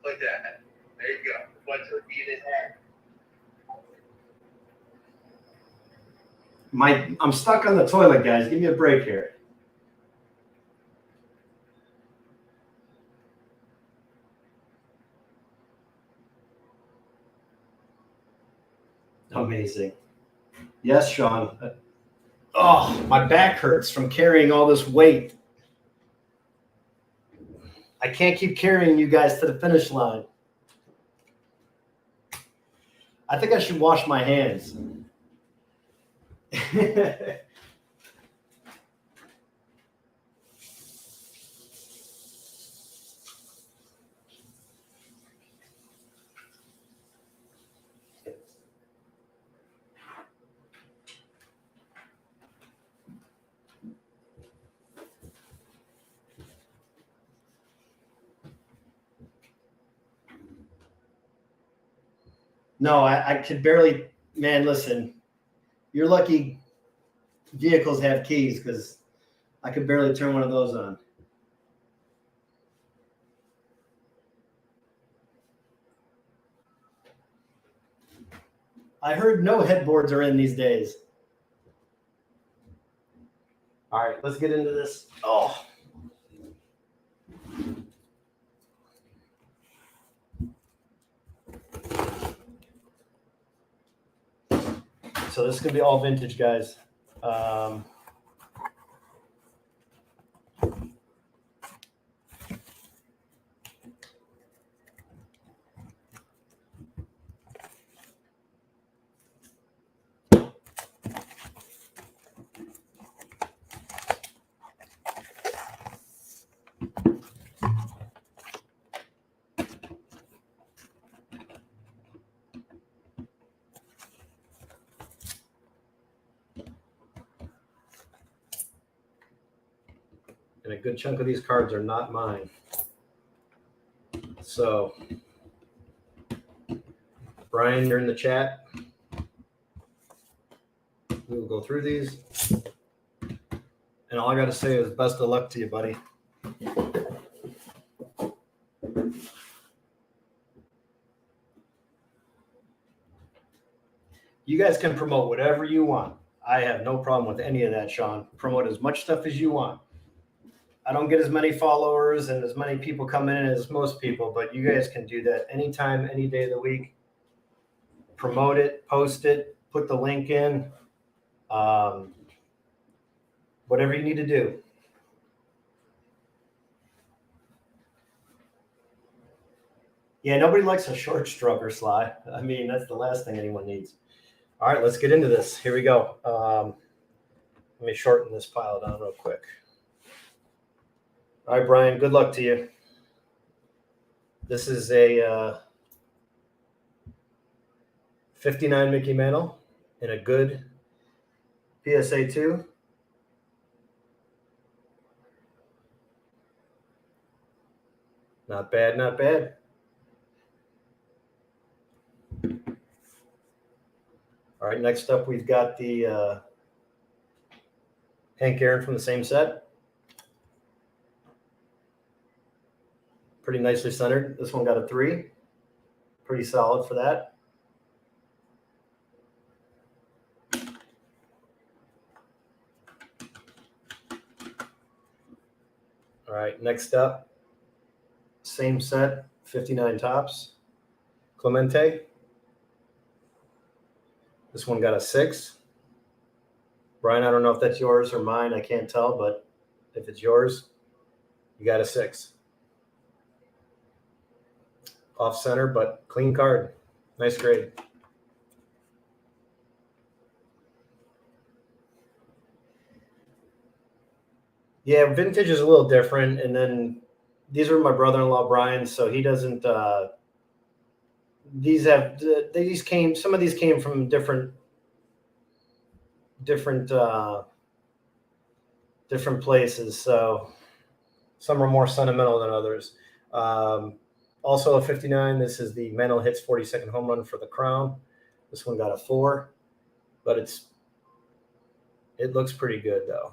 like that. There you go. One to be in his hand. I'm stuck on the toilet, guys. Give me a break here. Amazing. Yes, Sean. Oh, my back hurts from carrying all this weight. I can't keep carrying you guys to the finish line. I think I should wash my hands. No, I could barely, man, listen, you're lucky vehicles have keys because I could barely turn one of those on. I heard no headboards are in these days. All right, let's get into this. Oh. So this is going to be all vintage, guys. And a good chunk of these cards are not mine. So, Brian, you're in the chat. We will go through these. And all I got to say is best of luck to you, buddy. You guys can promote whatever you want. I have no problem with any of that, Sean. Promote as much stuff as you want. I don't get as many followers and as many people come in as most people, but you guys can do that anytime, any day of the week. Promote it, post it, put the link in, whatever you need to do. Yeah, nobody likes a short stroker, Sly. I mean, that's the last thing anyone needs. All right, let's get into this. Here we go. Let me shorten this pile down real quick. All right, Brian, good luck to you. This is a 59 Mickey Mantle in a good PSA 2. Not bad, not bad. All right, next up we've got the Hank Aaron from the same set. Pretty nicely centered. This one got a 3. Pretty solid for that. All right, next up, same set, 59 tops. Clemente. This one got a 6. Brian, I don't know if that's yours or mine. I can't tell, but if it's yours, you got a 6. Off center, but clean card. Nice grade. Yeah, vintage is a little different. And then these are my brother-in-law, Brian, so he doesn't some of these came from different places. So some are more sentimental than others. Also a 59. This is the Mantle Hits 42nd home run for the Crown. This one got a 4, but it looks pretty good though.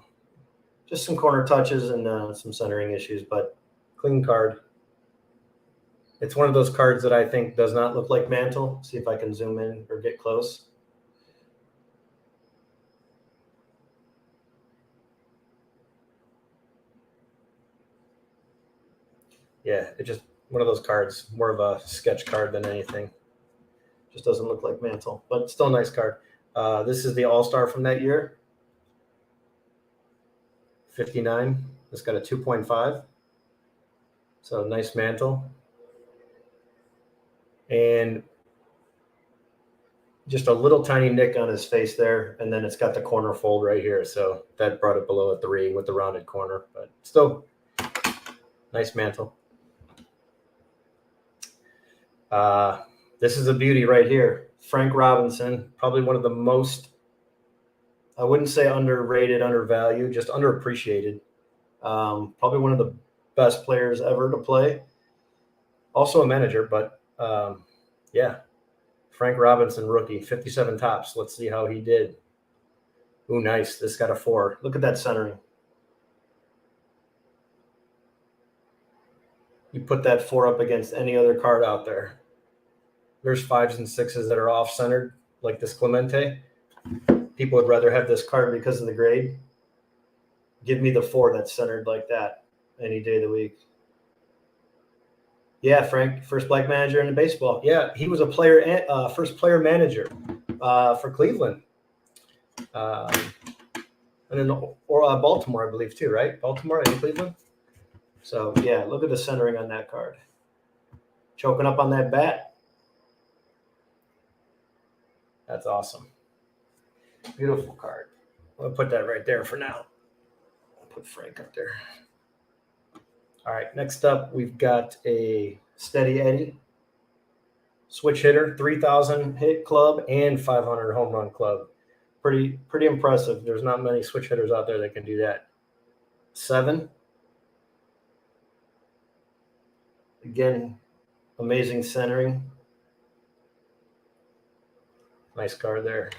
Just some corner touches and some centering issues, but clean card. It's one of those cards that I think does not look like Mantle. See if I can zoom in or get close. Yeah, it's just one of those cards, more of a sketch card than anything. Just doesn't look like Mantle, but still a nice card. This is the All-Star from that year. 59. It's got a 2.5. So nice Mantle. And just a little tiny nick on his face there. And then it's got the corner fold right here. So that brought it below a 3 with the rounded corner. But still, nice Mantle. This is a beauty right here. Frank Robinson, probably one of the most, I wouldn't say underrated, undervalued, just underappreciated. Probably one of the best players ever to play. Also a manager, but yeah. Frank Robinson, rookie, 57 tops. Let's see how he did. Ooh, nice. This got a 4. Look at that centering. You put that 4 up against any other card out there. There's 5s and 6s that are off-centered, like this Clemente. People would rather have this card because of the grade. Give me the 4 that's centered like that any day of the week. Yeah, Frank, first black manager in baseball. Yeah, he was a player, first player manager for Cleveland. And then Baltimore, I believe, too, right? Baltimore and Cleveland. So, yeah, look at the centering on that card. Choking up on that bat. That's awesome. Beautiful card. I'll put that right there for now. I'll put Frank up there. All right, next up, we've got a Steady Eddie. Switch hitter, 3,000 hit club and 500 home run club. Pretty impressive. There's not many switch hitters out there that can do that. 7. Again, amazing centering. Nice card there.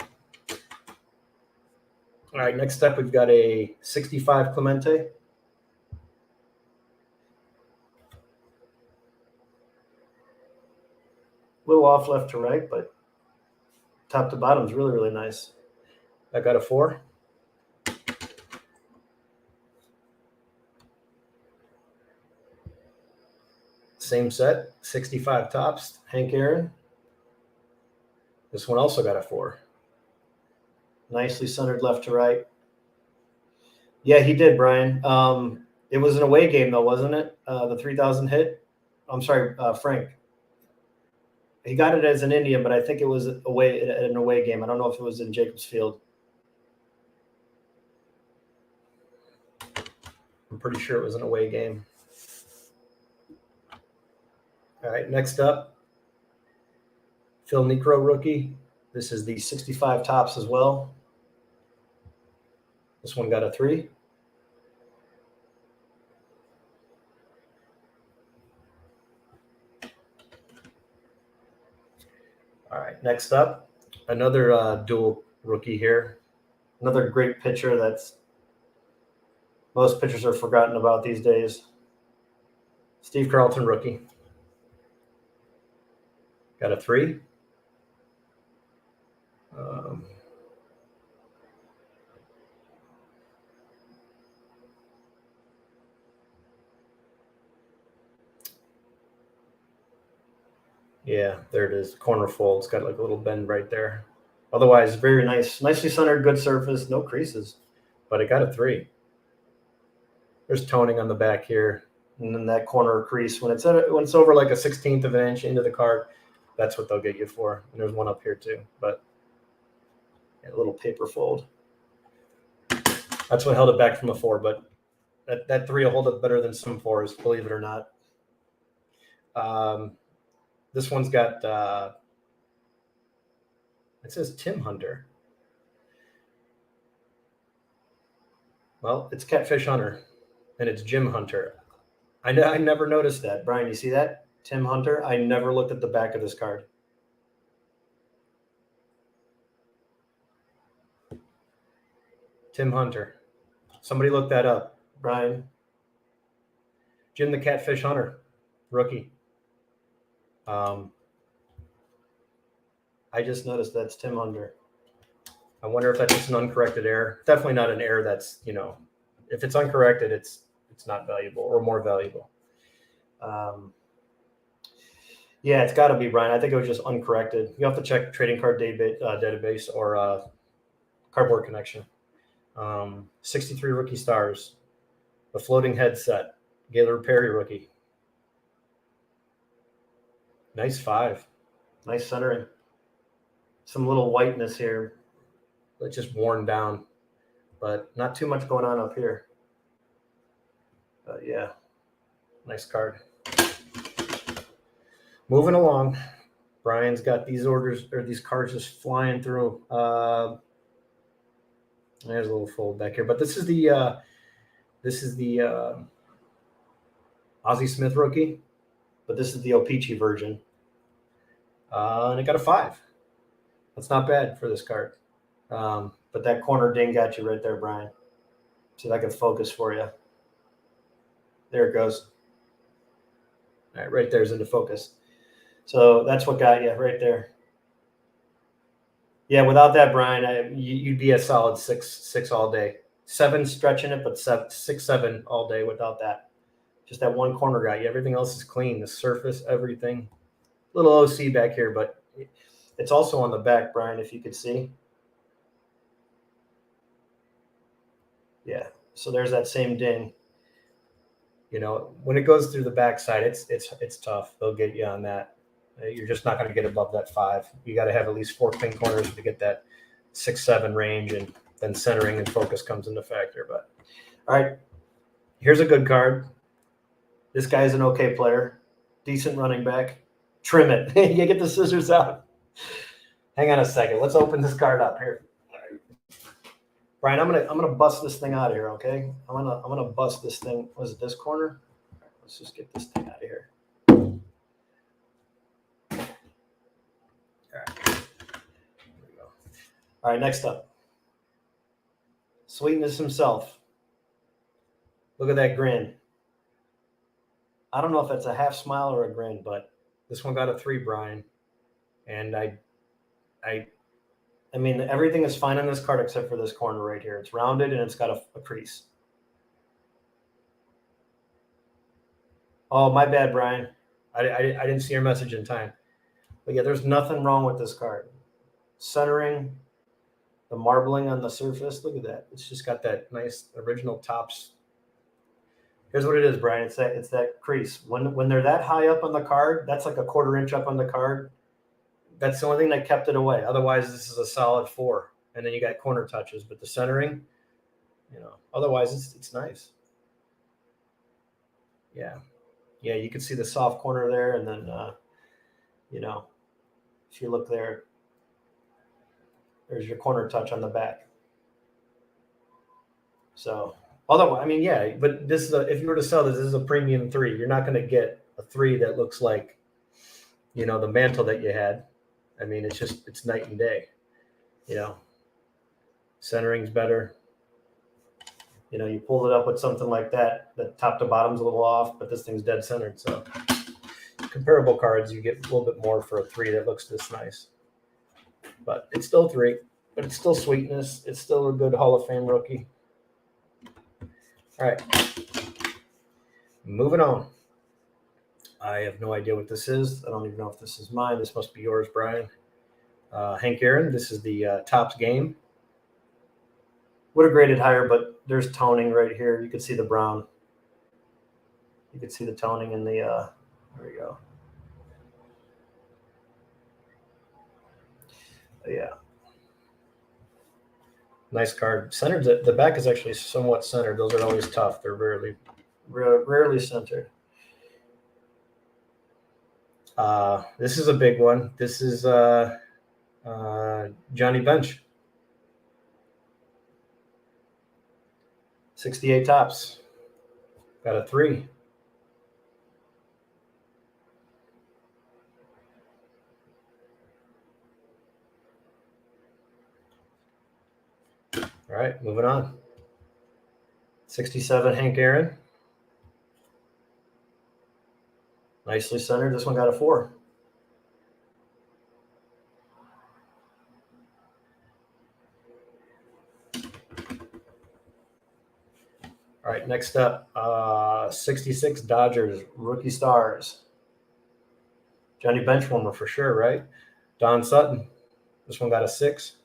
All right, next up, we've got a 65 Clemente. A little off left to right, but top to bottom is really, really nice. I got a 4. Same set, 65 tops, Hank Aaron. This one also got a 4. Nicely centered left to right. Yeah, he did, Brian. It was an away game, though, wasn't it? The 3,000 hit. I'm sorry, Frank. He got it as an Indian, but I think it was an away game. I don't know if it was in Jacobs Field. I'm pretty sure it was an away game. All right, next up, Phil Niekro rookie. This is the 65 tops as well. This one got a 3. All right, next up, another dual rookie here. Another great pitcher that's most pitchers are forgotten about these days. Steve Carlton rookie. Got a 3. Yeah, there it is. Corner fold. It's got like a little bend right there. Otherwise, very nice. Nicely centered, good surface, no creases. But it got a 3. There's toning on the back here. And then that corner crease, when it's over like a 16th of an inch into the card, that's what they'll get you for. And there's one up here too. But yeah, a little paper fold. That's what held it back from a 4. But that 3 will hold up better than some 4s, believe it or not. This one's got, it says Tim Hunter. Well, it's Catfish Hunter, and it's Jim Hunter. I never noticed that. Brian, you see that? Tim Hunter? I never looked at the back of this card. Tim Hunter. Somebody look that up. Brian. Jim the Catfish Hunter, rookie. I just noticed that's Tim Under. I wonder if that's just an uncorrected error. Definitely not an error that's, if it's uncorrected, it's not valuable or more valuable. Yeah, it's got to be, Brian. I think it was just uncorrected. You have to check trading card database or cardboard connection. 63 rookie stars. The floating headset. Gaylord Perry rookie. Nice 5. Nice centering. Some little whiteness here. It's just worn down, but not too much going on up here. But yeah, nice card. Moving along, Brian's got these orders or these cards just flying through. There's a little fold back here, but this is the Ozzie Smith rookie, but this is the O-Pee-Chee version, and it got a 5. That's not bad for this card. But that corner ding got you right there, Brian. See if I can focus for you. There it goes. All right, right there's into focus. So that's what got you right there. Yeah, without that, Brian, you'd be a solid 6 all day. 7 stretching it, but 6, 7 all day without that. Just that one corner got you. Everything else is clean. The surface, everything. Little OC back here, but it's also on the back, Brian, if you could see. Yeah, so there's that same ding. When it goes through the backside, it's tough. They'll get you on that. You're just not going to get above that 5. You got to have at least 4 pin corners to get that 6, 7 range, and then centering and focus comes into factor. But all right, here's a good card. This guy's an okay player, decent running back. Trim it. You get the scissors out. Hang on a second. Let's open this card up here. Brian, I'm gonna bust this thing out of here, okay? I'm gonna bust this thing. Was it this corner? Let's just get this thing out of here. All right. There we go. All right, next up. Sweetness himself. Look at that grin. I don't know if that's a half smile or a grin, but this one got a 3, Brian. And I mean, everything is fine on this card except for this corner right here. It's rounded and it's got a crease. Oh, my bad, Brian. I didn't see your message in time. But yeah, there's nothing wrong with this card. Centering, the marbling on the surface. Look at that. It's just got that nice original tops. Here's what it is, Brian. It's that crease. When they're that high up on the card, that's like a 1/4 inch up on the card. That's the only thing that kept it away. Otherwise, this is a solid 4. And then you got corner touches, but the centering, otherwise it's nice. Yeah. Yeah, you can see the soft corner there. And then, if you look there, there's your corner touch on the back. So, otherwise, I mean, yeah, but this is if you were to sell this is a premium 3. You're not going to get a 3 that looks like, the mantle that you had. I mean, it's night and day, centering's better. You pull it up with something like that, the top to bottom's a little off, but this thing's dead centered. So comparable cards, you get a little bit more for a 3 that looks this nice, but it's still 3, but it's still sweetness. It's still a good Hall of Fame rookie. All right, moving on. I have no idea what this is. I don't even know if this is mine. This must be yours, Brian. Hank Aaron, this is the Topps game. Would have graded higher, but there's toning right here. You can see the brown. You can see the toning in the, there we go. Yeah. Nice card. Centered, the back is actually somewhat centered. Those are always tough. They're rarely centered. This is a big one. This is Johnny Bench. 68 Topps. Got a 3. All right, moving on. 67 Hank Aaron. Nicely centered. This one got a 4. All right, next up, 66 Dodgers rookie stars. Johnny Benchwarmer for sure, right? Don Sutton. This one got a 6.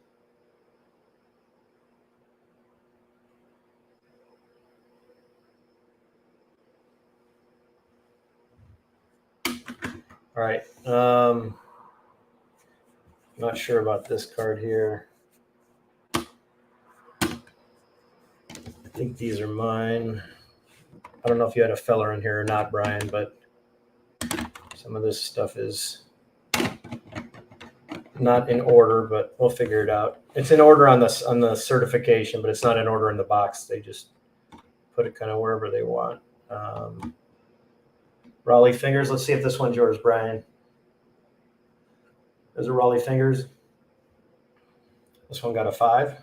All right. Not sure about this card here. I think these are mine. I don't know if you had a feller in here or not, Brian, but some of this stuff is not in order, but we'll figure it out. It's in order on the certification, but it's not in order in the box. They just put it kind of wherever they want. Raleigh Fingers. Let's see if this one's yours, Brian. There's a Raleigh Fingers. This one got a 5.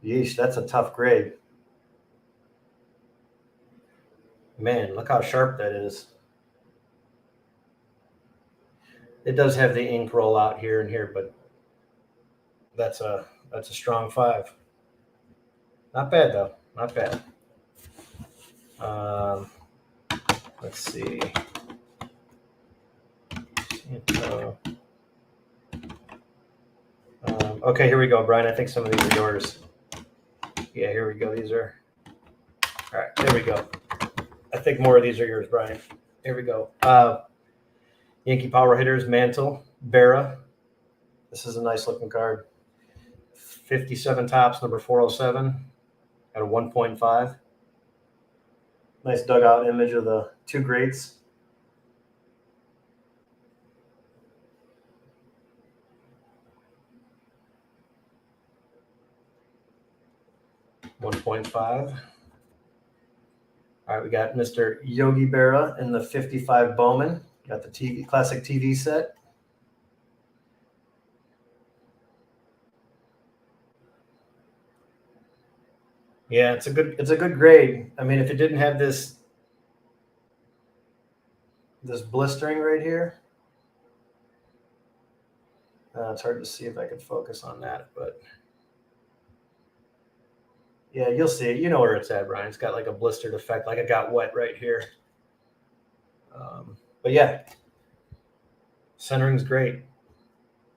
Yeesh, that's a tough grade. Man, look how sharp that is. It does have the ink roll out here and here, but that's a strong 5. Not bad though, not bad. Let's see. Okay, here we go, Brian. I think some of these are yours. Yeah, here we go. These are. All right, there we go. I think more of these are yours, Brian. Here we go. Yankee Power Hitters, Mantle, Berra. This is a nice looking card. 57 tops, number 407 at a 1.5. Nice dugout image of the 2 greats. $1.5. All right, we got Mr. Yogi Berra in the 55 Bowman. Got the classic TV set. Yeah, it's a good grade. I mean, if it didn't have this blistering right here, it's hard to see if I could focus on that, but yeah, you'll see it. You know where it's at, Brian. It's got like a blistered effect, like it got wet right here. But yeah, centering's great.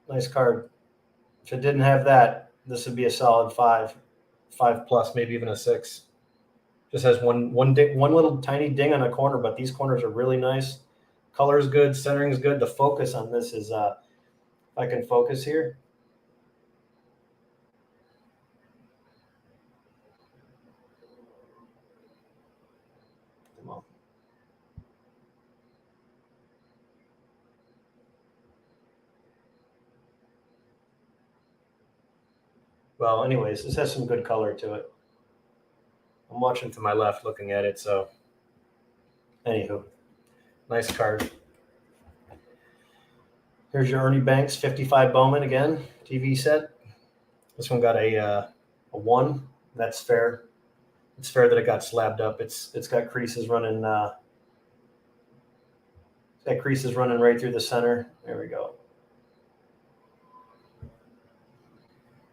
Nice card. If it didn't have that, this would be a solid 5 plus, maybe even a 6. Just has one little tiny ding on a corner, but these corners are really nice. Color is good, centering is good. The focus on this is, if I can focus here. Come on. Well, anyways, this has some good color to it. I'm watching to my left looking at it, so anywho, nice card. Here's your Ernie Banks 55 Bowman again, TV set. This one got a 1. That's fair. It's fair that it got slabbed up. It's got creases running. It's got creases running right through the center. There we go.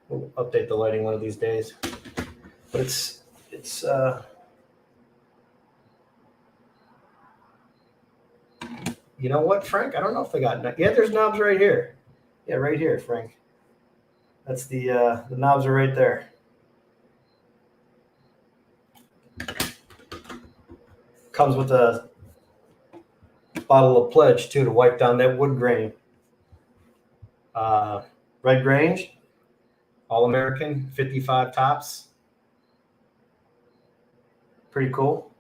We'll update the lighting one of these days. But it's you know what, Frank? I don't know if they got yeah. There's knobs right here. Yeah, right here, Frank. That's the knobs are right there. Comes with a bottle of Pledge too to wipe down that wood grain. Red Grange, All-American, 55 tops. Pretty cool.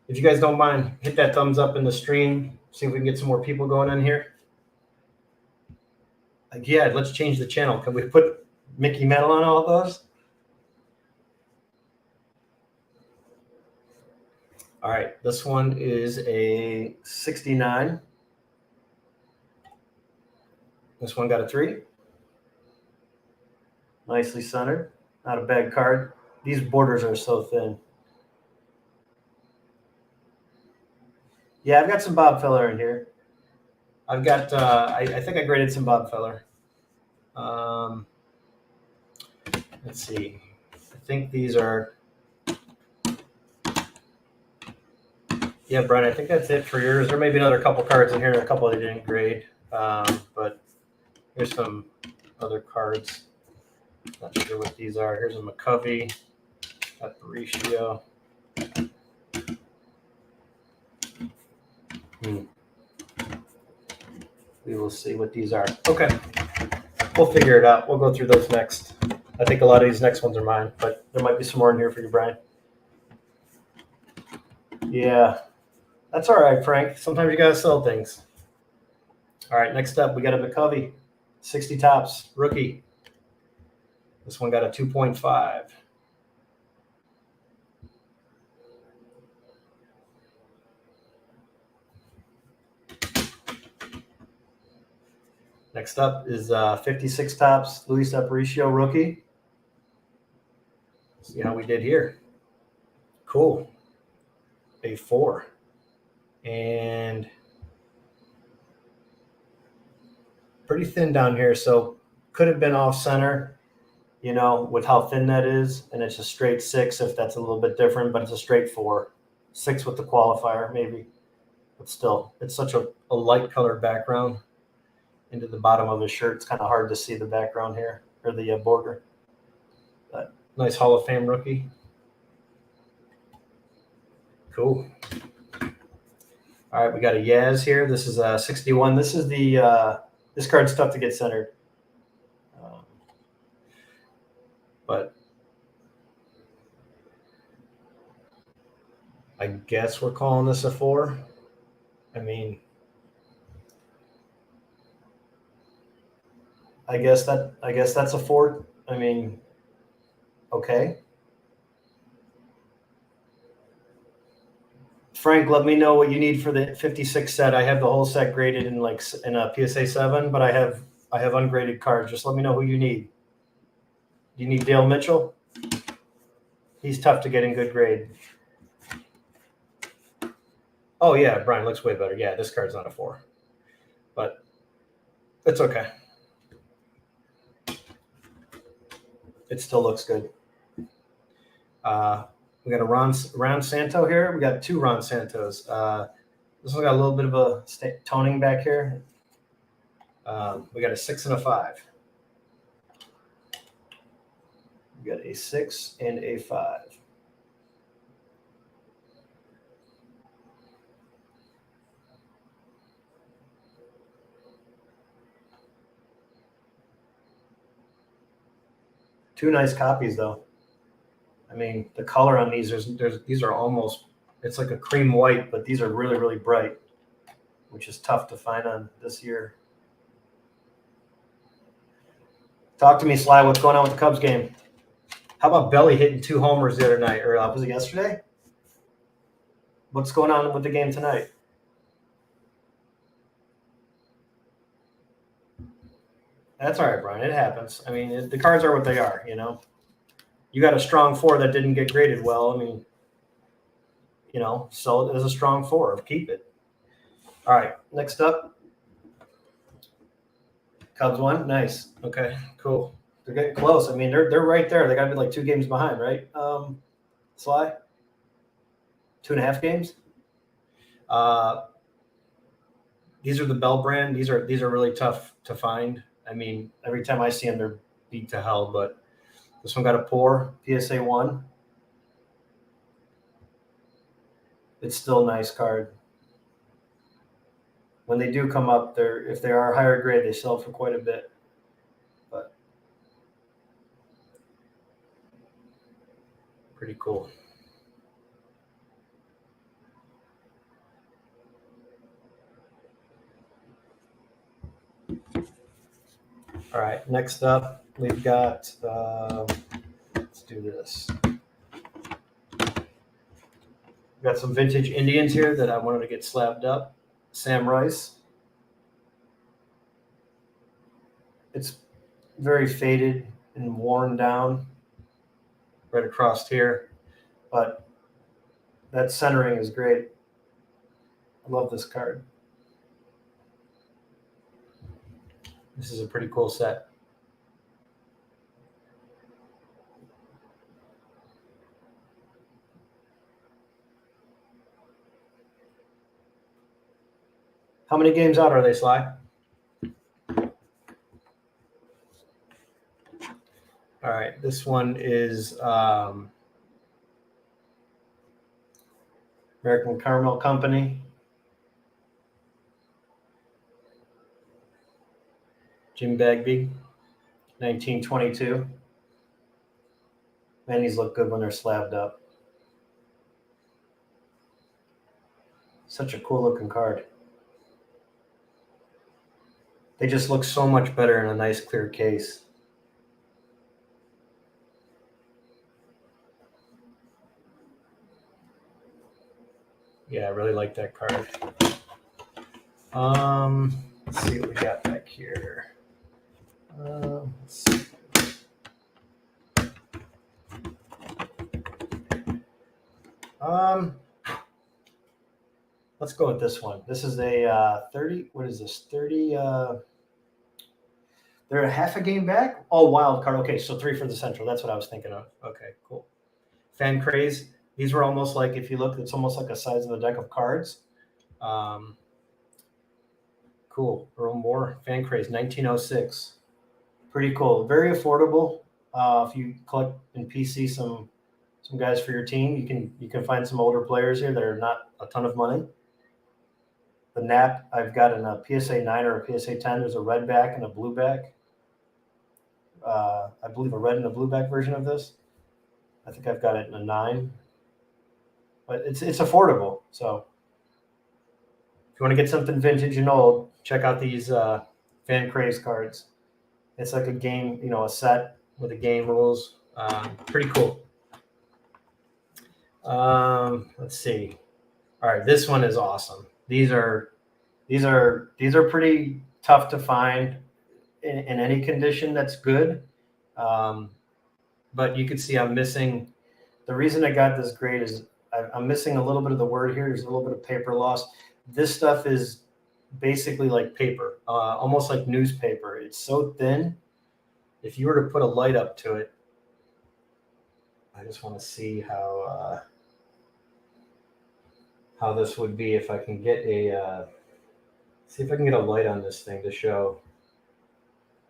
If you guys don't mind, hit that thumbs up in the stream. See if we can get some more people going in here. Like, yeah, let's change the channel. Can we put Mickey Metal on all those? All right, this one is a 69. This one got a 3. Nicely centered. Not a bad card. These borders are so thin. Yeah, I've got some Bob Feller in here. I've got. I think I graded some Bob Feller. Let's see. I think these are. Yeah, Brian. I think that's it for yours. There may be another couple cards in here, and a couple I didn't grade. But here's some other cards. Not sure what these are. Here's a McCovey, Aparicio. We will see what these are. Okay. We'll figure it out. We'll go through those next. I think a lot of these next ones are mine, but there might be some more in here for you, Brian. Yeah. That's all right, Frank. Sometimes you got to sell things. All right. Next up, we got a McCovey, 60 tops, rookie. This one got a 2.5. Next up is 56 tops, Luis Aparicio, rookie. See how we did here. Cool. A 4. And pretty thin down here, so could have been off center, with how thin that is. And it's a straight 6 if that's a little bit different, but it's a straight 4. 6 with the qualifier, maybe. But still, it's such a light colored background into the bottom of his shirt. It's kind of hard to see the background here, or the border. But nice Hall of Fame rookie. Cool. All right, we got a Yaz here. This is 61. This is this card's tough to get centered. But I guess we're calling this a 4. I mean, I guess that's a 4. I mean, okay. Frank, let me know what you need for the 56 set. I have the whole set graded in a PSA 7, but I have ungraded cards. Just let me know who you need. Do you need Dale Mitchell? He's tough to get in good grade. Oh yeah, Brian looks way better. Yeah, this card's not a 4, but it's okay. It still looks good. We got a Ron Santo here. We got 2 Ron Santos. This one's got a little bit of a toning back here. We got a 6 and a 5. We got a 6 and a 5. Two nice copies, though. I mean, the color on these these are almost, it's like a cream white, but these are really, really bright, which is tough to find on this year. Talk to me, Sly. What's going on with the Cubs game? How about Belly hitting 2 homers the other night, or was it yesterday? What's going on with the game tonight? That's all right, Brian. It happens. I mean, the cards are what they are, You got a strong 4 that didn't get graded well. I mean, sell it as a strong 4. Keep it. All right, next up. Cubs won. Nice. Okay, cool. They're getting close. I mean, they're right there. They got to be like 2 games behind, right? Sly? 2.5 games? These are the Bell brand. These are really tough to find. I mean, every time I see them, they're beat to hell, but this one got a pour, PSA 1. It's still a nice card. When they do come up, if they are higher grade, they sell for quite a bit. But pretty cool. All right, next up, we've got, let's do this. We've got some vintage Indians here that I wanted to get slabbed up. Sam Rice. It's very faded and worn down right across here, but that centering is great. I love this card. This is a pretty cool set. How many games out are they, Sly? All right, this one is American Caramel Company. Jim Bagby, 1922. Man, these look good when they're slabbed up. Such a cool looking card. They just look so much better in a nice clear case. Yeah, I really like that card. Let's see what we got back here. Let's see. Let's go with this one. This is a 30. What is this? 30. They're a half a game back. Oh, wild card. Okay, so 3 for the Central. That's what I was thinking of. Okay, cool. Fan Craze. These were almost like, if you look, it's almost like a size of a deck of cards. Cool. Earl Moore, Fan Craze, 1906. Pretty cool. Very affordable. If you collect in PC some guys for your team, you can find some older players here that are not a ton of money. The Nap, I've got in a PSA 9 or a PSA 10. There's a red back and a blue back. I believe a red and a blue back version of this. I think I've got it in a 9. But it's affordable. So if you want to get something vintage and old, check out these Fan Craze cards. It's like a game, a set with the game rules. Pretty cool. Let's see. All right, this one is awesome. These are pretty tough to find in any condition that's good. But you can see I'm missing. The reason I got this grade is I'm missing a little bit of the word here. There's a little bit of paper loss. This stuff is basically like paper, almost like newspaper. It's so thin. If you were to put a light up to it, I just want to see how this would be if I can get see if I can get a light on this thing to show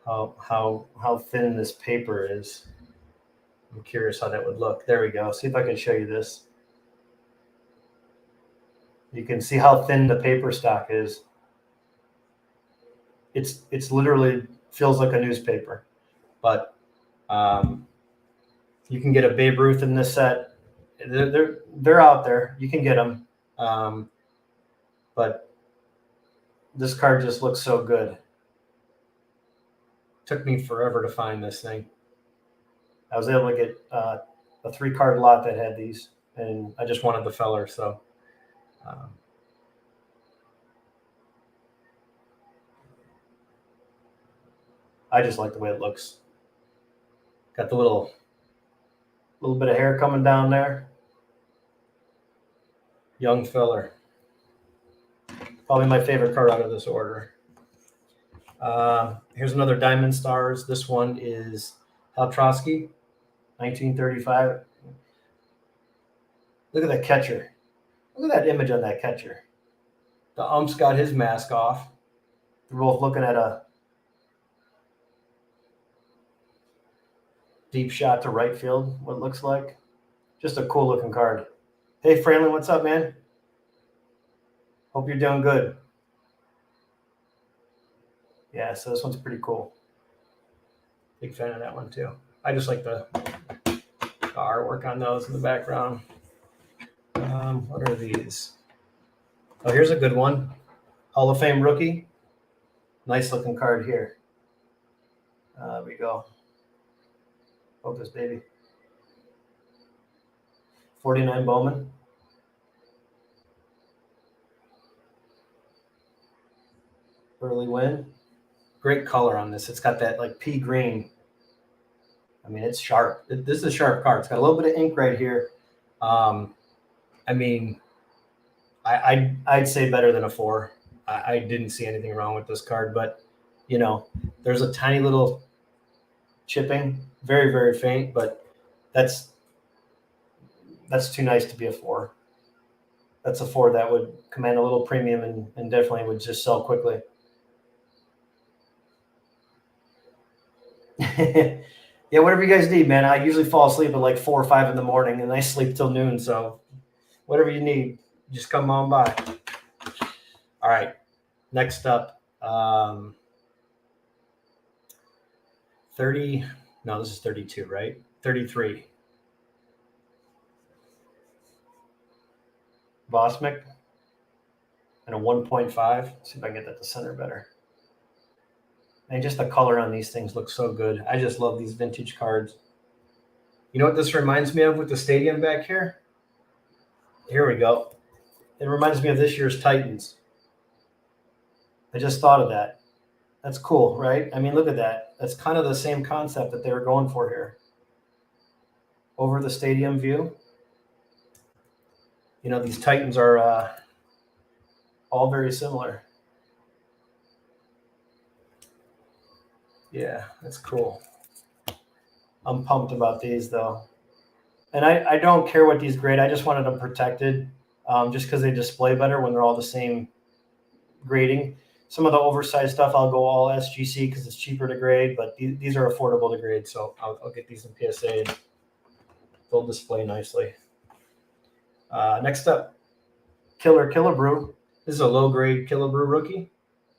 how thin this paper is. I'm curious how that would look. There we go. See if I can show you this. You can see how thin the paper stock is. It's literally feels like a newspaper, but you can get a Babe Ruth in this set. They're out there. You can get them, but this card just looks so good. Took me forever to find this thing. I was able to get a 3-card lot that had these, and I just wanted the feller. So I just like the way it looks. Got the little bit of hair coming down there. Young feller. Probably my favorite card out of this order. Here's another Diamond Stars. This one is Hal Trotsky, 1935. Look at that catcher. Look at that image on that catcher. The ump's got his mask off. They're both looking at a deep shot to right field, what it looks like. Just a cool looking card. Hey, Franlin, what's up, man? Hope you're doing good. Yeah, so this one's pretty cool. Big fan of that one, too. I just like the artwork on those in the background. What are these? Oh, here's a good one. Hall of Fame rookie. Nice looking card here. There we go. Focus, baby. 49 Bowman. Early win. Great color on this. It's got that like pea green. I mean, it's sharp. This is a sharp card. It's got a little bit of ink right here. I mean, I'd say better than a 4. I didn't see anything wrong with this card, but there's a tiny little chipping, very, very faint, but that's too nice to be a 4. That's a 4 that would command a little premium and definitely would just sell quickly. Yeah, whatever you guys need, man. I usually fall asleep at like 4 or 5 in the morning, and I sleep till noon. So whatever you need, just come on by. All right, next up, 30. No, this is 32, right? 33. Bosmic and a 1.5. See if I can get that to center better. And just the color on these things looks so good. I just love these vintage cards. You know what this reminds me of with the stadium back here? Here we go. It reminds me of this year's Titans. I just thought of that. That's cool, right? I mean, look at that. That's kind of the same concept that they were going for here. Over the stadium view. These Titans are all very similar. Yeah, that's cool. I'm pumped about these, though. And I don't care what these grade. I just wanted them protected just because they display better when they're all the same grading. Some of the oversized stuff, I'll go all SGC because it's cheaper to grade, but these are affordable to grade, so I'll get these in PSA and they'll display nicely. Next up, Killer Brew. This is a low-grade Killer Brew rookie.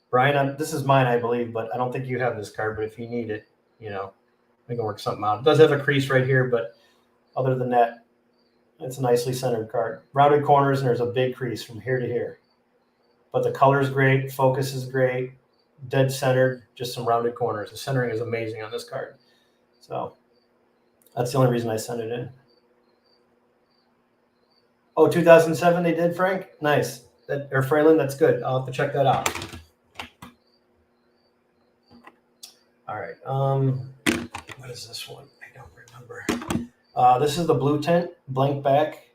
Brian, this is mine, I believe, but I don't think you have this card, but if you need it, we can work something out. It does have a crease right here, but other than that, it's a nicely centered card. Rounded corners, and there's a big crease from here to here. But the color is great, focus is great, dead centered, just some rounded corners. The centering is amazing on this card. So that's the only reason I sent it in. Oh, 2007 they did, Frank? Nice. Or Fralin, that's good. I'll have to check that out. All right. What is this one? I don't remember. This is the blue tint, blank back.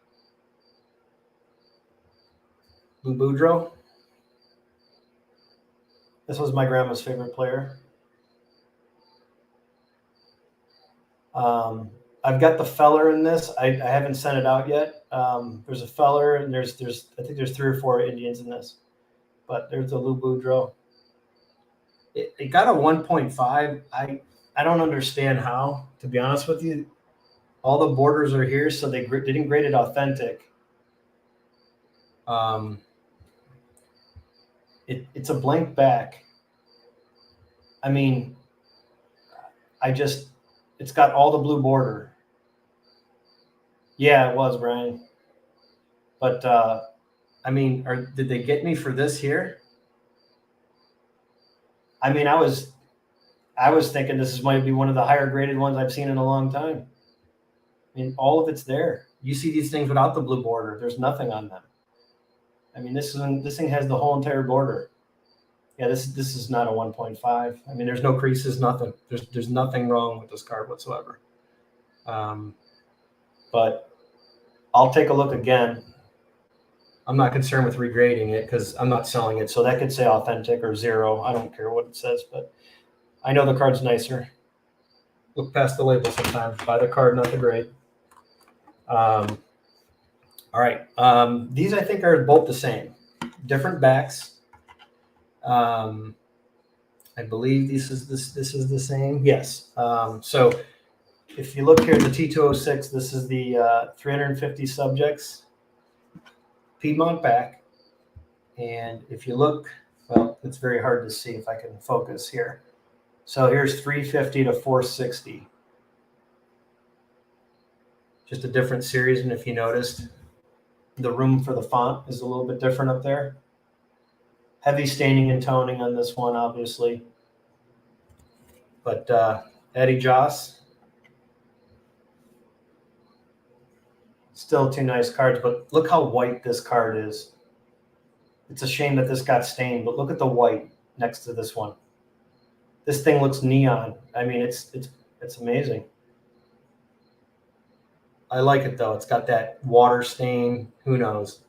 Blue Boudreaux. This was my grandma's favorite player. I've got the feller in this. I haven't sent it out yet. There's a feller, and I think there's 3 or 4 Indians in this. But there's the Lou Boudreaux. It got a 1.5. I don't understand how, to be honest with you. All the borders are here, so they didn't grade it authentic. It's a blank back. I mean, it's got all the blue border. Yeah, it was, Brian. But, did they get me for this here? I mean, I was thinking this might be one of the higher graded ones I've seen in a long time. I mean, all of it's there. You see these things without the blue border. There's nothing on them. I mean, this thing has the whole entire border. Yeah, this is not a 1.5. I mean, there's no creases, nothing. There's nothing wrong with this card whatsoever. But I'll take a look again. I'm not concerned with regrading it because I'm not selling it. So that could say authentic or 0. I don't care what it says, but I know the card's nicer. Look past the label sometimes. Buy the card, not the grade. All right. These I think are both the same. Different backs. I believe this is the same. Yes. So if you look here at the T206, this is the 350 subjects Piedmont back. And if you look, well, it's very hard to see if I can focus here. So here's 350 to 460. Just a different series. And if you noticed, the room for the font is a little bit different up there. Heavy staining and toning on this one, obviously. But Eddie Joss, still 2 nice cards, but look how white this card is. It's a shame that this got stained, but look at the white next to this one. This thing looks neon. I mean, it's amazing. I like it though. It's got that water stain. Who knows?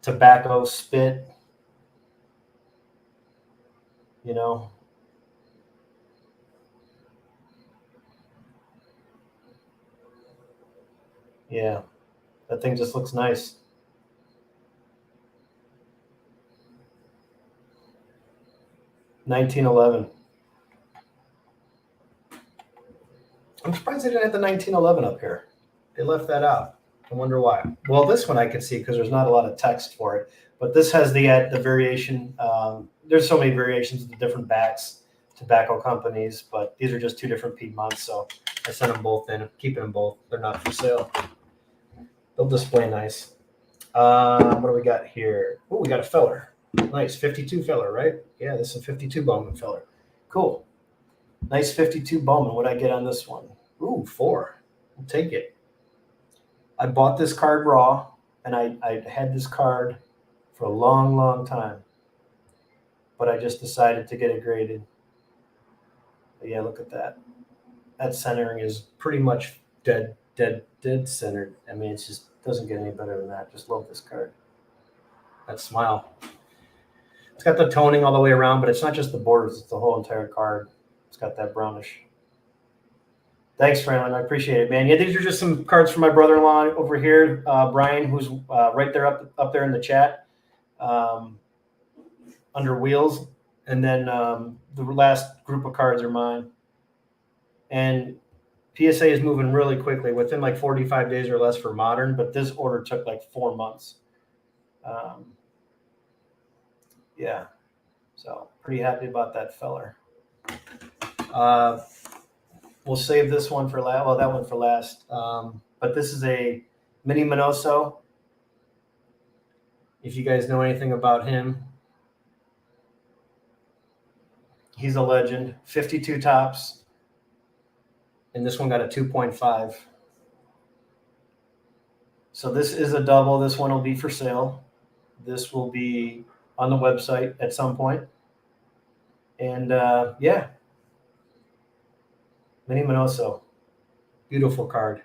tobacco spit, you know. Yeah, that thing just looks nice. $19.11. I'm surprised they didn't have the 1911 up here. They left that out. I wonder why. Well, this one I can see because there's not a lot of text for it, but this has the variation. There's so many variations of the different backs, tobacco companies, but these are just two different Piedmonts, so I sent them both in. I'm keeping them both. They're not for sale. They'll display nice. What do we got here? Oh, we got a filler. Nice 52 filler, right? Yeah, this is a 52 Bowman filler. Cool. Nice 52 Bowman. What I get on this one? Ooh, 4. I'll take it. I bought this card raw, and I had this card for a long, long time, but I just decided to get it graded. But yeah, look at that. That centering is pretty much dead centered. I mean, it just doesn't get any better than that. Just love this card. That smile. It's got the toning all the way around, but it's not just the borders. It's the whole entire card. It's got that brownish. Thanks, Franklin. I appreciate it, man. Yeah, these are just some cards from my brother-in-law over here, Brian, who's right there up there in the chat, under wheels. And then the last group of cards are mine. And PSA is moving really quickly, within like 45 days or less for modern, but this order took like 4 months. Yeah, so pretty happy about that feller. We'll save this one for last. Well, that one for last. But this is a mini Minoso. If you guys know anything about him, he's a legend. 52 tops. And this one got a 2.5. So this is a double. This one will be for sale. This will be on the website at some point. And yeah, Mini Minoso. Beautiful card.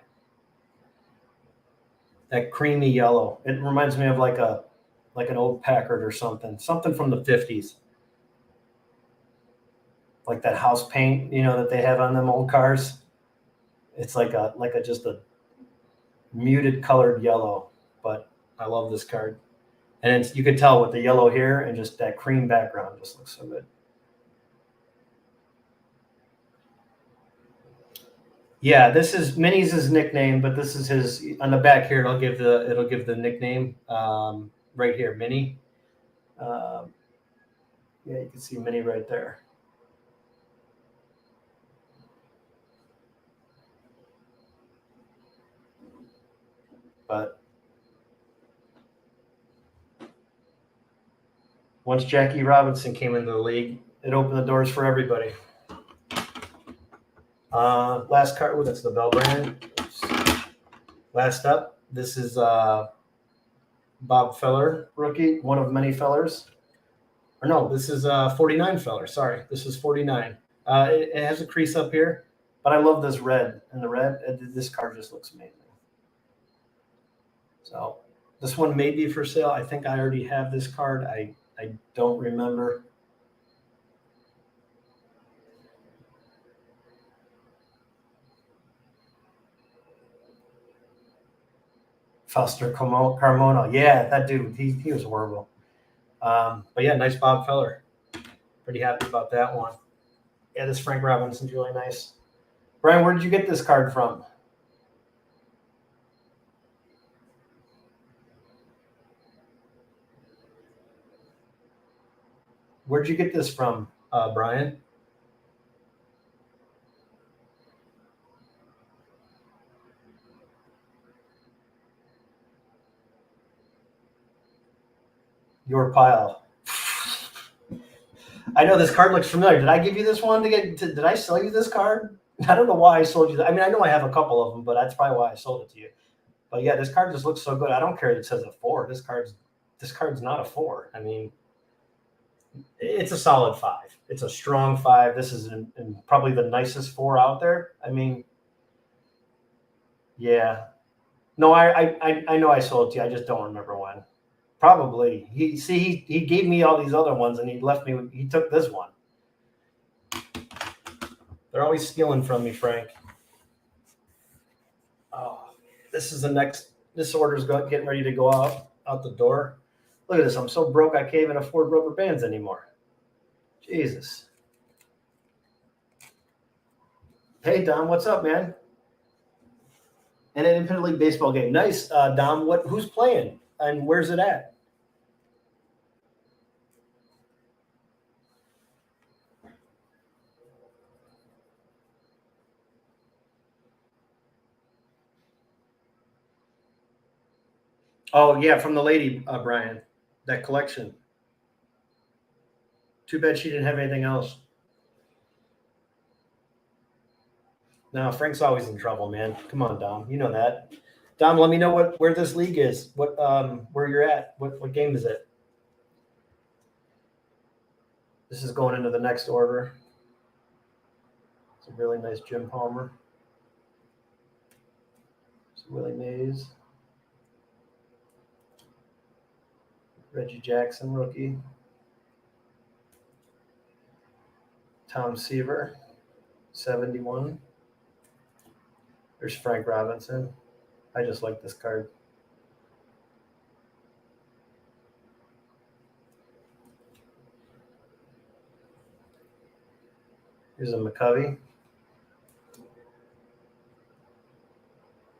That creamy yellow. It reminds me of like an old Packard or something from the 50s. Like that house paint, that they have on them old cars. It's like just a muted colored yellow, but I love this card. And you can tell with the yellow here and just that cream background just looks so good. Yeah, this is Minnie's his nickname, but this is his on the back here. It'll give the nickname right here, Minnie. Yeah, you can see Minnie right there. But once Jackie Robinson came into the league, it opened the doors for everybody. Last card. Oh, that's the Bell brand. Oops. Last up, this is Bob Feller, rookie, one of many Fellers. Or no, this is 49 Feller. Sorry, this is 49. It has a crease up here, but I love this red. And the red, this card just looks amazing. So this one may be for sale. I think I already have this card. I don't remember. Foster Carmona. Yeah, that dude, he was horrible. But yeah, nice Bob Feller. Pretty happy about that one. Yeah, this Frank Robinson's really nice. Brian, where did you get this card from? Where'd you get this from, Brian? Your pile. I know this card looks familiar. Did I give you this one did I sell you this card? I don't know why I sold you that. I mean, I know I have a couple of them, but that's probably why I sold it to you. But yeah, this card just looks so good. I don't care that it says a 4. This card's not a 4. I mean, it's a solid 5. It's a strong 5. This is probably the nicest 4 out there. I mean, yeah. No, I know I sold it to you. I just don't remember when. Probably. He gave me all these other ones and he left me. He took this one. They're always stealing from me, Frank. Oh, this is the next. This order's getting ready to go out the door. Look at this. I'm so broke I can't even afford rubber bands anymore. Jesus. Hey Dom, what's up, man? And an Independent League baseball game. Nice, Dom. Who's playing and where's it at? Oh yeah, from the lady, Brian. That collection. Too bad she didn't have anything else. No, Frank's always in trouble, man. Come on, Dom. You know that. Dom, let me know where this league is. Where you're at. What game is it? This is going into the next order. It's a really nice Jim Palmer. It's Willie Mays. Reggie Jackson, rookie. Tom Seaver, 71. There's Frank Robinson. I just like this card. Here's a McCovey.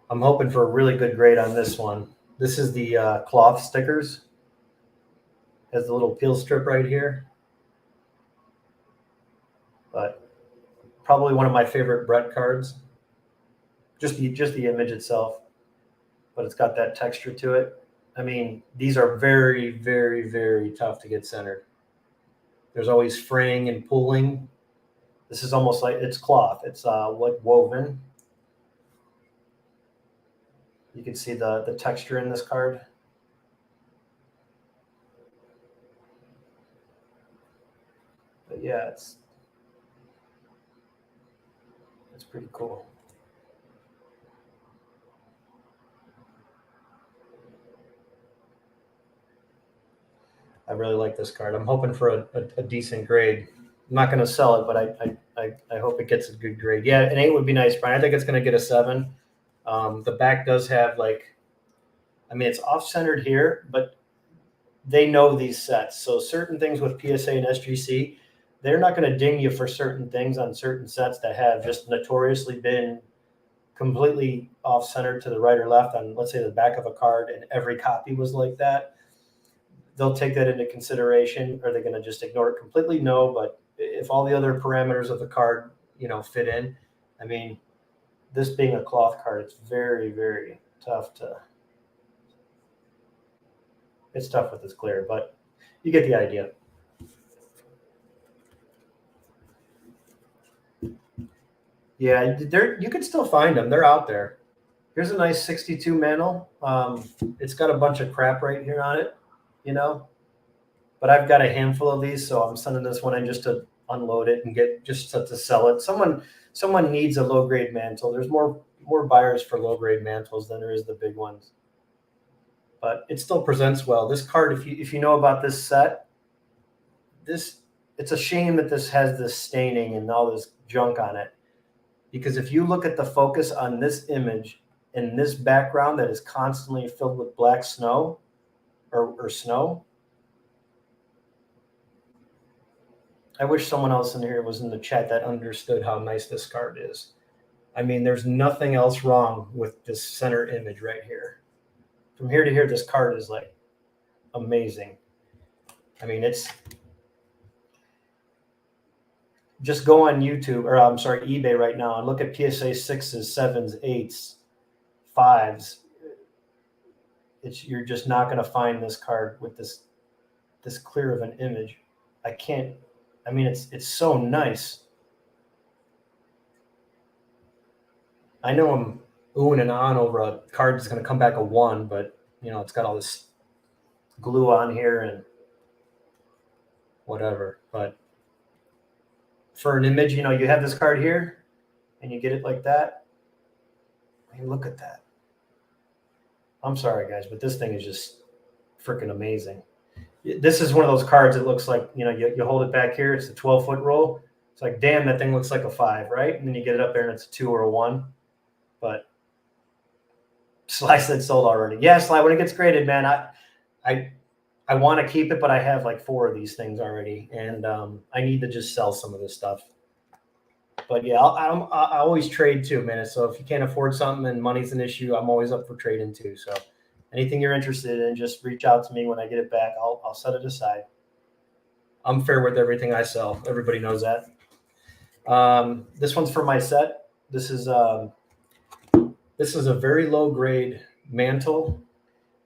I'm hoping for a really good grade on this one. This is the cloth stickers. Has the little peel strip right here. But probably one of my favorite Brett cards. Just the image itself. But it's got that texture to it. I mean, these are very, very, very tough to get centered. There's always fraying and pulling. This is almost like it's cloth. It's like woven. You can see the texture in this card. But yeah, it's pretty cool. I really like this card. I'm hoping for a decent grade. I'm not going to sell it, but I hope it gets a good grade. Yeah, an 8 would be nice, Brian. I think it's going to get a 7. The back does have it's off-centered here, but they know these sets. So certain things with PSA and SGC, they're not going to ding you for certain things on certain sets that have just notoriously been completely off-centered to the right or left on, let's say, the back of a card, and every copy was like that. They'll take that into consideration. Are they going to just ignore it completely? No, but if all the other parameters of the card, fit in, I mean, this being a cloth card, it's very, very tough it's tough with this clear, but you get the idea. Yeah, you can still find them. They're out there. Here's a nice 62 mantle. It's got a bunch of crap right here on it, but I've got a handful of these, so I'm sending this one in just to unload it and get just to sell it. Someone needs a low grade mantle. There's more buyers for low grade mantles than there is the big ones, but it still presents well. This card, if you know about this set, it's a shame that this has this staining and all this junk on it, because if you look at the focus on this image in this background that is constantly filled with black snow or snow. I wish someone else in here was in the chat that understood how nice this card is. I mean, there's nothing else wrong with this center image right here. From here to here, this card is like amazing. I mean, it's just go on YouTube, or I'm sorry, eBay right now and look at PSA 6s, 7s, 8s, 5s. You're just not going to find this card with this clear of an image. It's so nice. I know I'm oohing and on over a card that's going to come back a 1, but it's got all this glue on here and whatever. But for an image, you have this card here and you get it like that. I mean, look at that. I'm sorry, guys, but this thing is just freaking amazing. This is one of those cards that looks like, you hold it back here. It's a 12-foot roll. It's like, damn, that thing looks like a 5, right? And then you get it up there and it's a 2 or a 1. But Sly said sold already. Yeah, Sly, when it gets graded, man, I want to keep it, but I have like 4 of these things already. And I need to just sell some of this stuff. But yeah, I always trade too, man. So if you can't afford something and money's an issue, I'm always up for trading too. So anything you're interested in, just reach out to me. When I get it back, I'll set it aside. I'm fair with everything I sell. Everybody knows that. This one's for my set. This is a very low grade mantle.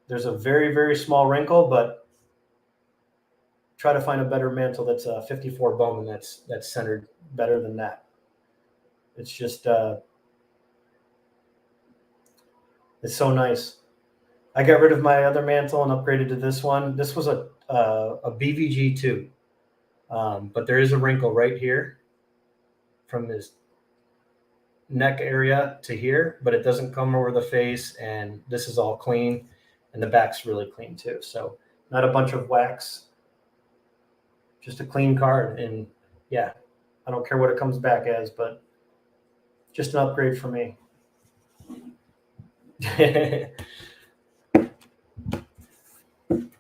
There's a very, very small wrinkle, but try to find a better mantle that's a 54 Bowman that's centered better than that. It's just it's so nice. I got rid of my other mantle and upgraded to this one. This was a BVG too, but there is a wrinkle right here from this neck area to here, but it doesn't come over the face, and this is all clean, and the back's really clean too. So not a bunch of wax, just a clean card. And yeah, I don't care what it comes back as, but just an upgrade for me.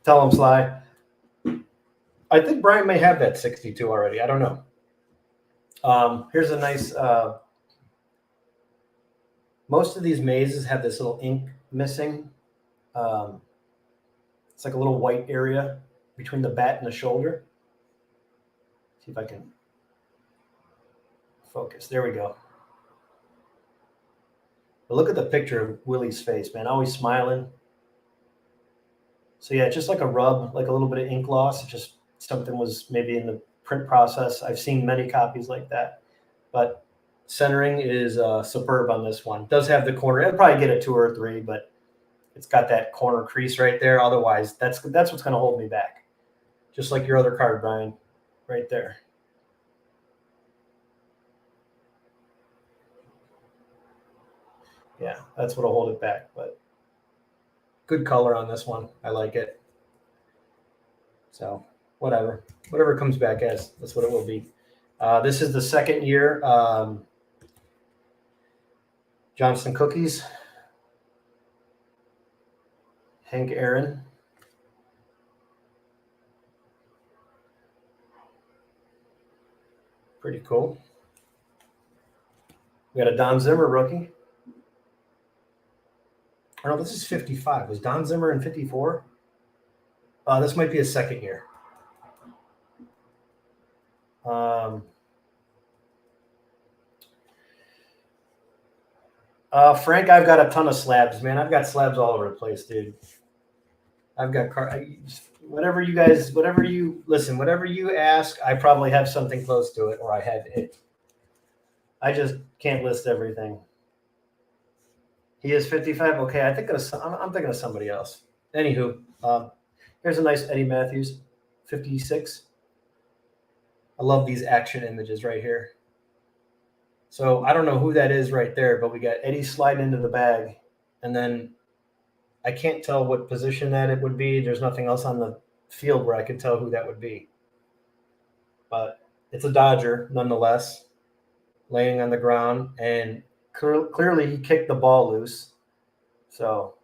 Tell him, Sly. I think Brian may have that 62 already. I don't know. Here's a nice. Most of these mazes have this little ink missing. It's like a little white area between the bat and the shoulder. See if I can focus. There we go. But look at the picture of Willie's face, man. Always smiling. So yeah, just like a rub, like a little bit of ink loss. Just something was maybe in the print process. I've seen many copies like that. But centering is superb on this one. Does have the corner. It'll probably get a 2 or a 3, but it's got that corner crease right there. Otherwise, that's what's going to hold me back. Just like your other card, Brian, right there. Yeah, that's what'll hold it back. But good color on this one. I like it. So whatever comes back as, that's what it will be. This is the second year. Johnston Cookies. Hank Aaron. Pretty cool. We got a Don Zimmer rookie. Oh, no, this is 55. Was Don Zimmer in 54? This might be his second year. Frank, I've got a ton of slabs, man. I've got slabs all over the place, dude. I've got whatever you ask, I probably have something close to it, or I have it. I just can't list everything. He is 55. Okay, I'm thinking of somebody else. Anywho, here's a nice Eddie Matthews, 56. I love these action images right here. So I don't know who that is right there, but we got Eddie sliding into the bag, and then I can't tell what position that it would be. There's nothing else on the field where I could tell who that would be. But it's a Dodger nonetheless, laying on the ground, and clearly he kicked the ball loose. So,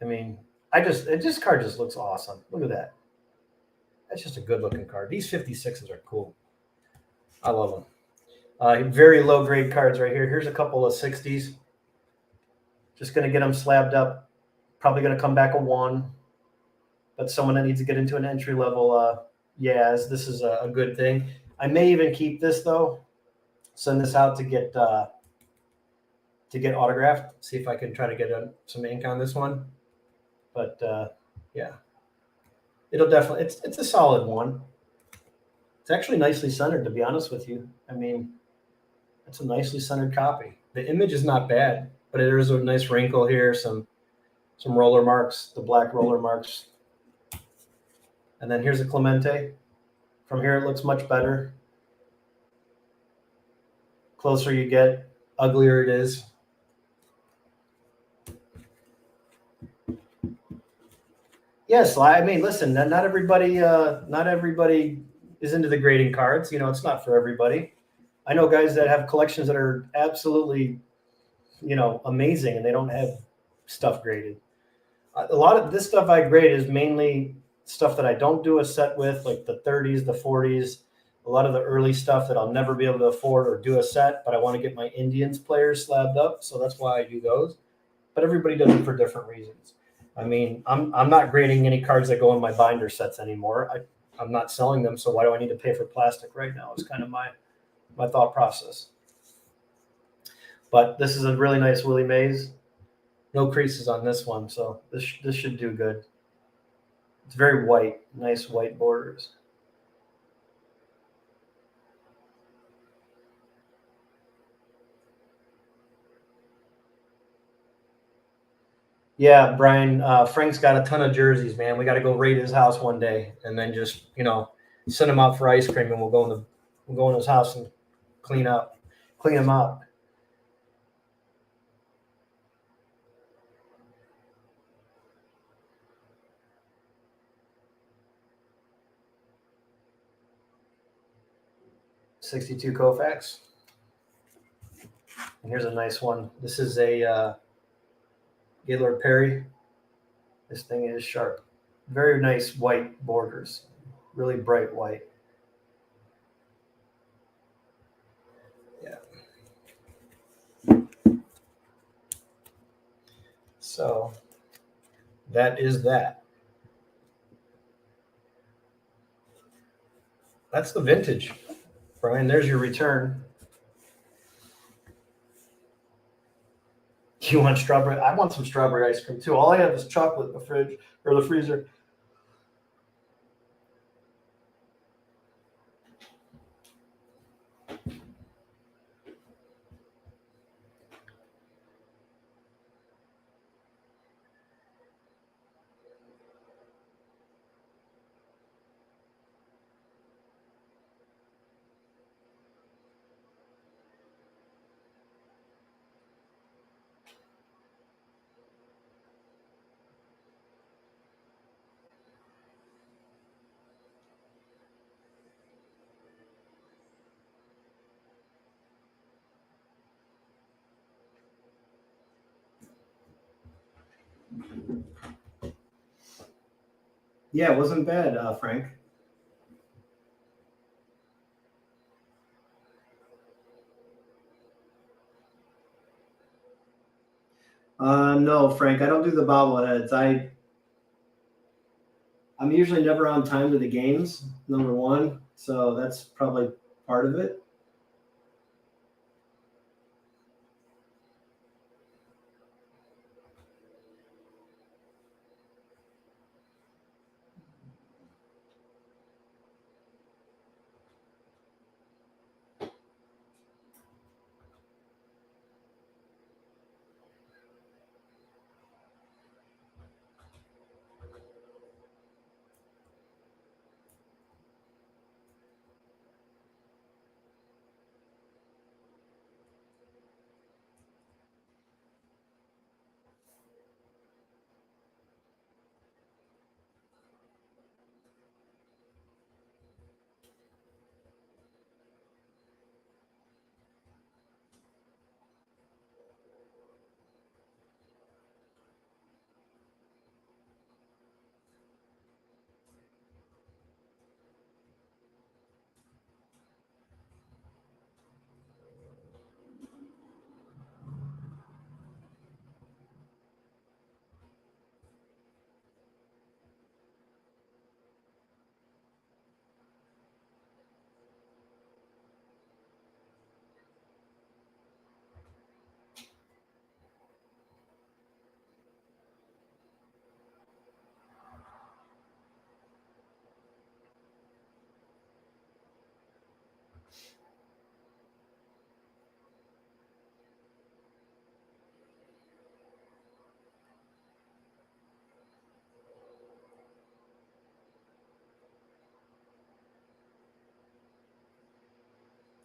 I mean, this card just looks awesome. Look at that. That's just a good looking card. These 56s are cool. I love them. Very low grade cards right here. Here's a couple of 60s. Just going to get them slabbed up. Probably going to come back a 1. But someone that needs to get into an entry level, this is a good thing. I may even keep this though. Send this out to get autographed. See if I can try to get some ink on this one. But yeah, it'll definitely. It's a solid one. It's actually nicely centered, to be honest with you. I mean, it's a nicely centered copy. The image is not bad, but there is a nice wrinkle here, some roller marks, the black roller marks. And then here's a Clemente. From here, it looks much better. Closer you get, uglier it is. Yes, I mean, listen, not everybody is into the grading cards. You know, it's not for everybody. I know guys that have collections that are absolutely, you know, amazing, and they don't have stuff graded. A lot of this stuff I grade is mainly stuff that I don't do a set with, like the 30s, the 40s, a lot of the early stuff that I'll never be able to afford or do a set, but I want to get my Indians players slabbed up, so that's why I do those. But everybody does it for different reasons. I mean, I'm not grading any cards that go in my binder sets anymore. I'm not selling them, so why do I need to pay for plastic right now? It's kind of my thought process. But this is a really nice Willie Mays. No creases on this one, so this should do good. It's very white, nice white borders. Yeah, Brian, Frank's got a ton of jerseys, man. We got to go raid his house one day, and then just send him out for ice cream, and we'll go in his house and clean him up. 62 Koufax. And here's a nice one. This is a Gaylord Perry. This thing is sharp. Very nice white borders. Really bright white. Yeah. So that is that. That's the vintage. Brian, there's your return. You want strawberry? I want some strawberry ice cream too. All I have is chocolate in the fridge or the freezer. Yeah, it wasn't bad, Frank. No, Frank, I don't do the bobbleheads. I'm usually never on time to the games, number one, so that's probably part of it.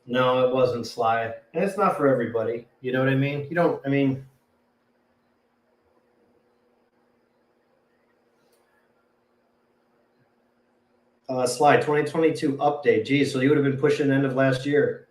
No, it wasn't Sly. And it's not for everybody. You know what I mean? You don't, I mean, Slide 2022 update. Geez, so you would have been pushing the end of last year.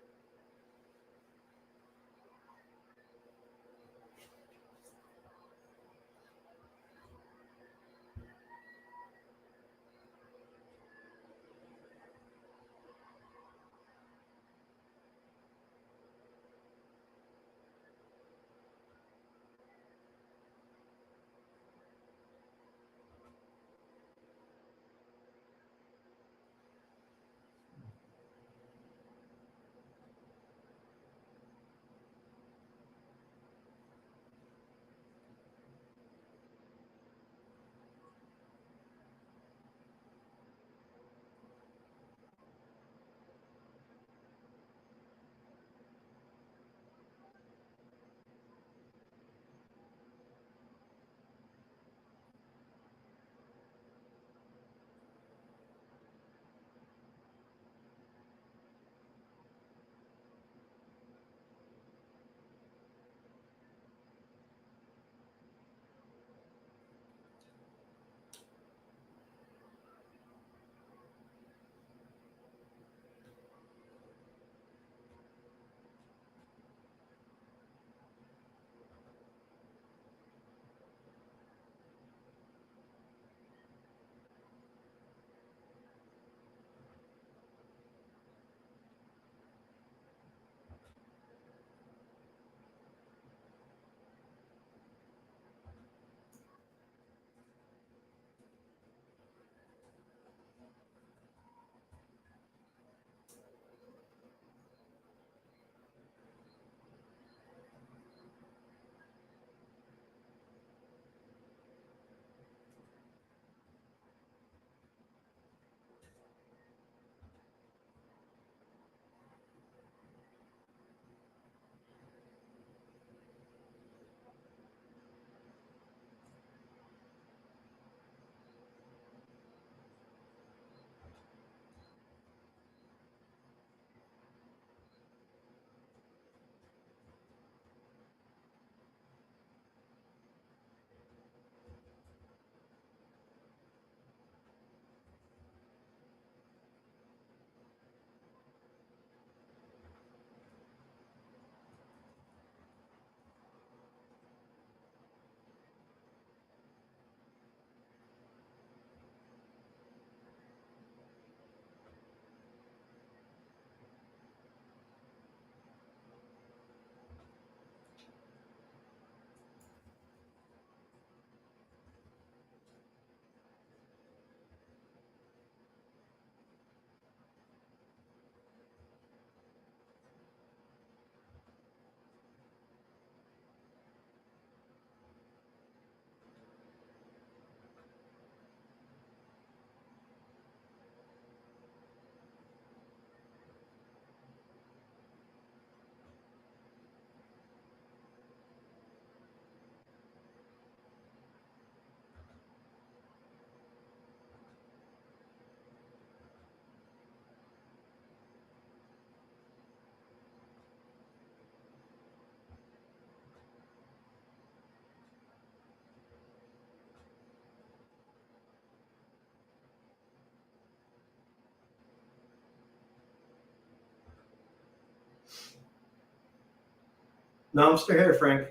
No, I'm still here, Frank.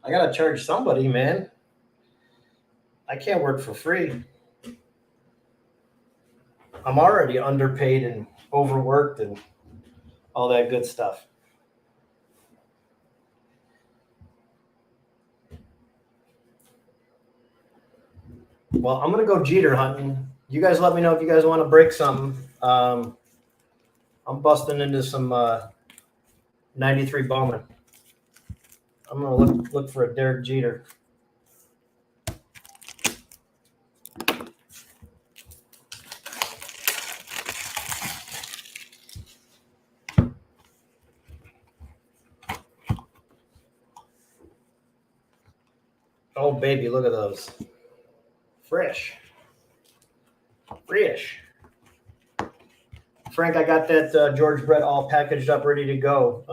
I gotta charge somebody, man. I can't work for free. I'm already underpaid and overworked and all that good stuff. Well, I'm gonna go Jeter hunting. You guys let me know if you guys want to break something. I'm busting into some 93 Bowman. I'm gonna look for a Derek Jeter. Oh baby, look at those. Fresh. Frank, I got that George Brett all packaged up, ready to go.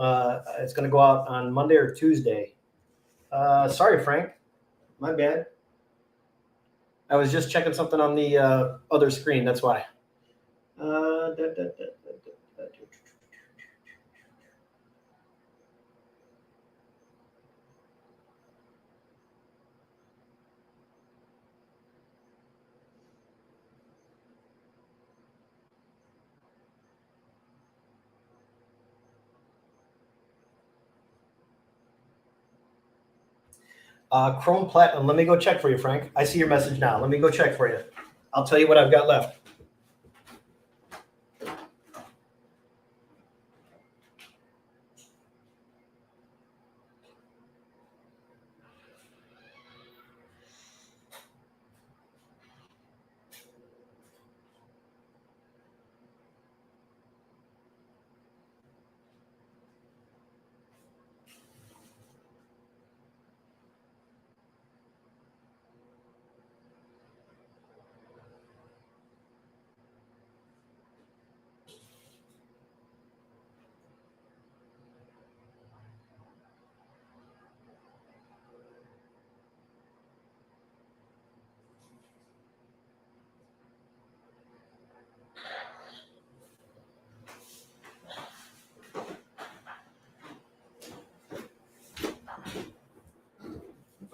It's going to go out on Monday or Tuesday. Sorry, Frank. My bad. I was just checking something on the other screen. That's why. Chrome Platinum. Let me go check for you, Frank. I see your message now. Let me go check for you. I'll tell you what I've got left.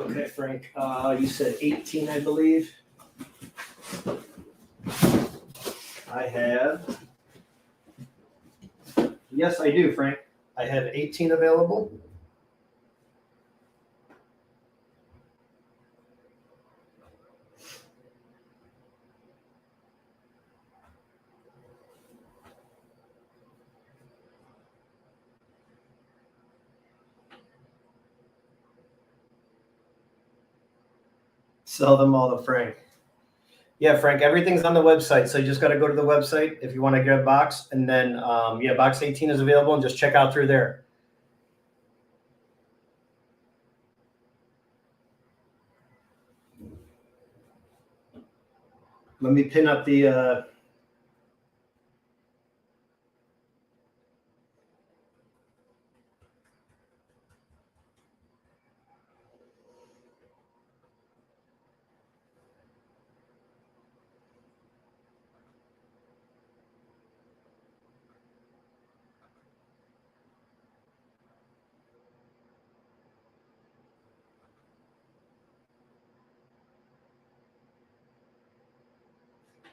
Okay, Frank. You said 18, I believe. I have. Yes, I do, Frank. I have 18 available. Sell them all to Frank. Yeah, Frank, everything's on the website. So you just got to go to the website if you want to get a box. And then, yeah, box 18 is available, and just check out through there. Let me pin up the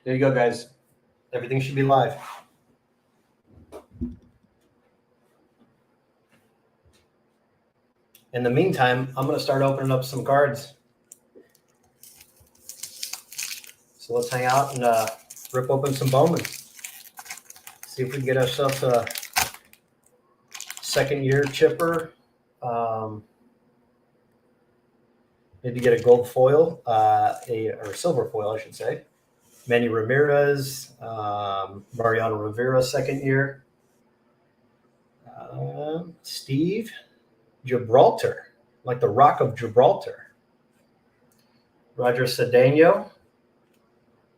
there you go, guys. Everything should be live. In the meantime, I'm going to start opening up some cards. So let's hang out and rip open some Bowman. See if we can get ourselves a second-year chipper. Maybe get a gold foil, or silver foil, I should say. Manny Ramirez, Mariano Rivera, second year. Steve Gibraltar, like the Rock of Gibraltar. Roger Cedeno,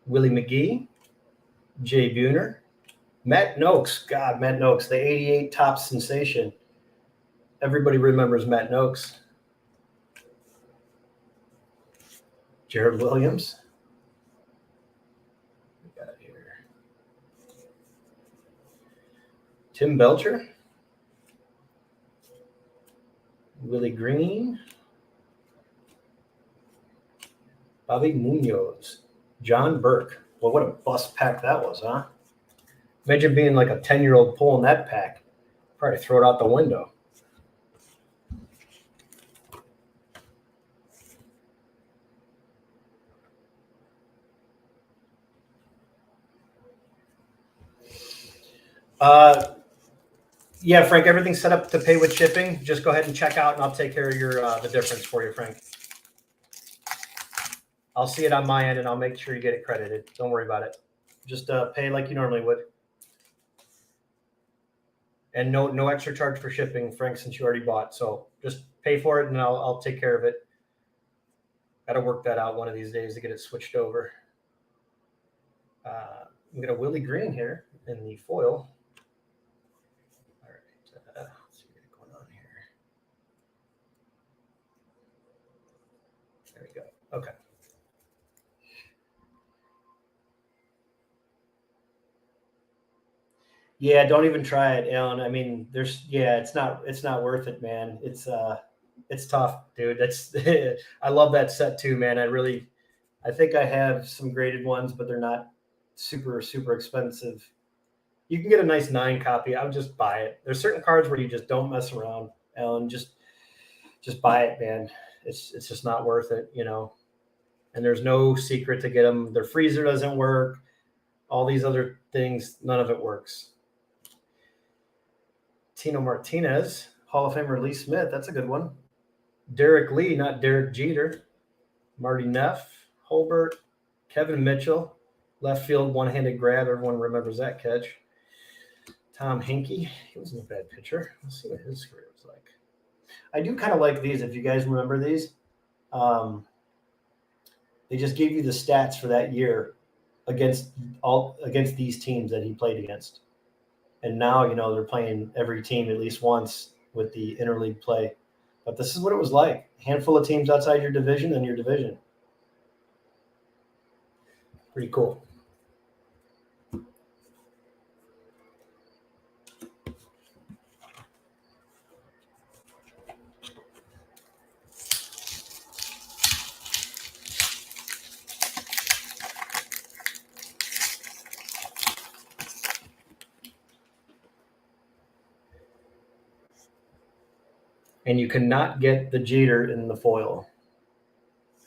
Willie McGee, Jay Buhner, Matt Noakes. God, Matt Noakes, the 88 top sensation. Everybody remembers Matt Noakes. Jared Williams. We got here Tim Belcher, Willie Green, Bobby Munoz, John Burke. Well, what a bust pack that was, huh? Imagine being like a 10-year-old pulling that pack. Probably throw it out the window. Yeah, Frank, everything's set up to pay with shipping. Just go ahead and check out, and I'll take care of your the difference for you, Frank. I'll see it on my end, and I'll make sure you get it credited. Don't worry about it. Just pay like you normally would. And no extra charge for shipping, Frank, since you already bought. So just pay for it, and I'll take care of it. Got to work that out one of these days to get it switched over. We got a Willie Green here. in the foil. All right, let's see what's going on here. There we go. Okay. Yeah, don't even try it, Alan. I mean, it's not worth it, man. It's tough, dude. That's I love that set too, man. I think I have some graded ones, but they're not super expensive. You can get a nice 9 copy. I would just buy it. There's certain cards where you just don't mess around, Alan. Just buy it, man. It's just not worth it, you know. And there's no secret to get them. Their freezer doesn't work. All these other things, none of it works. Tino Martinez, Hall of Famer Lee Smith. That's a good one. Derek Lee, not Derek Jeter. Marty Neff, Holbert, Kevin Mitchell, left field one-handed grab. Everyone remembers that catch. Tom Hinkie, he wasn't a bad pitcher. Let's see what his career was like. I do kind of like these. If you guys remember these, they just gave you the stats for that year against these teams that he played against. And now, you know, they're playing every team at least once with the interleague play. But this is what it was like. A handful of teams outside your division and your division. Pretty cool. And you cannot get the Jeter in the foil.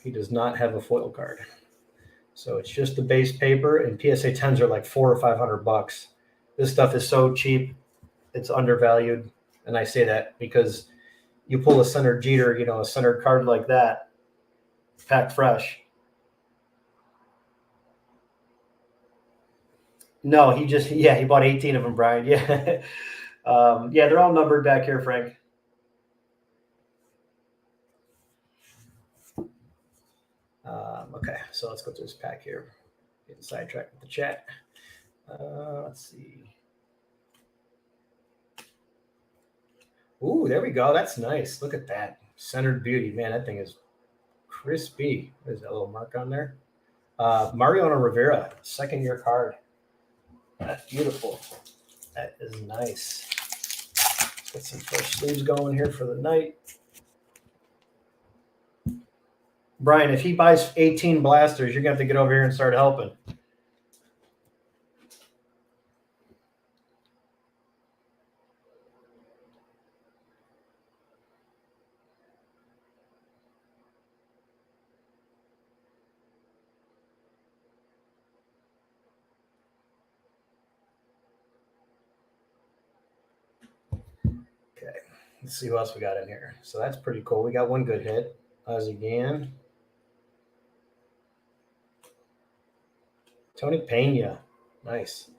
He does not have a foil card. So it's just the base paper, and PSA 10s are like $400 or $500. This stuff is so cheap, it's undervalued. And I say that because you pull a centered Jeter, you know, a centered card like that, packed fresh. No, he bought 18 of them, Brian. Yeah. Yeah, they're all numbered back here, Frank. Okay, so let's go through this pack here. Getting sidetracked with the chat. Let's see. Ooh, there we go. That's nice. Look at that. Centered beauty. Man, that thing is crispy. There's that little mark on there. Mariano Rivera, second-year card. That's beautiful. That is nice. Get some fresh sleeves going here for the night. Brian, if he buys 18 blasters, you're going to have to get over here and start helping. Okay, let's see who else we got in here. So that's pretty cool. We got one good hit. Ozzie Gann. Tony Pena. Nice.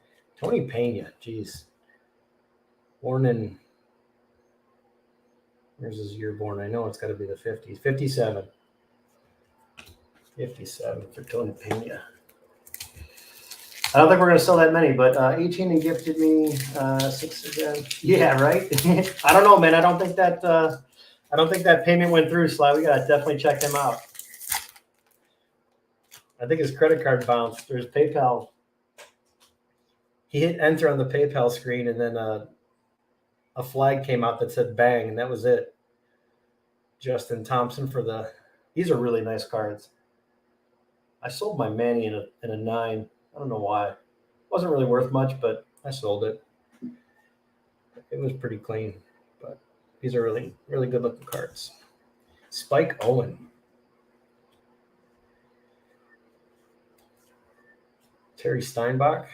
Tony Pena. Jeez. Born in, where's his year born? I know it's got to be the 50s. 57. 57 for Tony Pena. I don't think we're going to sell that many, but 18 and gifted me 6 again. Yeah, right. I don't know, man. I don't think that payment went through, Sly. We got to definitely check him out. I think his credit card bounced or his PayPal. He hit enter on the PayPal screen, and then a flag came out that said bang, and that was it. Justin Thompson these are really nice cards. I sold my Manny in a 9. I don't know why. It wasn't really worth much, but I sold it. It was pretty clean, but these are really, really good looking cards. Spike Owen. Terry Steinbach.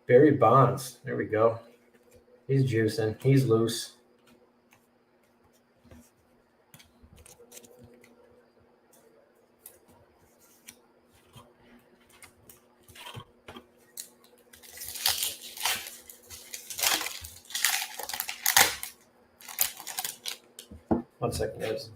Barry Bonds. There we go. He's juicing. He's loose. One second, guys.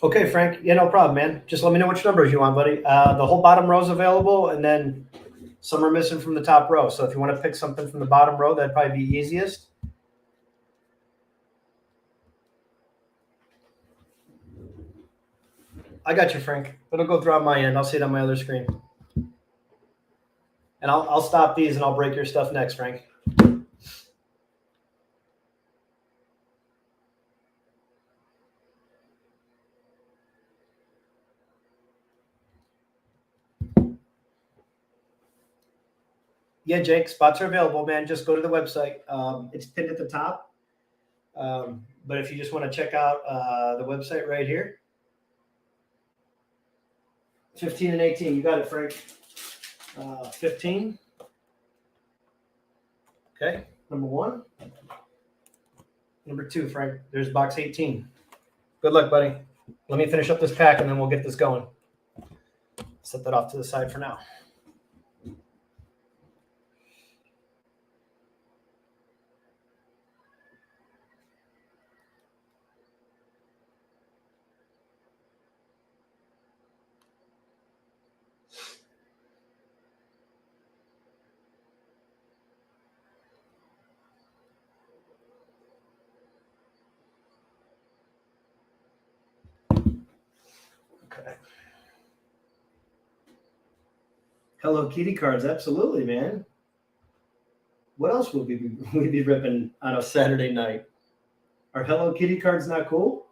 Okay, Frank. Yeah, no problem, man. Just let me know which numbers you want, buddy. The whole bottom row is available, and then some are missing from the top row. So if you want to pick something from the bottom row, that'd probably be easiest. I got you, Frank. It'll go through on my end. I'll see it on my other screen. And I'll stop these and I'll break your stuff next, Frank. Yeah, Jake, spots are available, man. Just go to the website. It's pinned at the top. But if you just want to check out the website right here, 15 and 18. You got it, Frank. 15. Okay, number 1. Number 2, Frank. There's box 18. Good luck, buddy. Let me finish up this pack and then we'll get this going. Set that off to the side for now. Okay. Hello Kitty cards, absolutely, man. What else will we be ripping on a Saturday night? Are Hello Kitty cards not cool?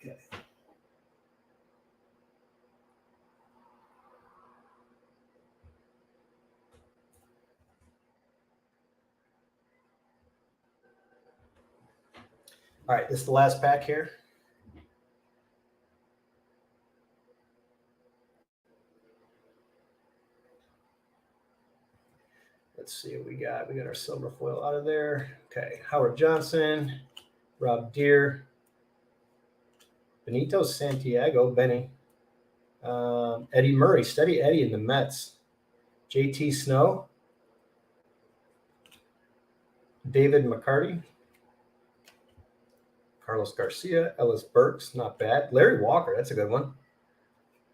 Okay. All right, this is the last pack here. Let's see what we got. We got our silver foil out of there. Okay, Howard Johnson, Rob Deere, Benito Santiago, Benny, Eddie Murray, steady Eddie in the Mets, JT Snow, David McCarty, Carlos Garcia, Ellis Burks, not bad. Larry Walker, that's a good one.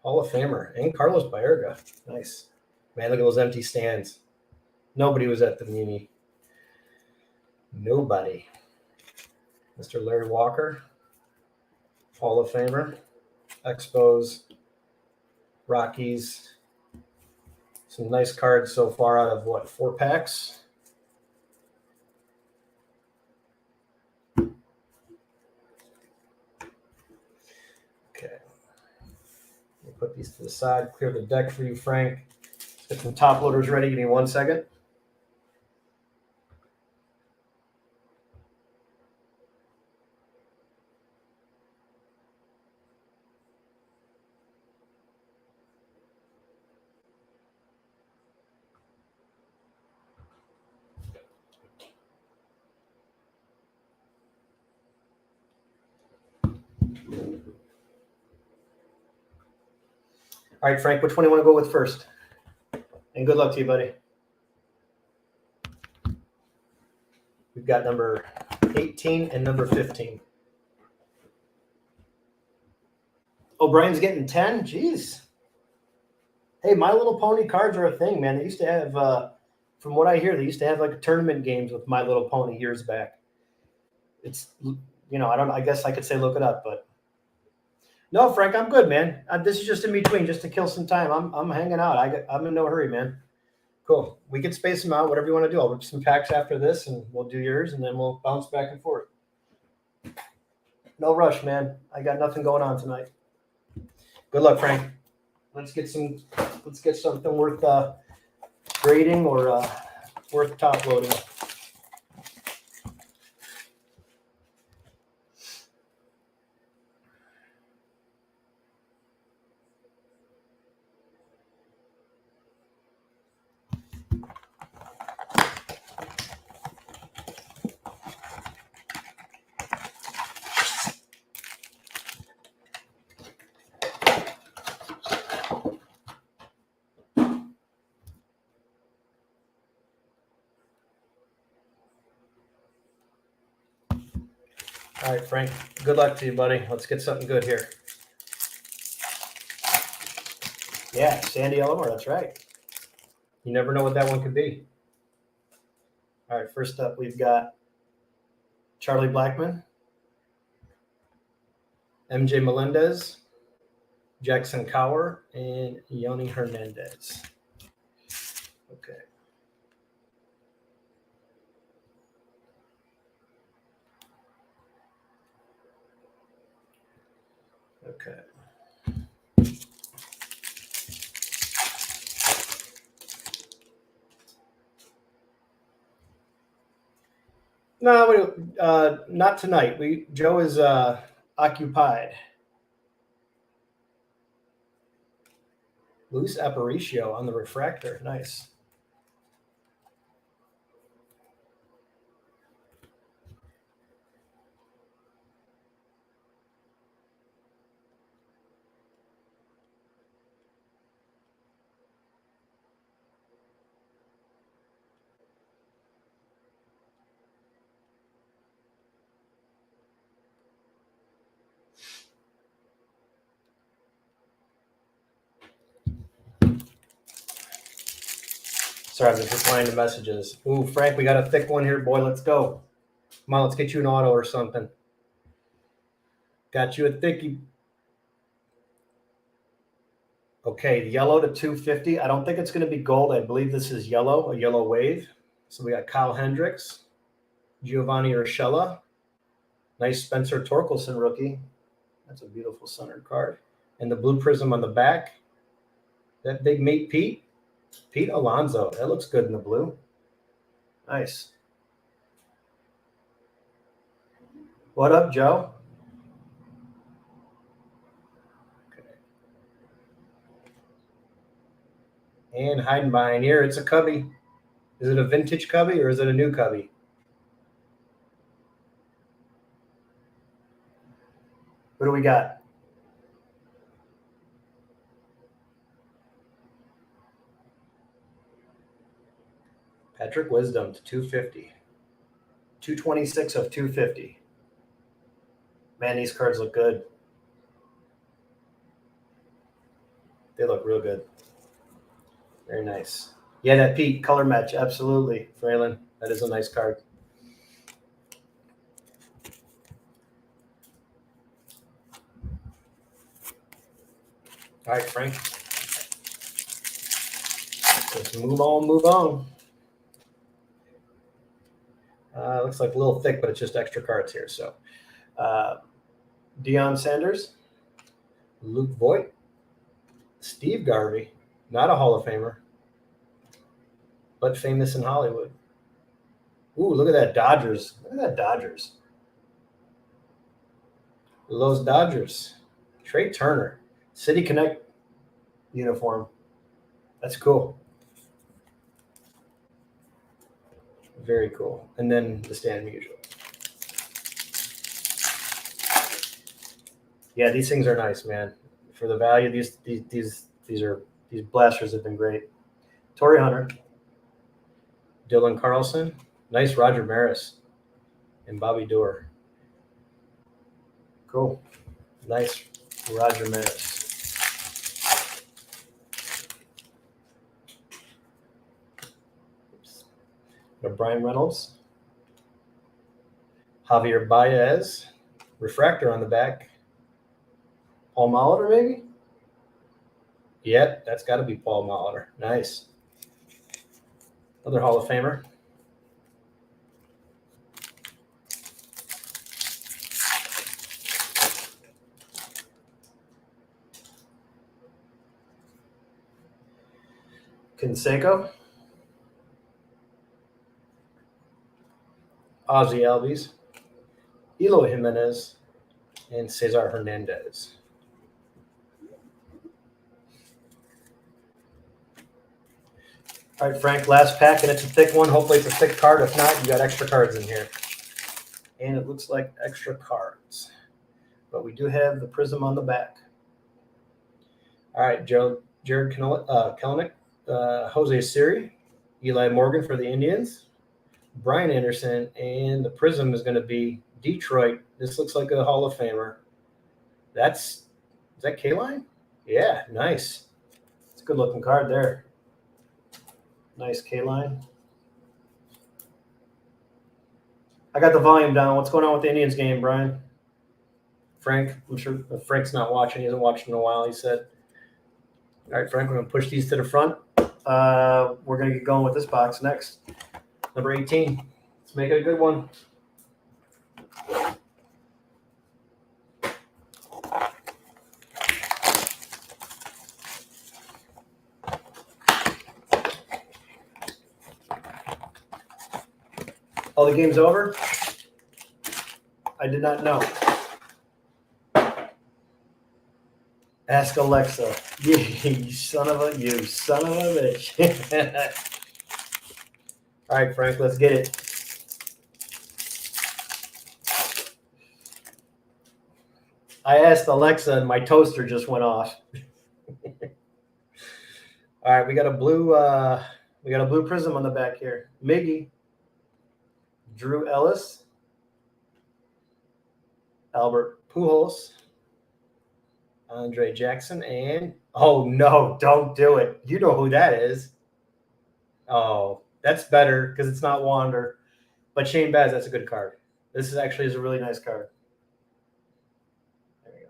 Hall of Famer, and Carlos Baerga, nice. Man, look at those empty stands. Nobody was at the Muni. Nobody. Mr. Larry Walker, Hall of Famer, Expos, Rockies. Some nice cards so far out of what, 4 packs? Okay. We'll put these to the side, clear the deck for you, Frank. Let's get some top loaders ready. Give me 1 second. All right, Frank, which one do you want to go with first? And good luck to you, buddy. We've got number 18 and number 15. O'Brien's getting 10? Jeez. Hey, My Little Pony cards are a thing, man. They used to have, from what I hear, they used to have like tournament games with My Little Pony years back. It's, I guess I could say look it up, but no, Frank, I'm good, man. This is just in between, just to kill some time. I'm hanging out. I'm in no hurry, man. Cool. We can space them out, whatever you want to do. I'll rip some packs after this, and we'll do yours, and then we'll bounce back and forth. No rush, man. I got nothing going on tonight. Good luck, Frank. Let's get something worth grading or worth top loading. All right, Frank. Good luck to you, buddy. Let's get something good here. Yeah, Sandy Elmore. That's right. You never know what that one could be. All right, first up, we've got Charlie Blackman, MJ Melendez, Jackson Cower, and Yoni Hernandez. Okay. Okay. No, not tonight. Joe is occupied. Luis Aparicio on the refractor. Nice. Sorry, I'm just replying to messages. Ooh, Frank, we got a thick one here, boy. Let's go. Come on, let's get you an auto or something. Got you a thickie. Okay, yellow to 250. I don't think it's going to be gold. I believe this is yellow, a yellow wave. So we got Kyle Hendricks, Giovanni Urshela. Nice Spencer Torkelson rookie. That's a beautiful centered card. And the blue prism on the back. That big mate Pete Alonso. That looks good in the blue. Nice. What up, Joe? Okay. And hiding behind here, it's a cubby. Is it a vintage cubby or is it a new cubby? What do we got? Patrick Wisdom to 250. 226 of 250. Man, these cards look good. They look real good. Very nice. Yeah, that Pete color match. Absolutely, Fraylin. That is a nice card. All right, Frank. Let's move on. Looks like a little thick, but it's just extra cards here. So, Deion Sanders, Luke Voigt, Steve Garvey, not a Hall of Famer, but famous in Hollywood. Ooh, look at that Dodgers. Los Dodgers. Trey Turner, City Connect uniform. That's cool. Very cool. And then the Stan Musial. Yeah, these things are nice, man. For the value, these blasters have been great. Torrey Hunter, Dylan Carlson, nice Roger Maris, and Bobby Doerr. Cool. Nice Roger Maris. Brian Reynolds, Javier Baez, refractor on the back. Paul Molitor, maybe? Yep, that's got to be Paul Molitor. Nice. Another Hall of Famer. Canseco. Ozzie Albies, Eloy Jimenez, and Cesar Hernandez. All right, Frank, last pack, and it's a thick one. Hopefully it's a thick card. If not, you got extra cards in here. And it looks like extra cards. But we do have the prism on the back. All right, Jared Kelenic, Jose Siri, Eli Morgan for the Indians, Brian Anderson, and the Prism is going to be Detroit. This looks like a Hall of Famer. Is that K-Line? Yeah, nice. It's a good looking card there. Nice K-Line. I got the volume down. What's going on with the Indians game, Brian? Frank, I'm sure Frank's not watching. He hasn't watched in a while, he said. All right, Frank, we're going to push these to the front. We're going to get going with this box next. Number 18. Let's make it a good one. Oh, the game's over? I did not know. Ask Alexa. You son of a bitch. All right, Frank, let's get it. I asked Alexa and my toaster just went off. All right, we got a blue prism on the back here. Miggy, Drew Ellis, Albert Pujols, Andre Jackson, and oh no, don't do it. You know who that is. Oh, that's better because it's not Wander. But Shane Baz, that's a good card. This is a really nice card. There we go.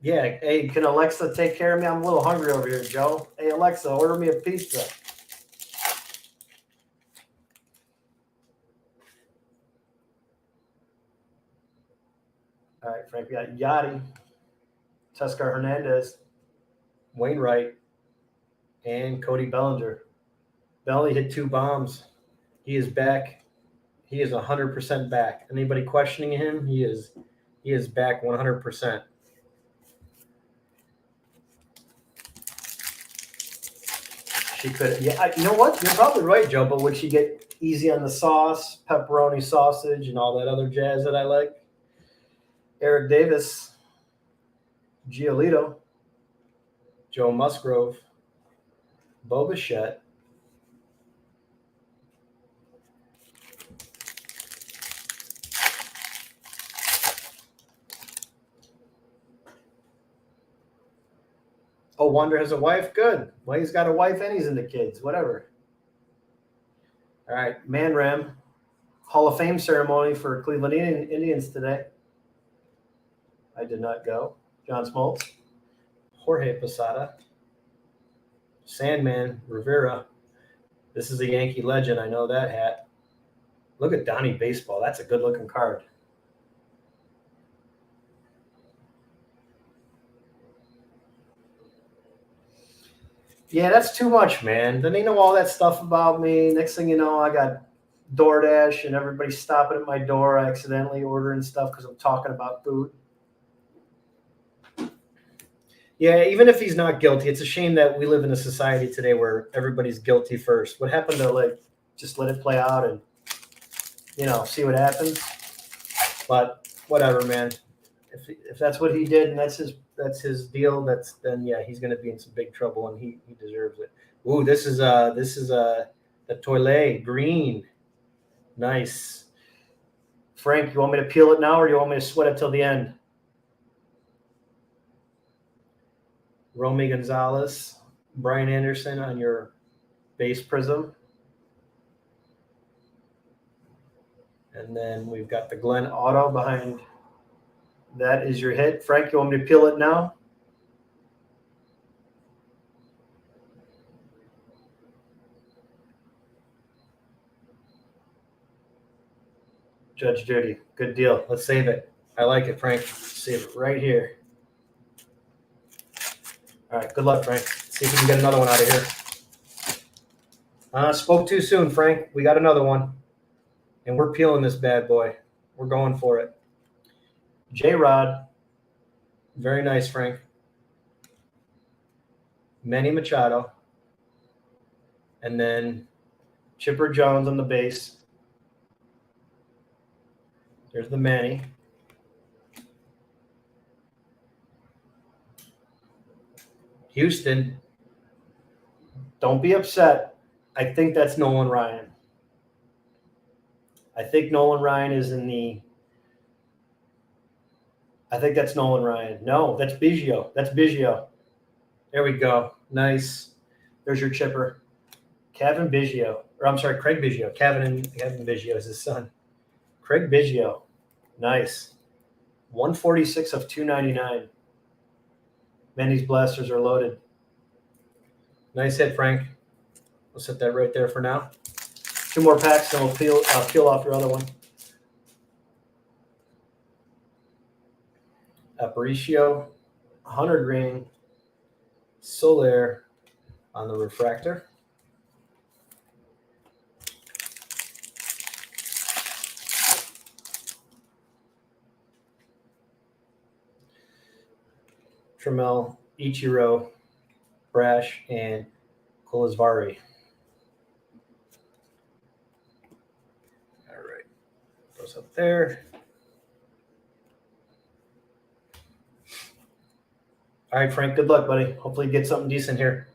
Yeah, hey, can Alexa take care of me? I'm a little hungry over here, Joe. Hey, Alexa, order me a pizza. All right, Frank, we got Yachty, Teoscar Hernandez, Wainwright, and Cody Bellinger. Belly hit 2 bombs. He is back. He is 100% back. Anybody questioning him? He is back 100%. She could, yeah. You know what? You're probably right, Joe. But would she get easy on the sauce, pepperoni sausage, and all that other jazz that I like? Eric Davis, Giolito, Joe Musgrove, Bo Bichette, oh, Wander has a wife? Good. Well, he's got a wife and he's into kids. Whatever. All right. Man Ram, Hall of Fame ceremony for Cleveland Indians today. I did not go. John Smoltz, Jorge Posada, Sandman Rivera. This is a Yankee legend. I know that hat. Look at Donnie Baseball. That's a good-looking card. Yeah, that's too much, man. Then they know all that stuff about me. Next thing you know, I got DoorDash and everybody's stopping at my door accidentally ordering stuff because I'm talking about food. Yeah, even if he's not guilty, it's a shame that we live in a society today where everybody's guilty first. What happened to just let it play out and see what happens? But whatever, man. If that's what he did and that's his deal, then he's going to be in some big trouble and he deserves it. Ooh, this is the Toilet green. Nice. Frank, you want me to peel it now or do you want me to sweat it till the end? Romy Gonzalez, Brian Anderson on your base prism. And then we've got the Glenn Auto behind. That is your hit. Frank, you want me to peel it now? Judge Judy. Good deal. Let's save it. I like it, Frank. Save it right here. All right. Good luck, Frank. See if we can get another one out of here. Spoke too soon, Frank. We got another one. And we're peeling this bad boy. We're going for it. J-Rod. Very nice, Frank. Manny Machado. And then Chipper Jones on the base. There's the Manny. Houston. Don't be upset. I think that's Nolan Ryan. I think Nolan Ryan is in the. I think that's Nolan Ryan. No, that's Biggio. That's Biggio. There we go. Nice. There's your chipper. Kevin Biggio. Or I'm sorry, Craig Biggio. Kevin Biggio is his son. Craig Biggio. Nice. 146 of 299. Man, these blasters are loaded. Nice hit, Frank. We'll set that right there for now. 2 more packs, and we'll peel off your other one. Aparicio, 100 grain, Soler on the refractor. Trammell, Ichiro, Brash, and Kolesvari. All right, goes up there. All right, Frank, good luck, buddy. Hopefully you get something decent here.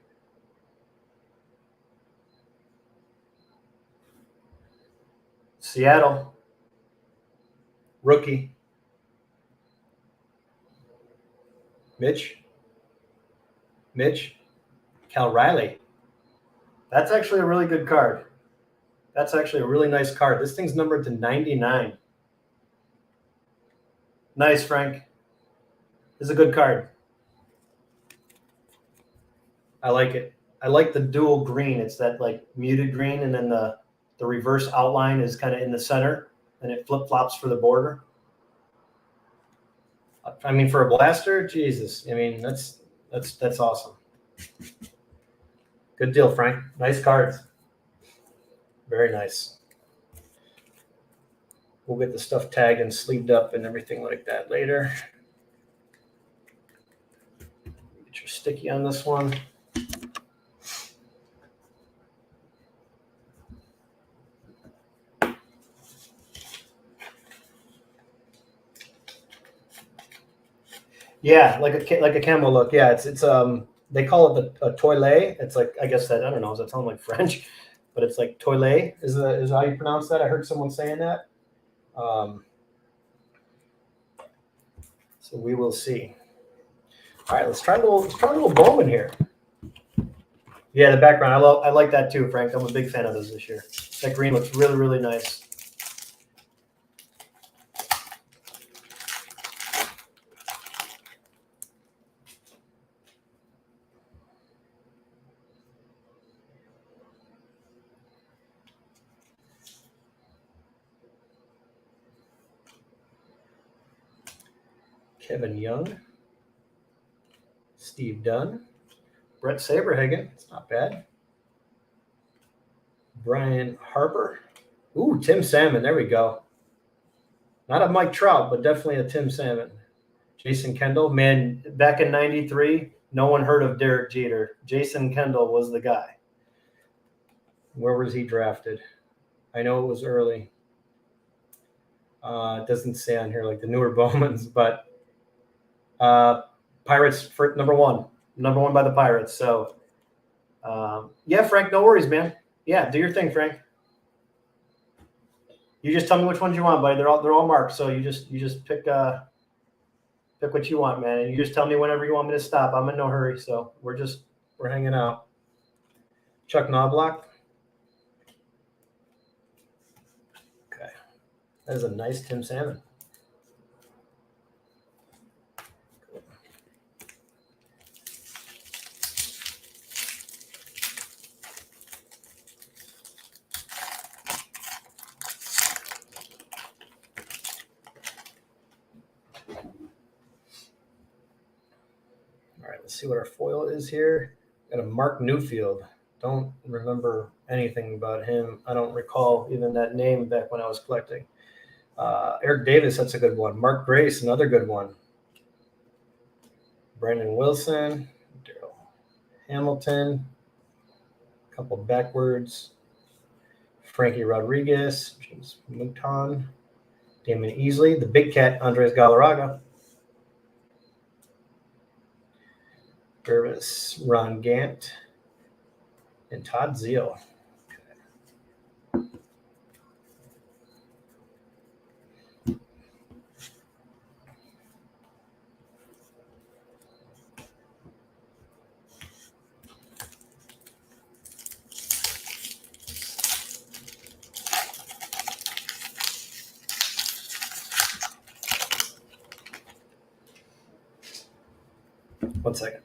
Seattle, rookie. Mitch, Cal Riley. That's actually a really good card. That's actually a really nice card. This thing's numbered to 99. Nice, Frank. This is a good card. I like it. I like the dual green. It's that like muted green, and then the reverse outline is kind of in the center, and it flip-flops for the border. I mean, for a blaster, Jesus. I mean, that's awesome. Good deal, Frank. Nice cards. Very nice. We'll get the stuff tagged and sleeved up and everything like that later. Get your sticky on this one. Yeah, like a camo look. Yeah, it's they call it a toilet. It's like, I guess that, I don't know, does that sound like French? But it's like toilet is how you pronounce that. I heard someone saying that. So we will see. All right, let's try a little Bowman here. Yeah, the background. I like that too, Frank. I'm a big fan of those this year. That green looks really, really nice. Kevin Young, Steve Dunn, Brett Saberhagen. It's not bad. Brian Harper. Ooh, Tim Salmon. There we go. Not a Mike Trout, but definitely a Tim Salmon. Jason Kendall. Man, back in 93, no one heard of Derek Jeter. Jason Kendall was the guy. Where was he drafted? I know it was early. It doesn't say on here like the newer Bowmans, but Pirates for number one by the Pirates. So, yeah, Frank, no worries, man. Yeah, do your thing, Frank. You just tell me which ones you want, buddy. They're all marked. So you just pick what you want, man. And you just tell me whenever you want me to stop. I'm in no hurry. So we're hanging out. Chuck Knobloch. Okay. That is a nice Tim Salmon. See what our foil is here. Got a Mark Newfield. Don't remember anything about him. I don't recall even that name back when I was collecting. Eric Davis, that's a good one. Mark Grace, another good one. Brandon Wilson, Daryl Hamilton, a couple backwards. Frankie Rodriguez, James Mouton, Damon Easley, the big cat, Andres Galarraga. Gervis, Ron Gant, And Todd Zeal. One second.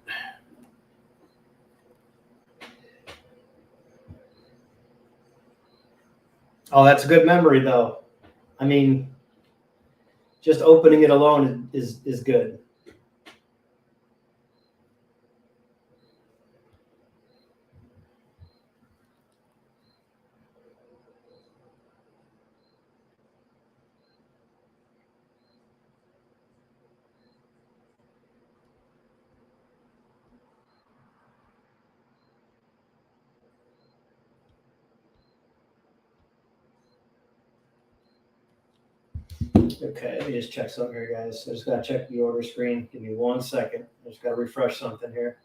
Oh, that's a good memory, though. I mean, just opening it alone is good. Okay, let me just check something here, guys. I just got to check the order screen. Give me 1 second. I just got to refresh something here.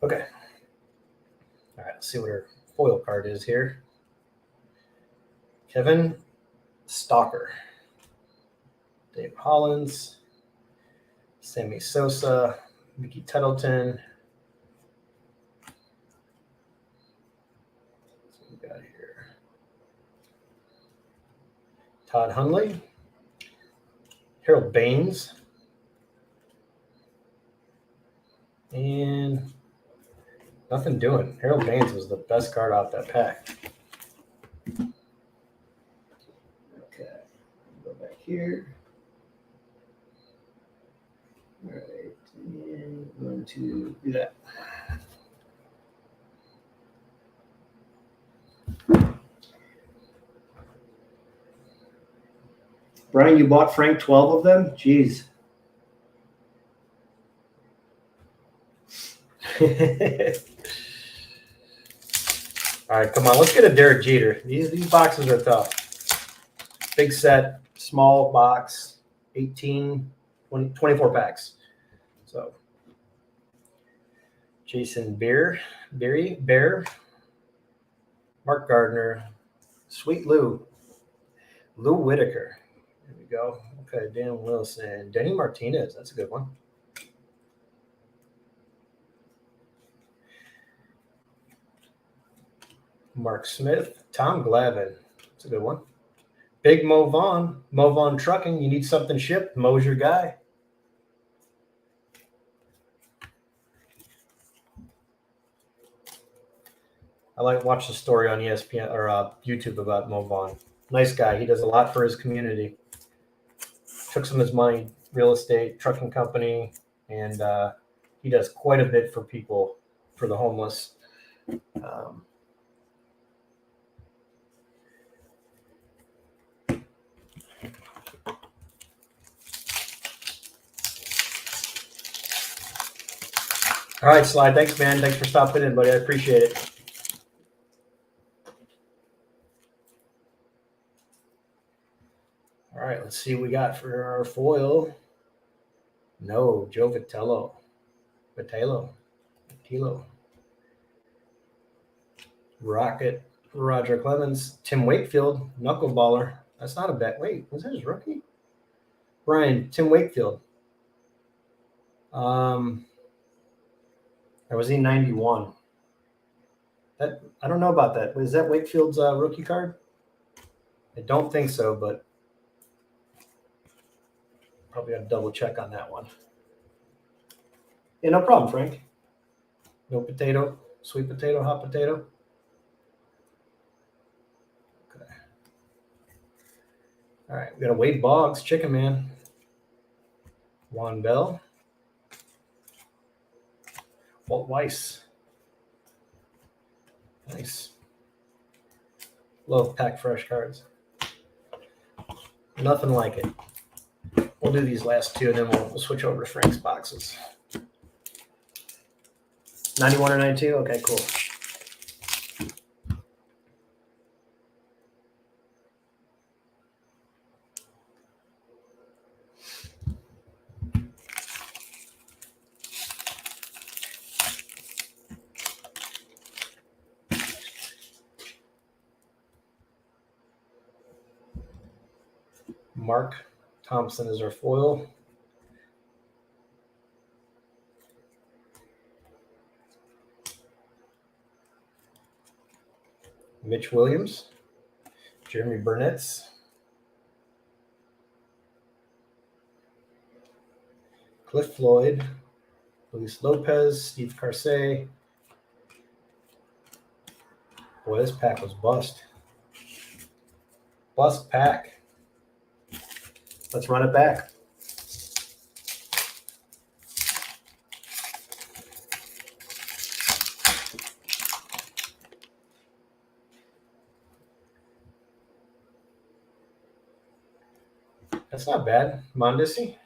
Okay. All right, let's see what her foil card is here. Kevin Stalker, Dave Hollins, Sammy Sosa, Mickey Tettleton. What we got here? Todd Hundley, Harold Baines, and nothing doing. Harold Baines was the best card off that pack. Okay, go back here. All right, and I'm going to do that. Brian, you bought Frank 12 of them? Jeez. All right, come on. Let's get a Derek Jeter. These boxes are tough. Big set, small box, 18, 20, 24 packs. So, Jason Bear, Mark Gardner, Sweet Lou Whitaker. There we go. Okay, Dan Wilson, Denny Martinez. That's a good one. Mark Smith, Tom Glavine. That's a good one. Big Mo Vaughn Trucking. You need something shipped? Mo's your guy. I like to watch the story on ESPN or YouTube about Mo Vaughn. Nice guy. He does a lot for his community. Took some of his money, real estate, trucking company, and he does quite a bit for people, for the homeless. All right, Sly. Thanks, man. Thanks for stopping in, buddy. I appreciate it. All right, let's see what we got for our foil. No, Joe Vitello. Rocket, Roger Clemens, Tim Wakefield, knuckleballer. That's not a bet. Wait, was that his rookie? Brian, Tim Wakefield. Or was he 91? That I don't know about that. Was that Wakefield's rookie card? I don't think so, but probably got to double check on that one. Yeah, no problem, Frank. No potato, sweet potato, hot potato. Okay. All right, we got a Wade Boggs, Chicken Man, Juan Bell, Walt Weiss, Nice. Love pack fresh cards. Nothing like it. We'll do these last two, and then we'll switch over to Frank's boxes. 91 or 92? Okay, cool. Mark Thompson is our foil. Mitch Williams, Jeremy Burnett's, Cliff Floyd, Luis Lopez, Steve Carsey. Boy, this pack was bust. Bust pack. Let's run it back. That's not bad. Mondesi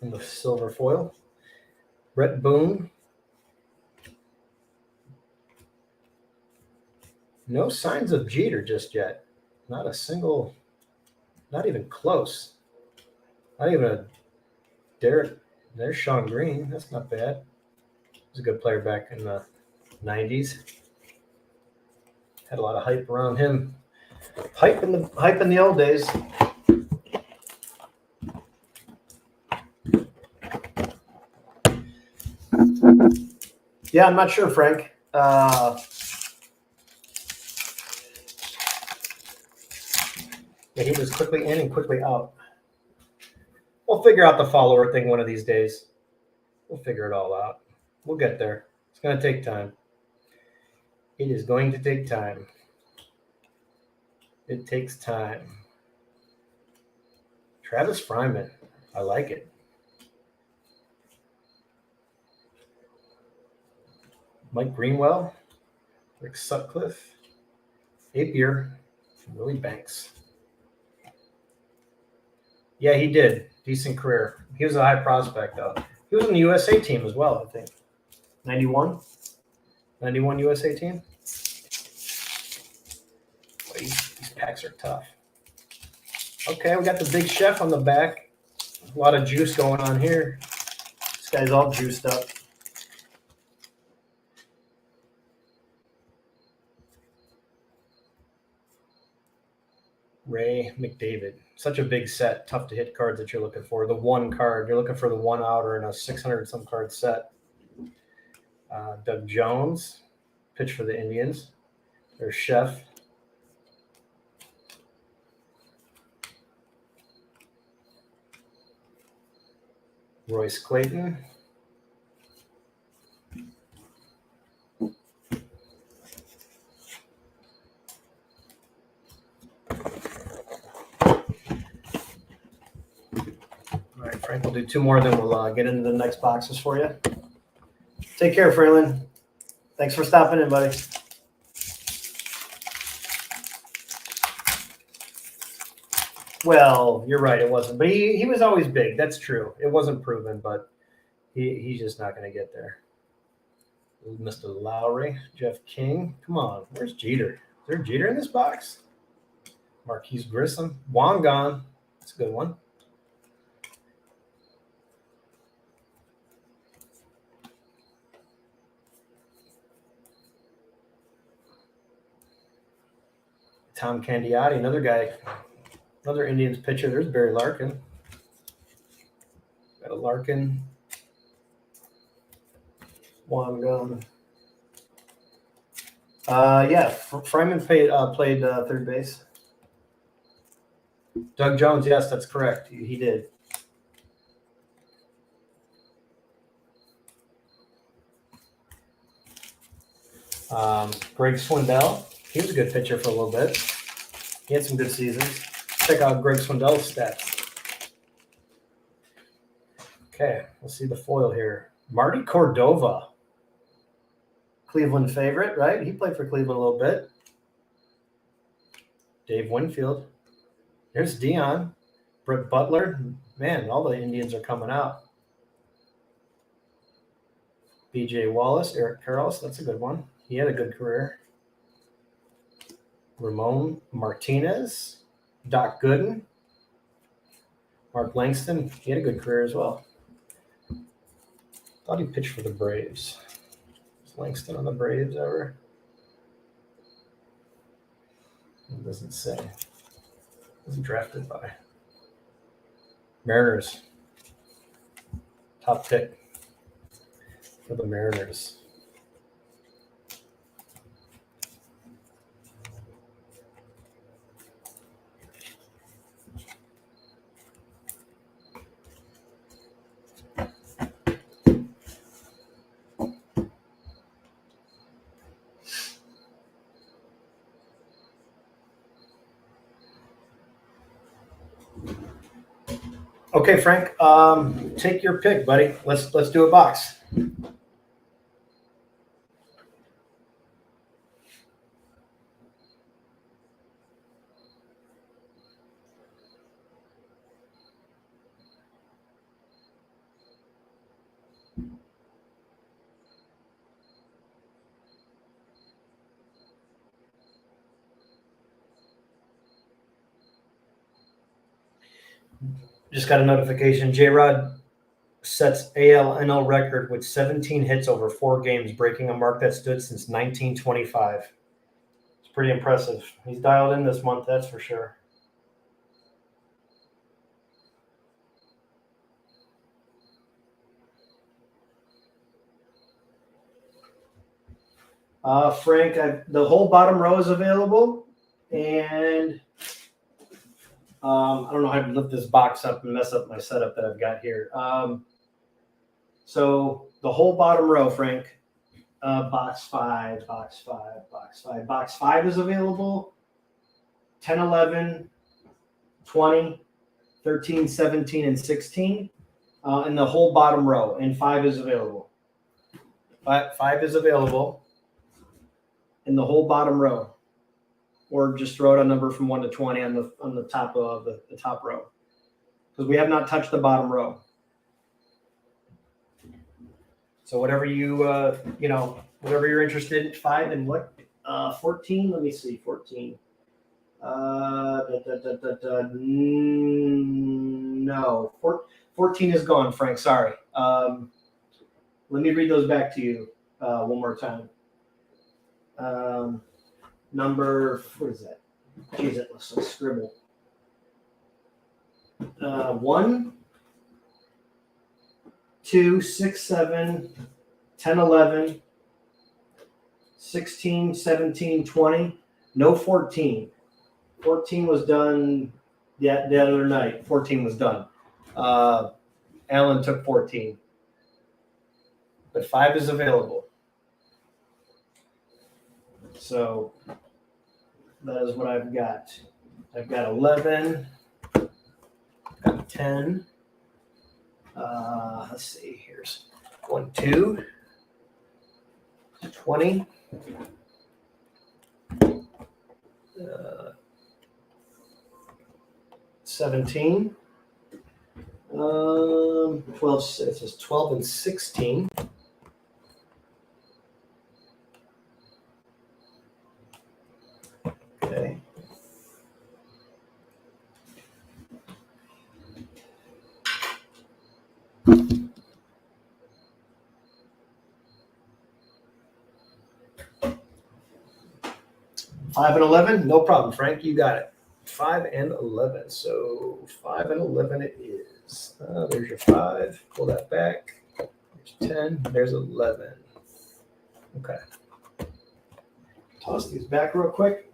in the silver foil. Brett Boone. No signs of Jeter just yet. Not a single, not even close. Not even a Derek. There's Sean Green. That's not bad. He was a good player back in the 90s. Had a lot of hype around him. Hype in the old days. Yeah, I'm not sure, Frank. Yeah, he was quickly in and quickly out. We'll figure out the follower thing one of these days. We'll figure it all out. We'll get there. It's going to take time. It is going to take time. It takes time. Travis Fryman. I like it. Mike Greenwell. Rick Sutcliffe. Apier. Willie Banks. Yeah, he did. Decent career. He was a high prospect, though. He was on the USA team as well, I think. 91? 91 USA team? Boy, these packs are tough. Okay, we got the big chef on the back. A lot of juice going on here. This guy's all juiced up. Ray McDavid. Such a big set. Tough to hit cards that you're looking for. The one card. You're looking for the one outer in a 600-some card set. Doug Jones. Pitch for the Indians. There's Chef. Royce Clayton. All right, Frank, we'll do two more, then we'll get into the next boxes for you. Take care, Freeland. Thanks for stopping in, buddy. Well, you're right, it wasn't. But he was always big. That's true. It wasn't proven, but he's just not going to get there. Mr. Lowry, Jeff King. Come on, where's Jeter? Is there Jeter in this box? Marquise Grissom. Wangan. That's a good one. Tom Candiotti, another guy, another Indians pitcher. There's Barry Larkin. Got a Larkin. Wangan. Yeah, Fryman played third base. Doug Jones, yes, that's correct. He did. Greg Swindell. He was a good pitcher for a little bit. He had some good seasons. Check out Greg Swindell's stats. Okay, we'll see the foil here. Marty Cordova. Cleveland favorite, right? He played for Cleveland a little bit. Dave Winfield. There's Dion. Brett Butler. Man, all the Indians are coming out. B.J. Wallace, Eric Karros. That's a good one. He had a good career. Ramon Martinez. Doc Gooden. Mark Langston. He had a good career as well. Thought he pitched for the Braves. Was Langston on the Braves ever? It doesn't say. Was he drafted by? Mariners. Top pick for the Mariners. Okay, Frank. Take your pick, buddy. Let's do a box. Just got a notification. J-Rod sets AL/NL record with 17 hits over 4 games, breaking a mark that stood since 1925. It's pretty impressive. He's dialed in this month, that's for sure. Frank, the whole bottom row is available, and I don't know how to lift this box up and mess up my setup that I've got here. So the whole bottom row, Frank, box 5. Box 5 is available. 10, 11, 20, 13, 17, and 16. And the whole bottom row, and 5 is available. 5 is available in the whole bottom row, or just throw out a number from 1 to 20 on the top of the top row, because we have not touched the bottom row. So whatever whatever you're interested in, 5 and what? 14. Let me see, 14. No, 14 is gone, Frank. Sorry. Let me read those back to you one more time. Number, what is that? Jeez, it looks like scribble. 1, 2, 6, 7, 10, 11, 16, 17, 20. No 14. 14 was done the other night. 14 was done. Alan took 14. But 5 is available. So that is what I've got. I've got 11. I've got 10. Let's see. Here's 1, 2, 20. 17. 12. It says 12 and 16. Okay. Five and 11, no problem, Frank. You got it. 5 and 11. So 5 and 11 it is. There's your 5. Pull that back. There's 10. There's 11. Okay. Toss these back real quick.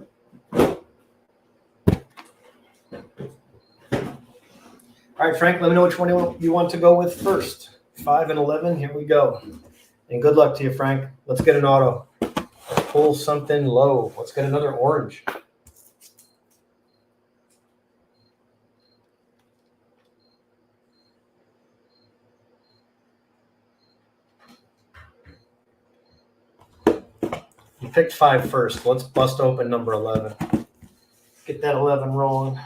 All right, Frank, let me know which one you want to go with first. 5 and 11. Here we go. And good luck to you, Frank. Let's get an auto. Let's pull something low. Let's get another orange. picked 5 first. Let's bust open number 11. Get that 11 rolling.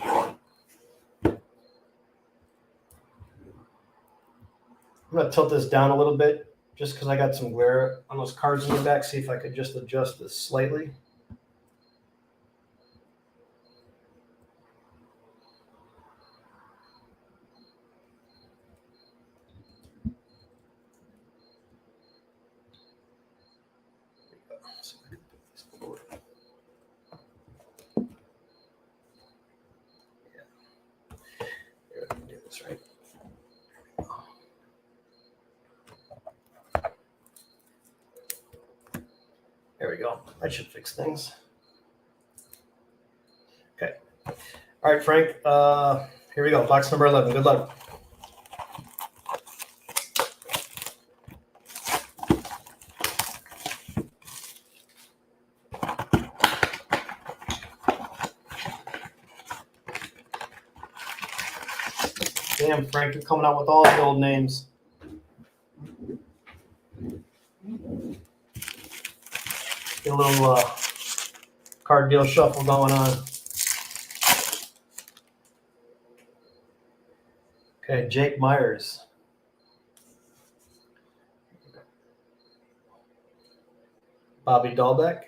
I'm going to tilt this down a little bit just because I got some glare on those cards in the back. See if I could just adjust this slightly. Right. There we go. That should fix things. Okay. All right, Frank. Here we go. Box number 11. Good luck. Damn, Frank, you're coming out with all the old names. Get a little card deal shuffle going on. Okay, Jake Myers. Bobby Dahlbeck.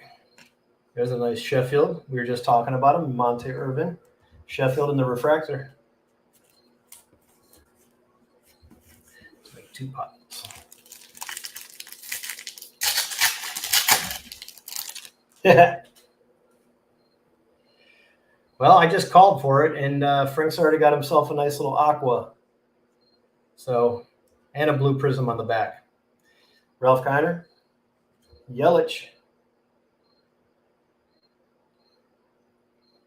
There's a nice Sheffield. We were just talking about him. Monte Irvin. Sheffield in the refractor. Let's make 2 pots. Well, I just called for it, and Frank's already got himself a nice little aqua. So, and a blue prism on the back. Ralph Kiner. Yelich.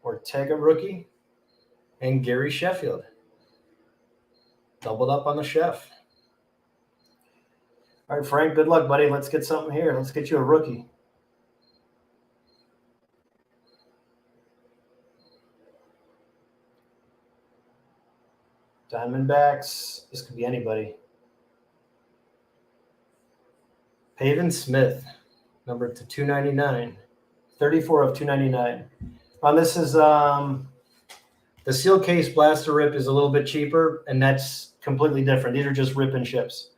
Ortega rookie. And Gary Sheffield. Doubled up on the chef. All right, Frank, good luck, buddy. Let's get something here. Let's get you a rookie. Diamondbacks. This could be anybody. Pavin Smith, number to 299. 34 of 299. This is the seal case blaster rip is a little bit cheaper, and that's completely different. These are just rip and ships.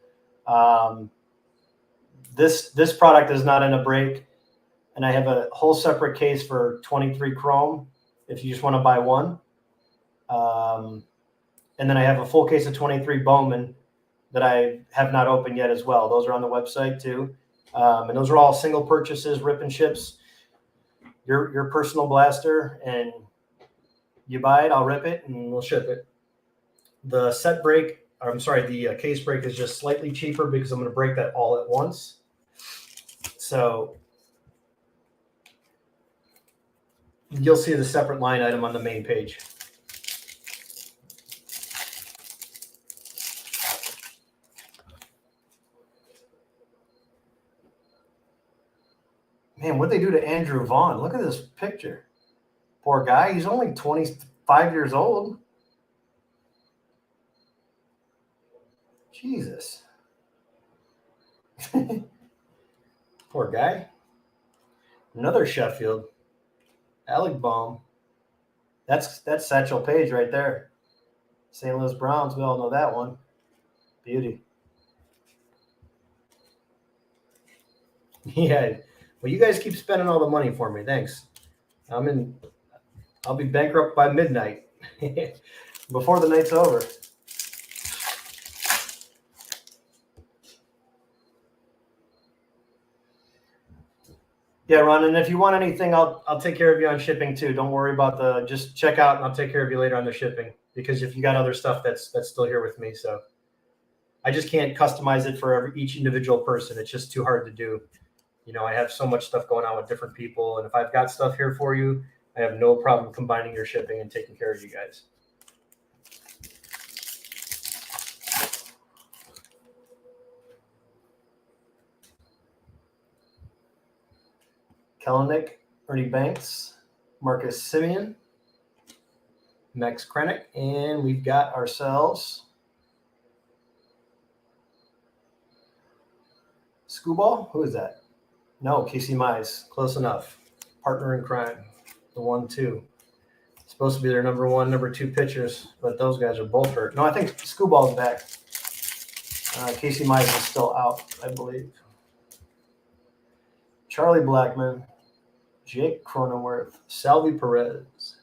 This product is not in a break, and I have a whole separate case for 23 Chrome if you just want to buy one. And then I have a full case of 23 Bowman that I have not opened yet as well. Those are on the website too. And those are all single purchases, rip and ships. Your personal blaster, and you buy it, I'll rip it, and we'll ship it. The set break, the case break is just slightly cheaper because I'm going to break that all at once. So you'll see the separate line item on the main page. Man, what'd they do to Andrew Vaughn? Look at this picture. Poor guy. He's only 25 years old. Jesus. Poor guy. Another Sheffield. Alec Baum. That's Satchel Paige right there. St. Louis Browns. We all know that one. Beauty. Yeah. Well, you guys keep spending all the money for me. Thanks. I'll be bankrupt by midnight before the night's over. Yeah, Ron, and if you want anything, I'll take care of you on shipping too. Don't worry about just check out and I'll take care of you later on the shipping, because if you got other stuff that's still here with me, so I just can't customize it for each individual person. It's just too hard to do. You know, I have so much stuff going on with different people, and if I've got stuff here for you, I have no problem combining your shipping and taking care of you guys. Kellenick, Ernie Banks, Marcus Simeon, Max Krennick, and we've got ourselves Screwball? Who is that? No, Casey Mize. Close enough. Partner in crime. The 1-2. Supposed to be their number 1, number 2 pitchers, but those guys are both hurt. No, I think Screwball's back. Casey Mize is still out, I believe. Charlie Blackmon, Jake Cronenworth, Salvi Perez,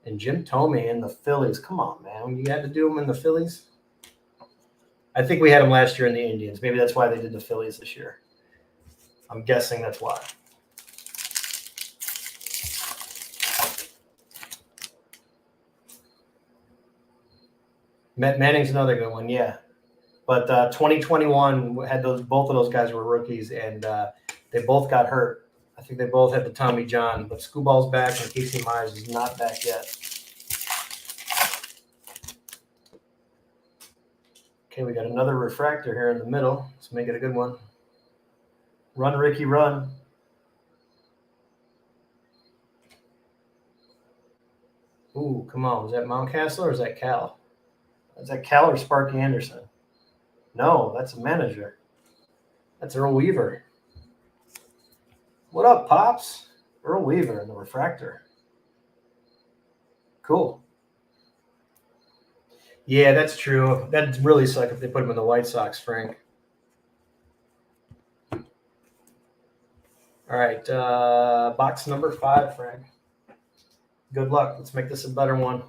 and Jim Thome in the Phillies. Come on, man. You had to do them in the Phillies? I think we had them last year in the Indians. Maybe that's why they did the Phillies this year. I'm guessing that's why. Matt Manning's another good one, yeah. But 2021 had both of those guys were rookies, and they both got hurt. I think they both had the Tommy John, but Screwball's back and Casey Mize is not back yet. Okay, we got another refractor here in the middle. Let's make it a good one. Run, Ricky, run. Ooh, come on. Was that Mountcastle or is that Cal? Is that Cal or Sparky Anderson? No, that's a manager. That's Earl Weaver. What up, Pops? Earl Weaver in the refractor. Cool. Yeah, that's true. That'd really suck if they put him in the White Sox, Frank. All right, box number 5, Frank. Good luck. Let's make this a better one.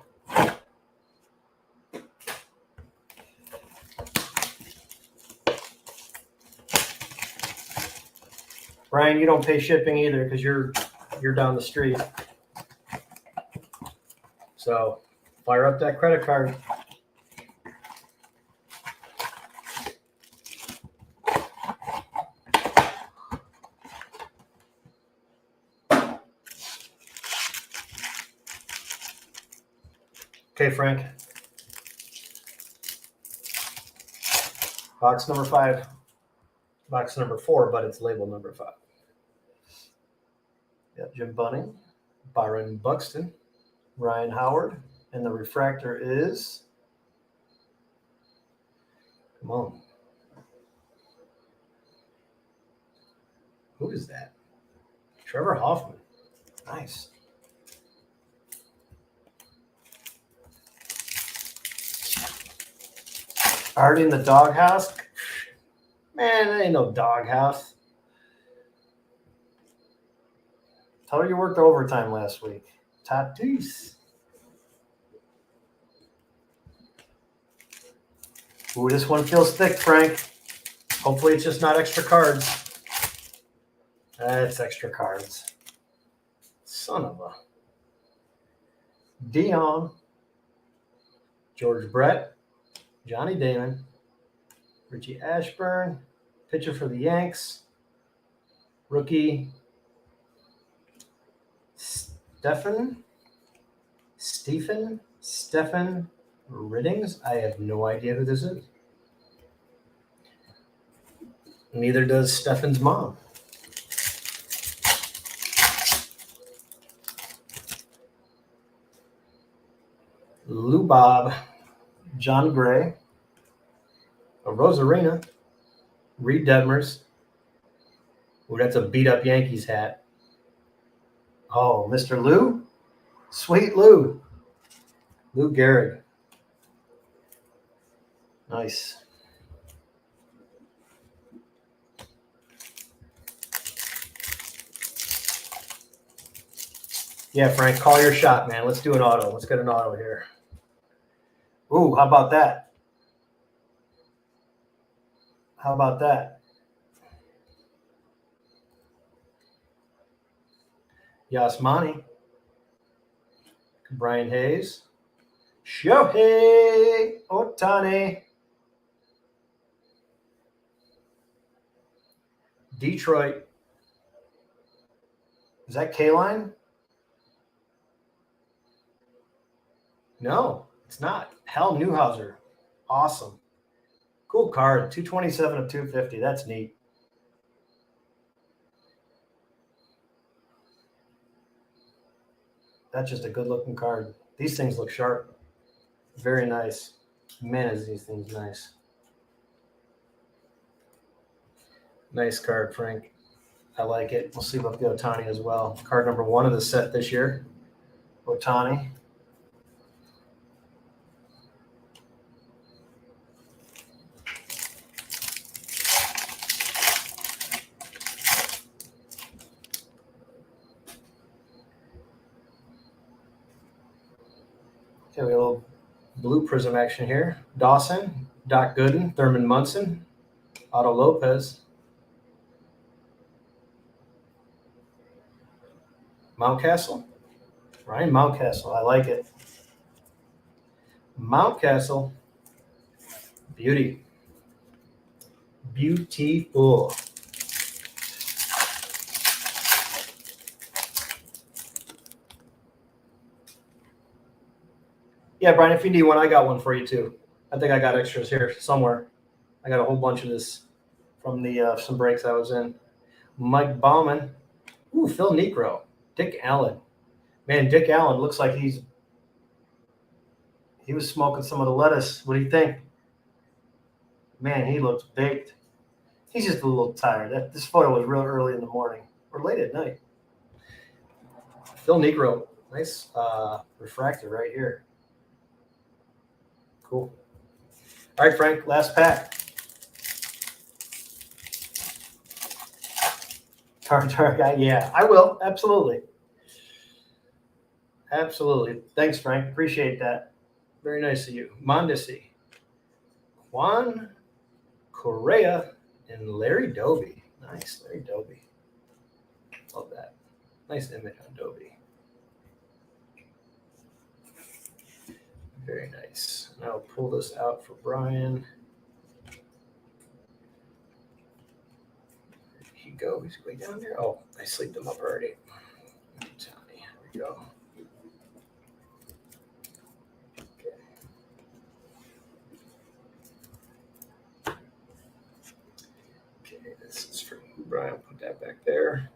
Brian, you don't pay shipping either because you're down the street. So fire up that credit card. Okay, Frank. Box number 5. Box number 4, but it's labeled number 5. Got Jim Bunning, Byron Buxton, Ryan Howard, and the refractor is, come on. Who is that? Trevor Hoffman. Nice. Already in the doghouse? Man, that ain't no doghouse. Tell her you worked overtime last week. Tatis. Ooh, this one feels thick, Frank. Hopefully it's just not extra cards. It's extra cards. Son of a. Dion. George Brett. Johnny Damon. Richie Ashburn. Pitcher for the Yanks. Rookie. Stephen Riddings. I have no idea who this is. Neither does Stefan's mom. Lou Bob, John Gray, a Rosarina, Reed Detmers. Ooh, that's a beat-up Yankees hat. Oh, Mr. Lou? Sweet Lou. Lou Gehrig. Nice. Yeah, Frank, call your shot, man. Let's do an auto. Let's get an auto here. Ooh, how about that? How about that? Yasmani. Brian Hayes. Shohei Ohtani. Detroit. Is that K-Line? No, it's not. Hal Newhouser. Awesome. Cool card. 227 of 250. That's neat. That's just a good-looking card. These things look sharp. Very nice. Man, is these things nice. Nice card, Frank. I like it. We'll see about the Otani as well. Card number 1 of the set this year. Otani. Okay, we have a little blue prism action here. Dawson, Doc Gooden, Thurman Munson, Otto Lopez, Mountcastle, Ryan Mountcastle. I like it. Mountcastle, beauty, beautiful. Yeah, Brian, if you need one, I got one for you too. I think I got extras here somewhere. I got a whole bunch of this from the some breaks I was in. Mike Bauman. Ooh, Phil Necro. Dick Allen. Man, Dick Allen looks like he was smoking some of the lettuce. What do you think? Man, he looks baked. He's just a little tired. This photo was real early in the morning or late at night. Phil Necro. Nice refractor right here. Cool. All right, Frank, last pack. Tar guy, yeah, I will. Absolutely. Absolutely. Thanks, Frank. Appreciate that. Very nice of you. Mondesi, Juan Correa, and Larry Doby. Nice, Larry Doby. Love that. Nice image on Doby. Very nice. Now I'll pull this out for Brian. There he go. He's way down there. Oh, I sleeped him up already. Here we go. Okay, this is for Brian. Put that back there.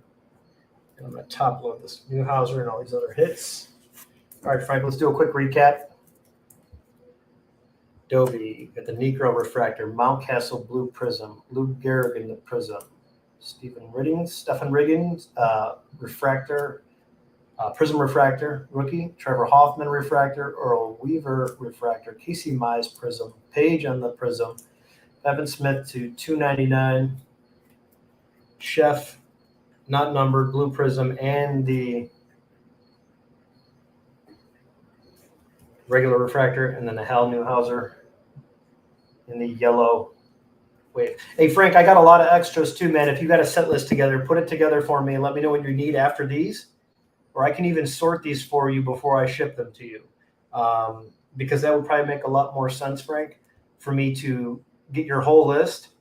And I'm going to top load this Newhouser and all these other hits. All right, Frank, let's do a quick recap. Doby, got the Necro Refractor, Mountcastle Blue Prism, Lou Gehrig the Prism, Stephen Riggins, Refractor, Prism Refractor, rookie, Trevor Hoffman Refractor, Earl Weaver Refractor, Casey Mize Prism, Page on the Prism, Evan Smith to 299, Chef, not numbered, Blue Prism, and the regular refractor, and then the Hal Newhouser in the yellow wave. Hey, Frank, I got a lot of extras too, man. If you got a set list together, put it together for me and let me know what you need after these, or I can even sort these for you before I ship them to you, because that would probably make a lot more sense, Frank, for me to get your whole list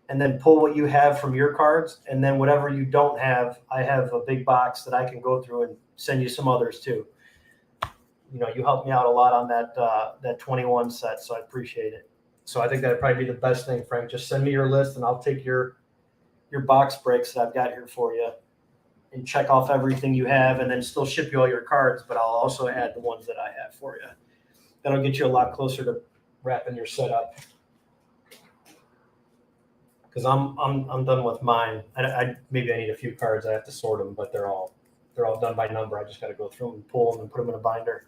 and then pull what you have from your cards, and then whatever you don't have, I have a big box that I can go through and send you some others too. You know, you helped me out a lot on that 21 set, so I appreciate it. So I think that'd probably be the best thing, Frank. Just send me your list, and I'll take your box breaks that I've got here for you and check off everything you have, and then still ship you all your cards, but I'll also add the ones that I have for you. That'll get you a lot closer to wrapping your setup. Because I'm done with mine. Maybe I need a few cards. I have to sort them, but they're all done by number. I just got to go through them and pull them and put them in a binder.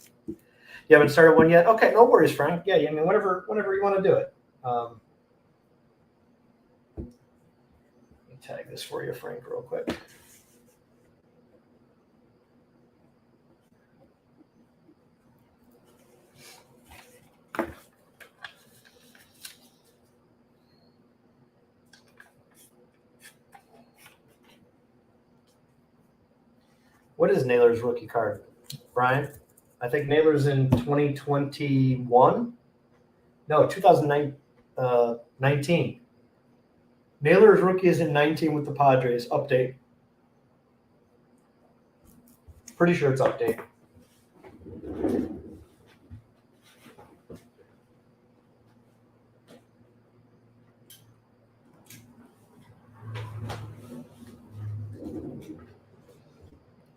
You haven't started one yet? Okay, no worries, Frank. Yeah, I mean, whenever you want to do it. Let me tag this for you, Frank, real quick. What is Naylor's rookie card, Brian? I think Naylor's in 2021. No, 2019. Naylor's rookie is in 19 with the Padres. Update. Pretty sure it's update.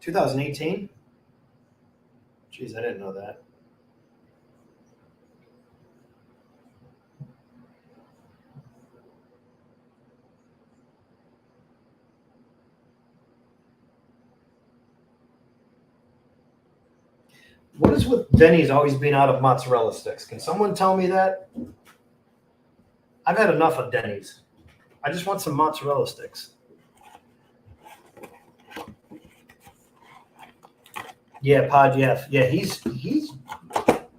(2018) Jeez, I didn't know that. What is with Denny's always being out of mozzarella sticks? Can someone tell me that? I've had enough of Denny's. I just want some mozzarella sticks. Yeah, Pod. Yeah. He's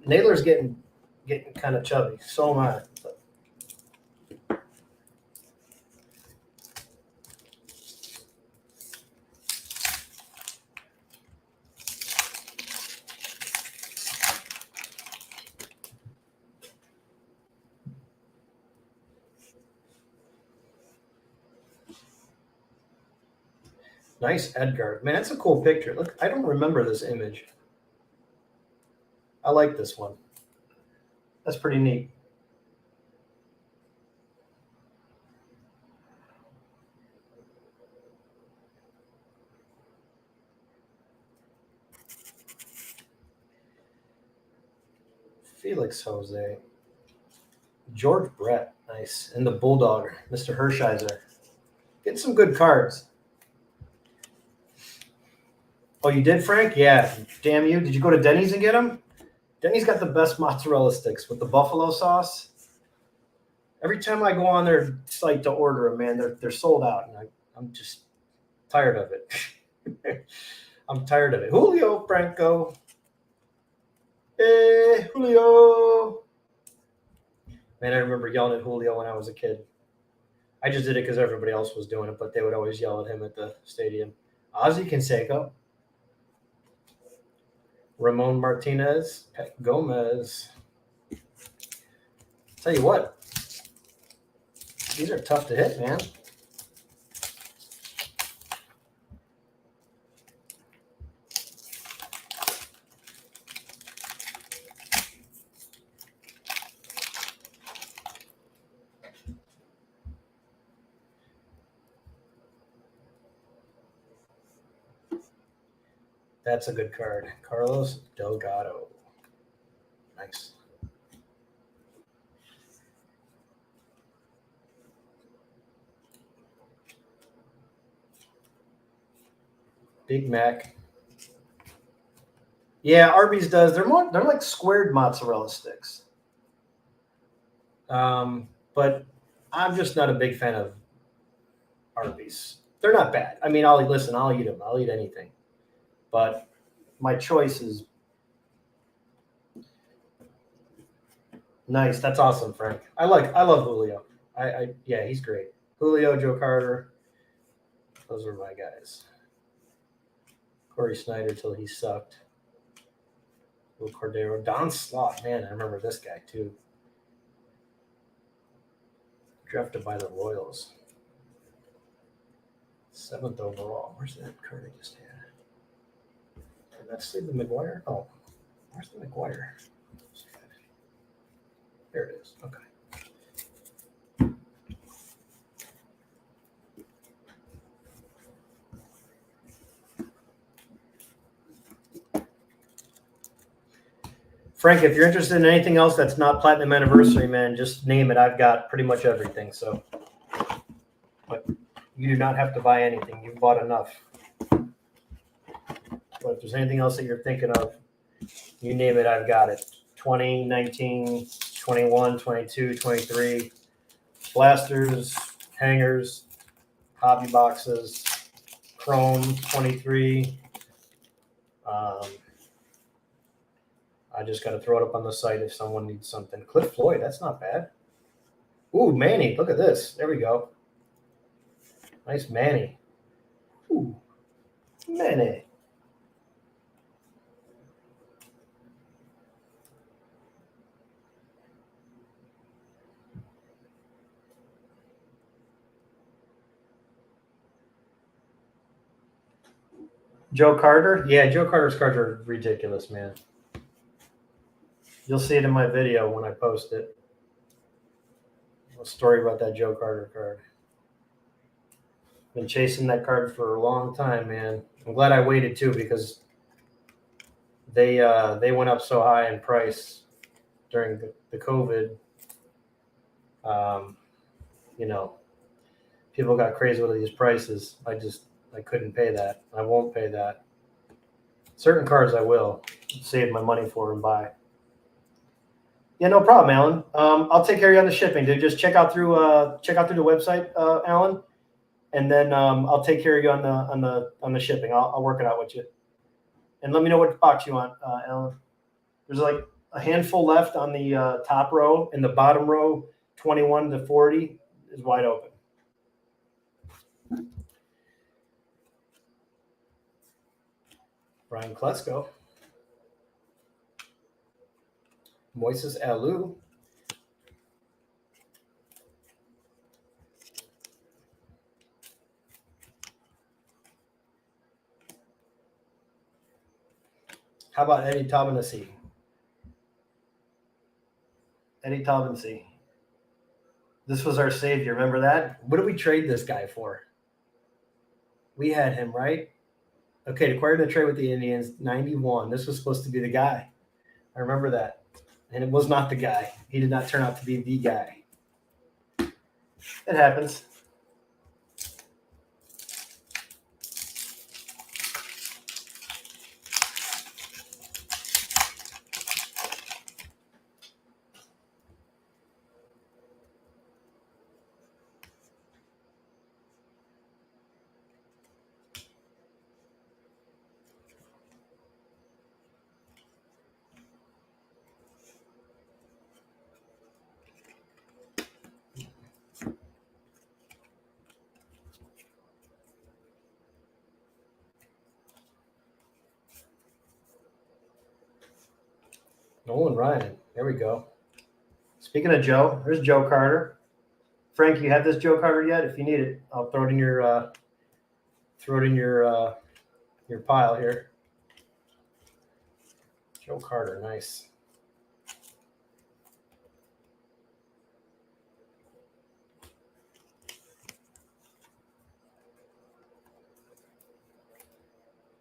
Naylor's getting kind of chubby. So am I. Nice Edgar. Man, that's a cool picture. Look, I don't remember this image. I like this one. That's pretty neat. Felix Jose. George Brett. Nice. And the Bulldog, Mr. Hershiser. Getting some good cards. Oh, you did, Frank? Yeah. Damn you. Did you go to Denny's and get them? Denny's got the best mozzarella sticks with the buffalo sauce. Every time I go on their site to order them, man, they're sold out. And I'm just tired of it. I'm tired of it. Julio Franco. Hey, Julio. Man, I remember yelling at Julio when I was a kid. I just did it because everybody else was doing it, but they would always yell at him at the stadium. Ozzie Canseco. Ramon Martinez. Pet Gomez. Tell you what. These are tough to hit, man. That's a good card. Carlos Delgado. Nice. Big Mac. Yeah, Arby's does. They're like squared mozzarella sticks. But I'm just not a big fan of Arby's. They're not bad. I mean, I'll eat them. I'll eat anything. But my choice is nice. That's awesome, Frank. I love Julio. Yeah, he's great. Julio, Joe Carter. Those are my guys. Corey Snyder till he sucked. Will Cordero. Don Slot. Man, I remember this guy too. Drafted by the Royals. 7th overall. Where's that card I just had? Did that say the McGuire? Oh, where's the McGuire? There it is. Okay. Frank, if you're interested in anything else that's not Platinum Anniversary, man, just name it. I've got pretty much everything. So, but you do not have to buy anything. You've bought enough. But if there's anything else that you're thinking of, you name it, I've got it. 20, 19, 21, 22, 23, blasters, hangers, hobby boxes, chrome, 23. I just got to throw it up on the site if someone needs something. Cliff Floyd, that's not bad. Ooh, Manny, look at this. There we go. Nice Manny. Ooh, Manny. Joe Carter? Yeah, Joe Carter's cards are ridiculous, man. You'll see it in my video when I post it. A story about that Joe Carter card. Been chasing that card for a long time, man. I'm glad I waited too because they went up so high in price during the COVID. People got crazy with these prices. I couldn't pay that. I won't pay that. Certain cars I will save my money for and buy. Yeah, no problem, Alan. I'll take care of you on the shipping, dude. Just check out through the website, Alan, and then I'll take care of you on the shipping. I'll work it out with you. And let me know what box you want, Alan. There's like a handful left on the top row, and the bottom row, 21 to 40, is wide open. Brian Klesko. Moises Alou. How about Eddie Taubensee? Eddie Taubensee. This was our savior. Remember that? What did we trade this guy for? We had him, right? Okay, acquired in the trade with the Indians, 91. This was supposed to be the guy. I remember that. And it was not the guy. He did not turn out to be the guy. It happens. Nolan Ryan. There we go. Speaking of Joe, there's Joe Carter. Frank, you have this Joe Carter yet? If you need it, I'll throw it in your pile here. Joe Carter, nice.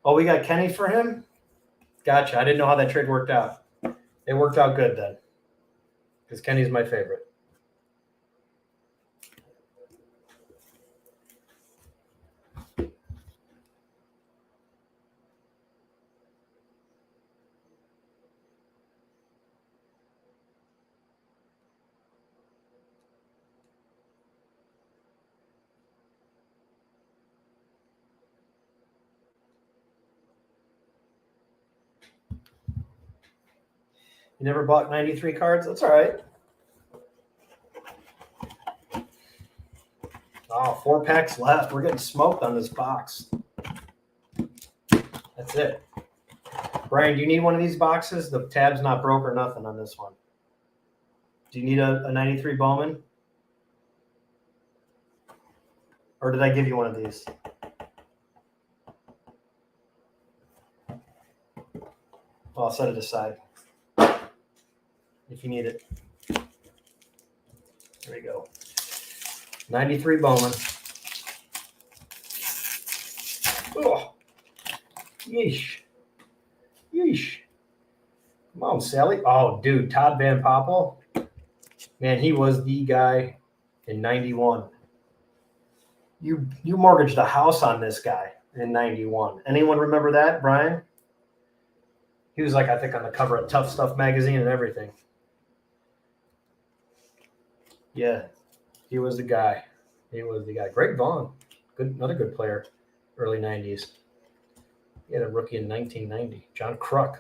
Oh, we got Kenny for him? Gotcha. I didn't know how that trade worked out. It worked out good then, because Kenny's my favorite. You never bought 93 cards? That's all right. Oh, 4 packs left. We're getting smoked on this box. That's it. Brian, do you need one of these boxes? The tab's not broke or nothing on this one. Do you need a 93 Bowman? Or did I give you one of these? Well, I'll set it aside if you need it. There we go. 93 Bowman. Oh, yeesh. Yeesh. Come on, Sally. Oh, dude, Todd Van Poppel. Man, he was the guy in 91. You mortgaged a house on this guy in 91. Anyone remember that, Brian? He was like, I think, on the cover of Tough Stuff magazine and everything. Yeah, he was the guy. He was the guy. Greg Vaughn, another good player, early 90s. He had a rookie in 1990. John Kruk.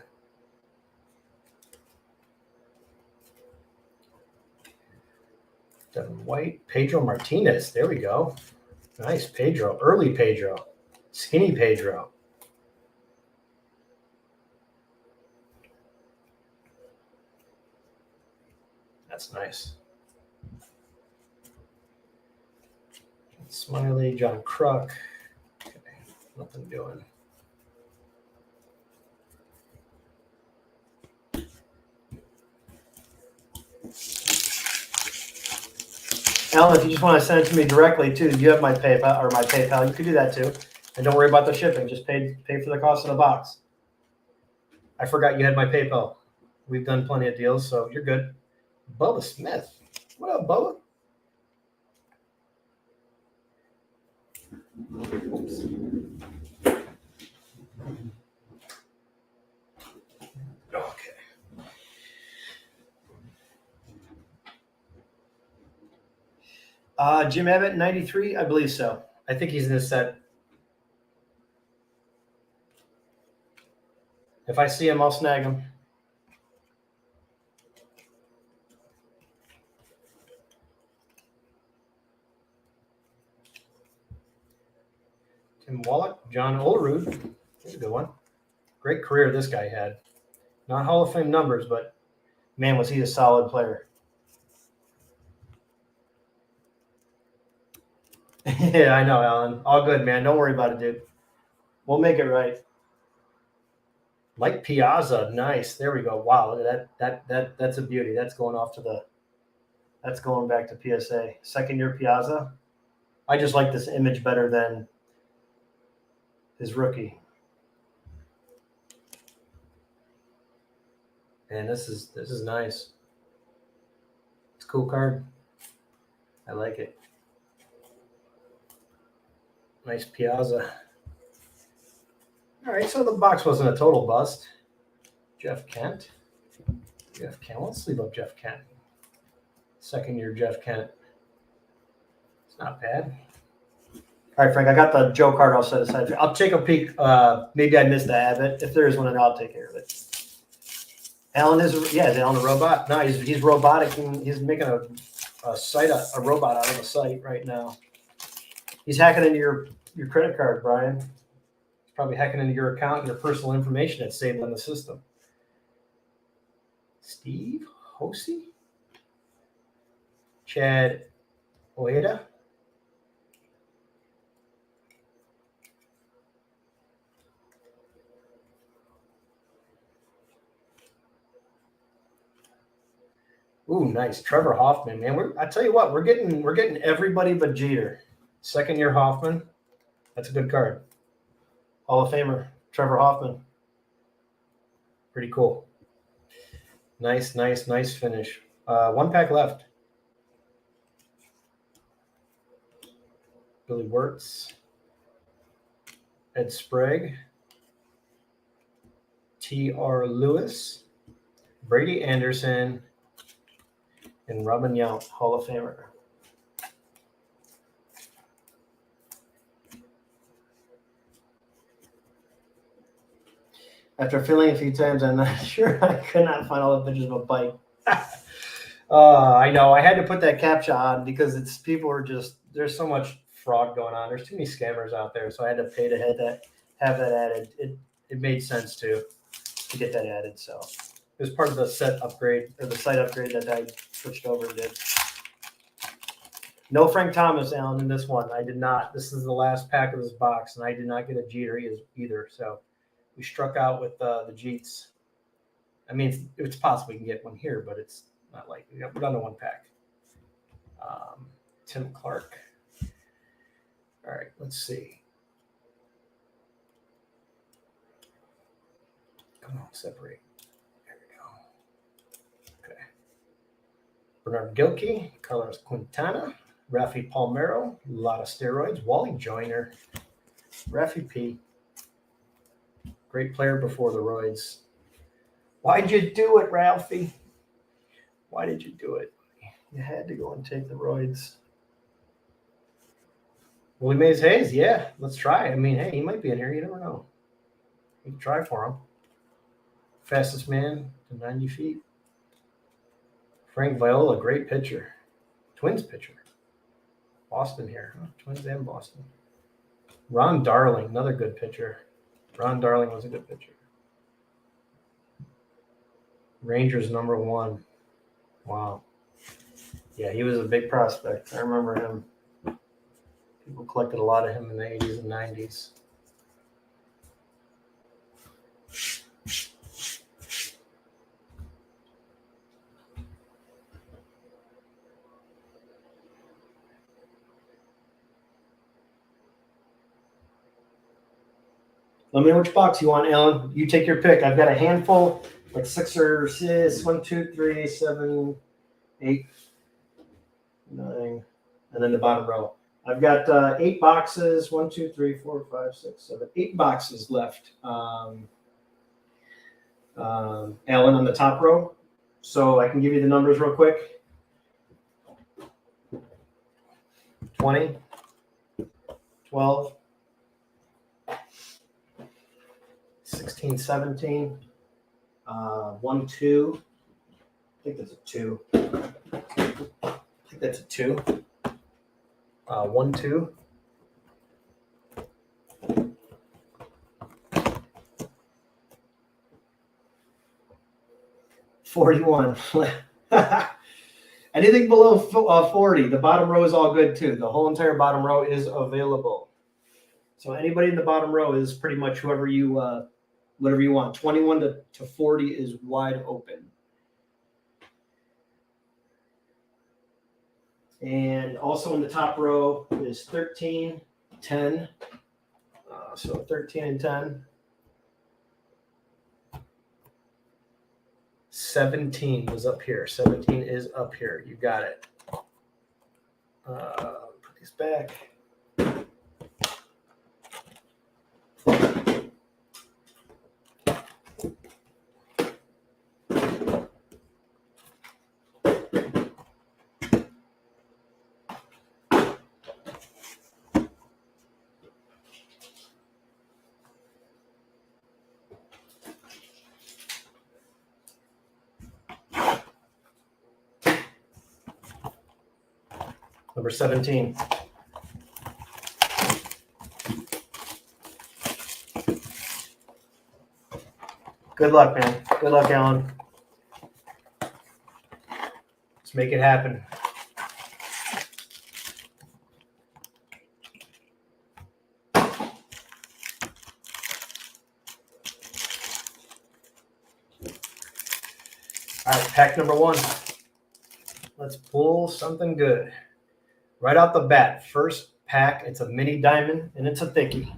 Devin White. Pedro Martinez. There we go. Nice, Pedro. Early Pedro. Skinny Pedro. That's nice. Smiley, John Kruk. Okay, nothing doing. Alan, if you just want to send it to me directly too, you have my PayPal. You could do that too. And don't worry about the shipping. Just pay for the cost of the box. I forgot you had my PayPal. We've done plenty of deals, so you're good. Bubba Smith. What up, Bubba? Oops. Jim Abbott, 93, I believe so. I think he's in this set. If I see him, I'll snag him. Tim Wallach, John Olerud. That's a good one. Great career this guy had. Not Hall of Fame numbers, but man, was he a solid player. Yeah, I know, Alan. All good, man. Don't worry about it, dude. We'll make it right. Mike Piazza, nice. There we go. Wow, look at that. That's a beauty. That's going off to the. That's going back to PSA. Second year Piazza. I just like this image better than his rookie. And this is nice. It's a cool card. I like it. Nice Piazza. All right, so the box wasn't a total bust. Jeff Kent. Let's leave up Jeff Kent. Second year Jeff Kent. It's not bad. All right, Frank, I got the Joe card all set aside. I'll take a peek. Maybe I missed the Abbott. If there is one, then I'll take care of it. Alan is Alan a robot? No, he's robotic and he's making a robot out of a site right now. He's hacking into your credit card, Brian. He's probably hacking into your account and your personal information that's saved on the system. Steve Hosey? Chad Oeda? Ooh, nice. Trevor Hoffman, man. I tell you what, we're getting everybody but Jeter. Second year Hoffman. That's a good card. Hall of Famer, Trevor Hoffman. Pretty cool. Nice finish. One pack left. Billy Wirtz. Ed Sprague. T.R. Lewis. Brady Anderson. And Robin Yount, Hall of Famer. After filling a few times, I'm not sure I could not find all the pictures of a bike. I know. I had to put that captcha on because there's so much fraud going on. There's too many scammers out there, so I had to pay to have that added. It made sense to get that added. So it was part of the set upgrade or the site upgrade that I switched over and did. No Frank Thomas, Alan, in this one. I did not. This is the last pack of this box, and I did not get a Jeter either. So we struck out with the Jeets. I mean, it's possible we can get one here, but it's not likely. We're down to one pack. Tim Clark. All right, let's see. Come on, separate. There we go. Okay. Bernard Gilkey, Carlos Quintana, Rafi Palmeiro, a lot of steroids. Wally Joyner, Rafi P. Great player before the roids. Why'd you do it, Ralphie? Why did you do it? You had to go and take the roids. Willie Mays Hayes, yeah, let's try. I mean, hey, he might be in here. You never know. We can try for him. Fastest man to 90 feet. Frank Viola, great pitcher. Twins pitcher. Boston here. Huh? Twins and Boston. Ron Darling, another good pitcher. Ron Darling was a good pitcher. Rangers #1. Wow. Yeah, he was a big prospect. I remember him. People collected a lot of him in the 80s and 90s. Let me know which box you want, Alan. You take your pick. I've got a handful, like 6 or 6, 1, 2, 3, 7, 8, 9, and then the bottom row. I've got 8 boxes. 1, 2, 3, 4, 5, 6, 7, 8 boxes left. Alan on the top row. So I can give you the numbers real quick. 20, 12, 16, 17, 1, 2. I think that's a 2. I think that's a 2. 1, 2. 41. Anything below 40, the bottom row is all good too. The whole entire bottom row is available. So anybody in the bottom row is pretty much whatever you want. 21 to 40 is wide open. And also in the top row is 13, 10. So 13 and 10. 17 was up here. 17 is up here. You got it. Put these back. Number 17. Good luck, man. Good luck, Alan. Let's make it happen. All right, pack number 1. Let's pull something good. Right out the bat, first pack, it's a mini diamond, and it's a thickie.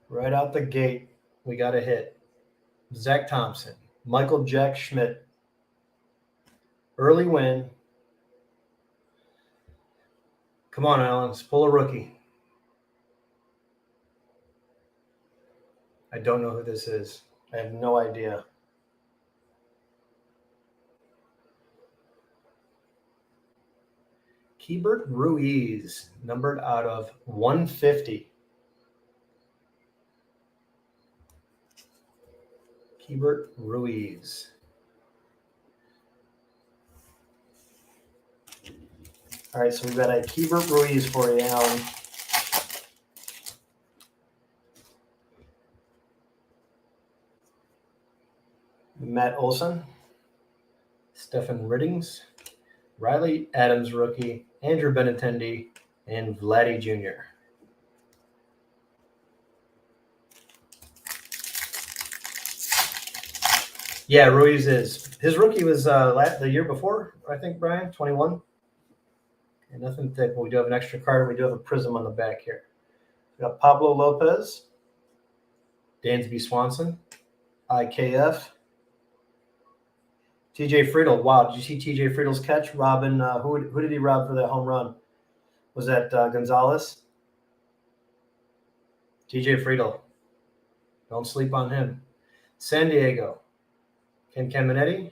Right out the gate, we got a hit. Zach Thompson, Michael Jack Schmidt. Early win. Come on, Alan, let's pull a rookie. I don't know who this is. I have no idea. Keibert Ruiz, numbered out of 150. Keibert Ruiz. All right, so we've got a Keibert Ruiz for you, Alan. Matt Olson, Stefan Riddings, Riley Adams rookie, Andrew Benintendi, and Vladdy Jr. Yeah, Ruiz is. His rookie was the year before, I think, Brian, 21. And nothing thick, but we do have an extra card. We do have a prism on the back here. We got Pablo Lopez, Dansby Swanson, IKF, TJ Friedel. Wow, did you see TJ Friedel's catch? Robin, who did he rob for that home run? Was that Gonzalez? TJ Friedel. Don't sleep on him. San Diego. Ken Caminetti?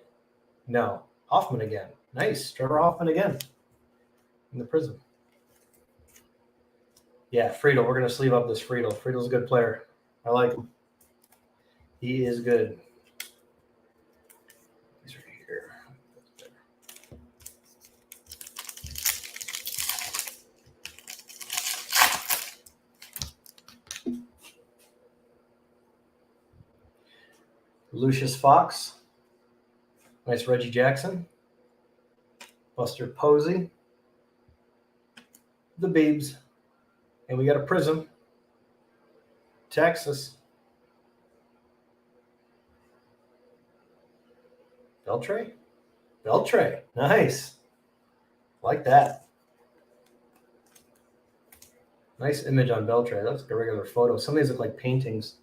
No. Hoffman again. Nice. Trevor Hoffman again. In the prism. Yeah, Friedel. We're going to sleeve up this Friedel. Friedel's a good player. I like him. He is good. He's right here. Lucius Fox. Nice Reggie Jackson. Buster Posey. The Beebs. And we got a prism. Texas. Beltray? Beltray. Nice. Like that. Nice image on Beltray. That's like a regular photo. Some of these look like paintings.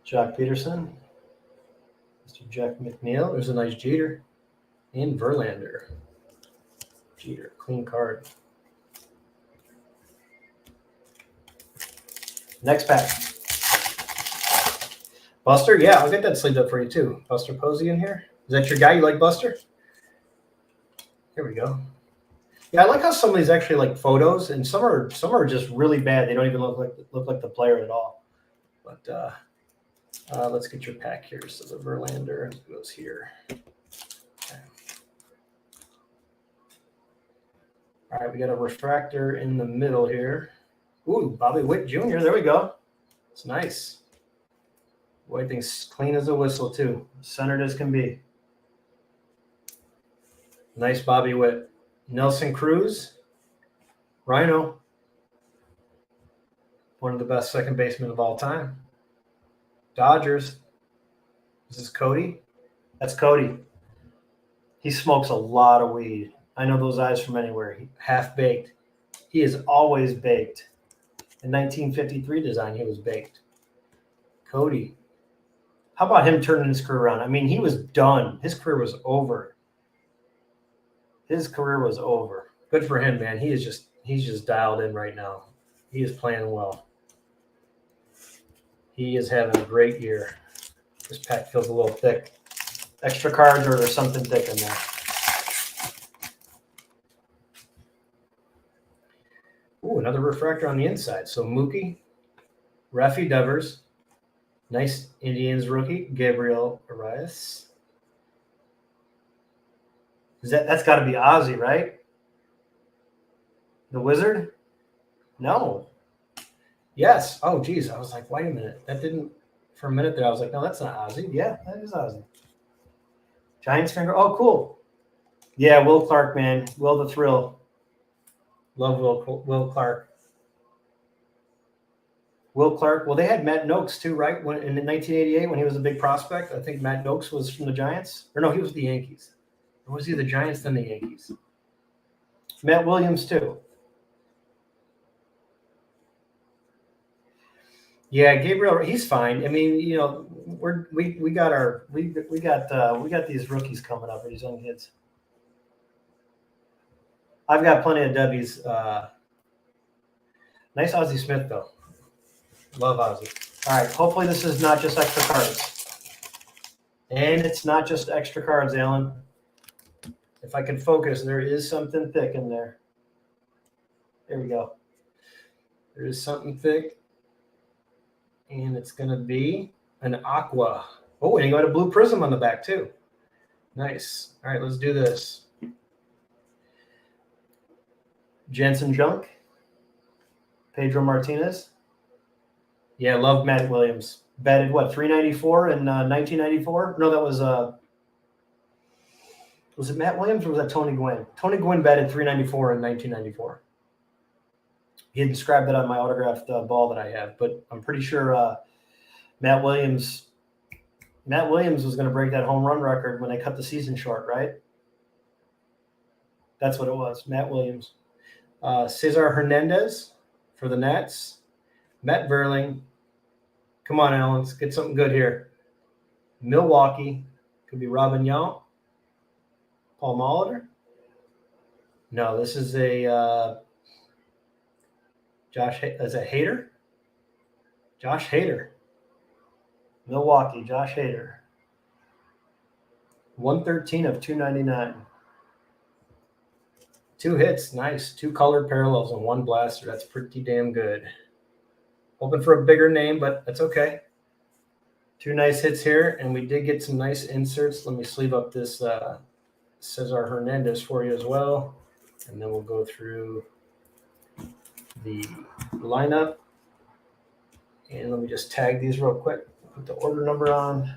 Jock Peterson. Mr. Jack McNeil. There's a nice Jeter. And Verlander. Jeter, clean card. Next pack. Buster, yeah, I'll get that sleeved up for you too. Buster Posey in here. Is that your guy? You like Buster? Here we go. Yeah, I like how some of these actually like photos, and some are just really bad. They don't even look like the player at all. But let's get your pack here. So the Verlander goes here. Okay. All right, we got a refractor in the middle here. Ooh, Bobby Witt Jr. There we go. It's nice. Boy, thing's clean as a whistle too. Centered as can be. Nice Bobby Witt. Nelson Cruz. Rhino. One of the best second basemen of all time. Dodgers. Is this Cody? That's Cody. He smokes a lot of weed. I know those eyes from anywhere. Half baked. He is always baked. In 1953 design, he was baked. Cody. How about him turning his career around? I mean, he was done. His career was over. His career was over. Good for him, man. He's just dialed in right now. He is playing well. He is having a great year. This pack feels a little thick. Extra cards or there's something thick in there. Ooh, another refractor on the inside. So Mookie, Rafi Devers, nice Indians rookie, Gabriel Arias. That's got to be Ozzy, right? The Wizard? No. Yes. Oh, geez. I was like, wait a minute. That didn't. For a minute there, I was like, no, that's not Ozzy. Yeah, that is Ozzy. Giants finger. Oh, cool. Yeah, Will Clark, man. Will the Thrill. Love Will Clark. Will Clark. Well, they had Matt Noakes too, right? In 1988 when he was a big prospect. I think Matt Noakes was from the Giants. Or no, he was the Yankees. Or was he the Giants then the Yankees? Matt Williams too. Yeah, Gabriel, he's fine. I mean, you know, we got these rookies coming up, these young kids. I've got plenty of W's. Nice Ozzie Smith though. Love Ozzie. All right, hopefully this is not just extra cards. And it's not just extra cards, Alan. If I can focus, there is something thick in there. There we go. There is something thick. And it's going to be an aqua. Oh, and you got a blue prism on the back too. Nice. All right, let's do this. Jensen Junk. Pedro Martinez. Yeah, love Matt Williams. Batted what, 394 in 1994? No, that was it Matt Williams or was that Tony Gwynn? Tony Gwynn batted 394 in 1994. He didn't describe that on my autographed ball that I have, but I'm pretty sure Matt Williams was going to break that home run record when they cut the season short, right? That's what it was, Matt Williams. Cesar Hernandez for the Nats. Matt Verling. Come on, Alan, let's get something good here. Milwaukee. Could be Robin Yount. Paul Molitor. No, this is a Josh. Is it Hader? Josh Hader. Milwaukee, Josh Hader. 113 of 299. 2 hits, nice. 2 colored parallels and 1 blaster. That's pretty damn good. Hoping for a bigger name, but that's okay. 2 nice hits here, and we did get some nice inserts. Let me sleeve up this Cesar Hernandez for you as well, and then we'll go through the lineup. And let me just tag these real quick. Put the order number on.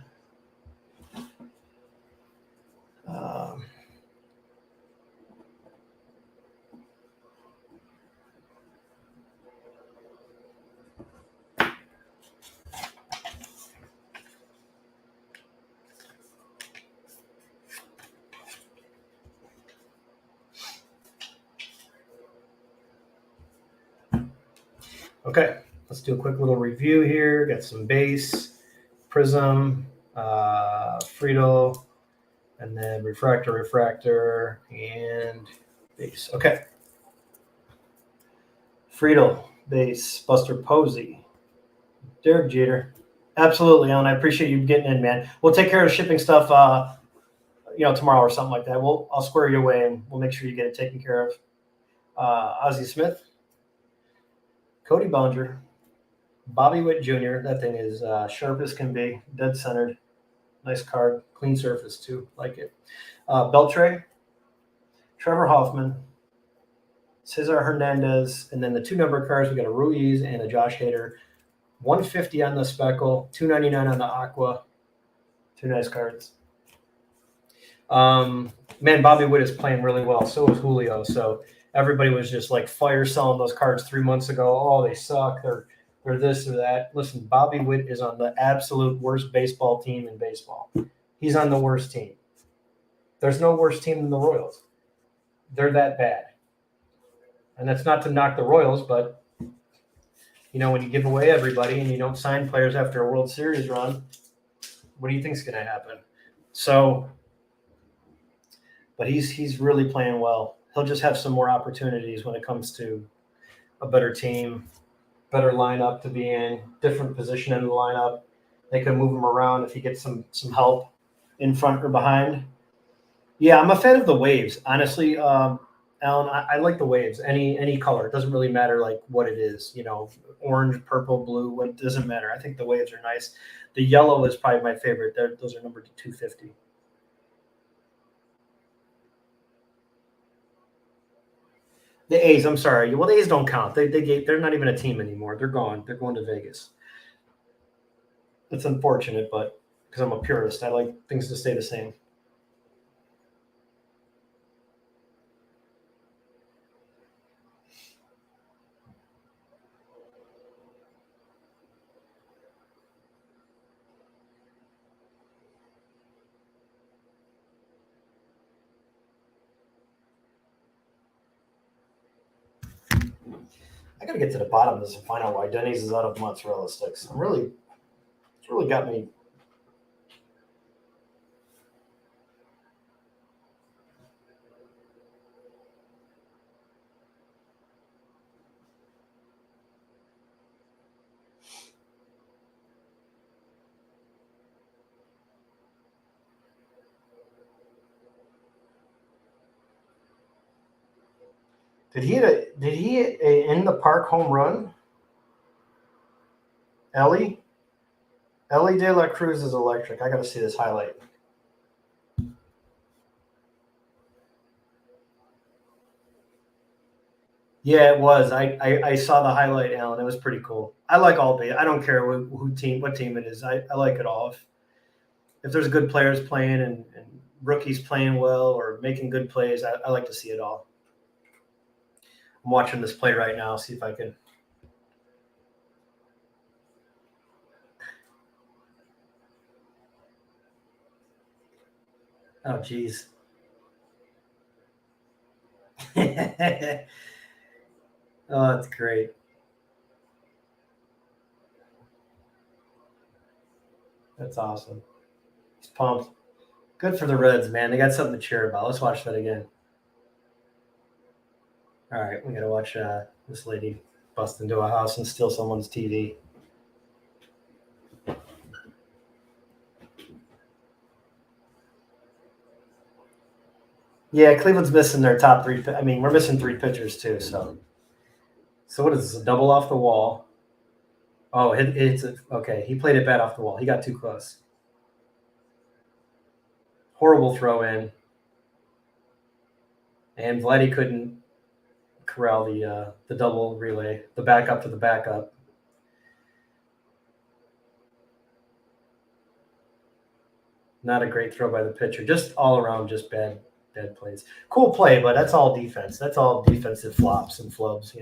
Okay, let's do a quick little review here. Got some base, prism, Frito, and then refractor, and base. Okay. Friedel, base. Buster Posey. Derek Jeter. Absolutely, Alan. I appreciate you getting in, man. We'll take care of shipping stuff, tomorrow or something like that. I'll square you away and we'll make sure you get it taken care of. Ozzie Smith, Cody Bellinger, Bobby Witt Jr. That thing is sharp as can be, dead centered. Nice card, clean surface too, like it. Beltre, Trevor Hoffman, Cesar Hernandez, and then the 2 number cards. We got a Ruiz and a Josh Hader. 150 on the Speckle, 299 on the Aqua. 2 nice cards. Man, Bobby Witt is playing really well. So is Julio. So everybody was just like fire selling those cards 3 months ago. Oh, they suck. They're this or that. Listen, Bobby Witt is on the absolute worst baseball team in baseball. He's on the worst team. There's no worse team than the Royals. They're that bad. And that's not to knock the Royals, but when you give away everybody and you don't sign players after a World Series run, what do you think is going to happen? So, but he's really playing well. He'll just have some more opportunities when it comes to a better team, better lineup to be in, different position in the lineup. They can move him around if he gets some help in front or behind. Yeah, I'm a fan of the waves, honestly. Alan, I like the waves. Any color. It doesn't really matter like what it is. Orange, purple, blue. It doesn't matter. I think the waves are nice. The yellow is probably my favorite. Those are numbered to 250. The A's, I'm sorry. Well, the A's don't count. They're not even a team anymore. They're gone. They're going to Vegas. It's unfortunate, but because I'm a purist, I like things to stay the same. I got to get to the bottom of this and find out why Denny's is out of mozzarella sticks. It's really got me. Did he hit a in the park home run? Ellie De La Cruz is electric. I got to see this highlight. Yeah, it was. I saw the highlight, Alan. It was pretty cool. I like all the. I don't care what team it is. I like it all. If there's good players playing and rookies playing well or making good plays, I like to see it all. I'm watching this play right now. See if I can. Oh, geez. Oh, that's great. That's awesome. He's pumped. Good for the Reds, man. They got something to cheer about. Let's watch that again. All right, we got to watch this lady bust into a house and steal someone's TV. Yeah, Cleveland's missing their top 3. I mean, we're missing 3 pitchers too. So what is this? A double off the wall? Oh, it's okay. He played it bad off the wall. He got too close. Horrible throw in, and Vladdy couldn't corral the double relay, the backup to the backup. Not a great throw by the pitcher. Just all around, just bad plays. Cool play, but that's all defense. That's all defensive flops and flubs.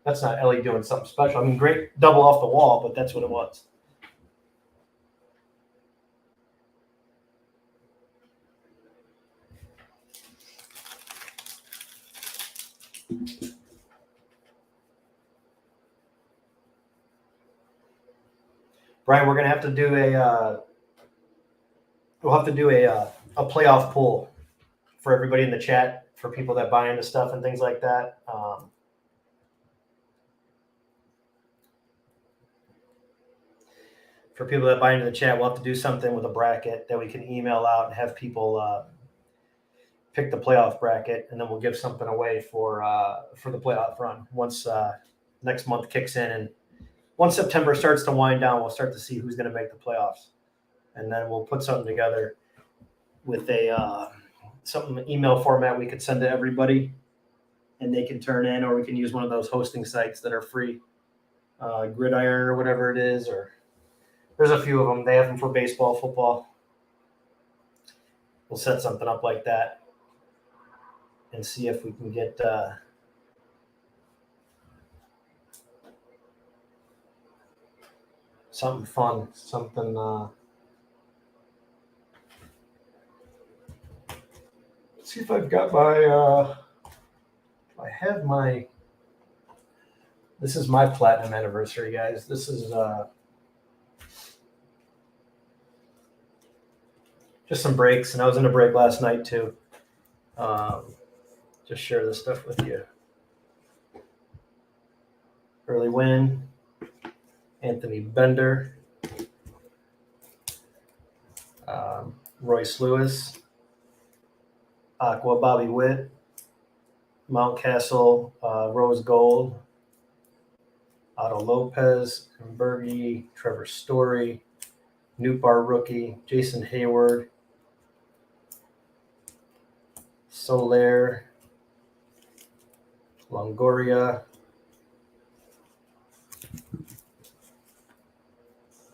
That's not Ellie doing something special. I mean, great double off the wall, but that's what it was. Brian, we're gonna have to do we'll have to do a playoff poll for everybody in the chat for people that buy into stuff and things like that. For people that buy into the chat, we'll have to do something with a bracket that we can email out and have people pick the playoff bracket, and then we'll give something away for the playoff run once next month kicks in, and once September starts to wind down, we'll start to see who's going to make the playoffs, and then we'll put something together with a something email format we could send to everybody, and they can turn in, or we can use one of those hosting sites that are free, Gridiron or whatever it is, or there's a few of them. They have them for baseball, football. We'll set something up like that and see if we can get something fun, something. Let's see if I've got my. I have my. This is my platinum anniversary, guys. This is just some breaks, and I was in a break last night too. Just share this stuff with you. Early win, Anthony Bender, Royce Lewis, Aqua Bobby Witt, Mountcastle Rose Gold, Otto Lopez, Berge, Trevor Story, Newt Bar rookie, Jason Hayward, Soler, Longoria.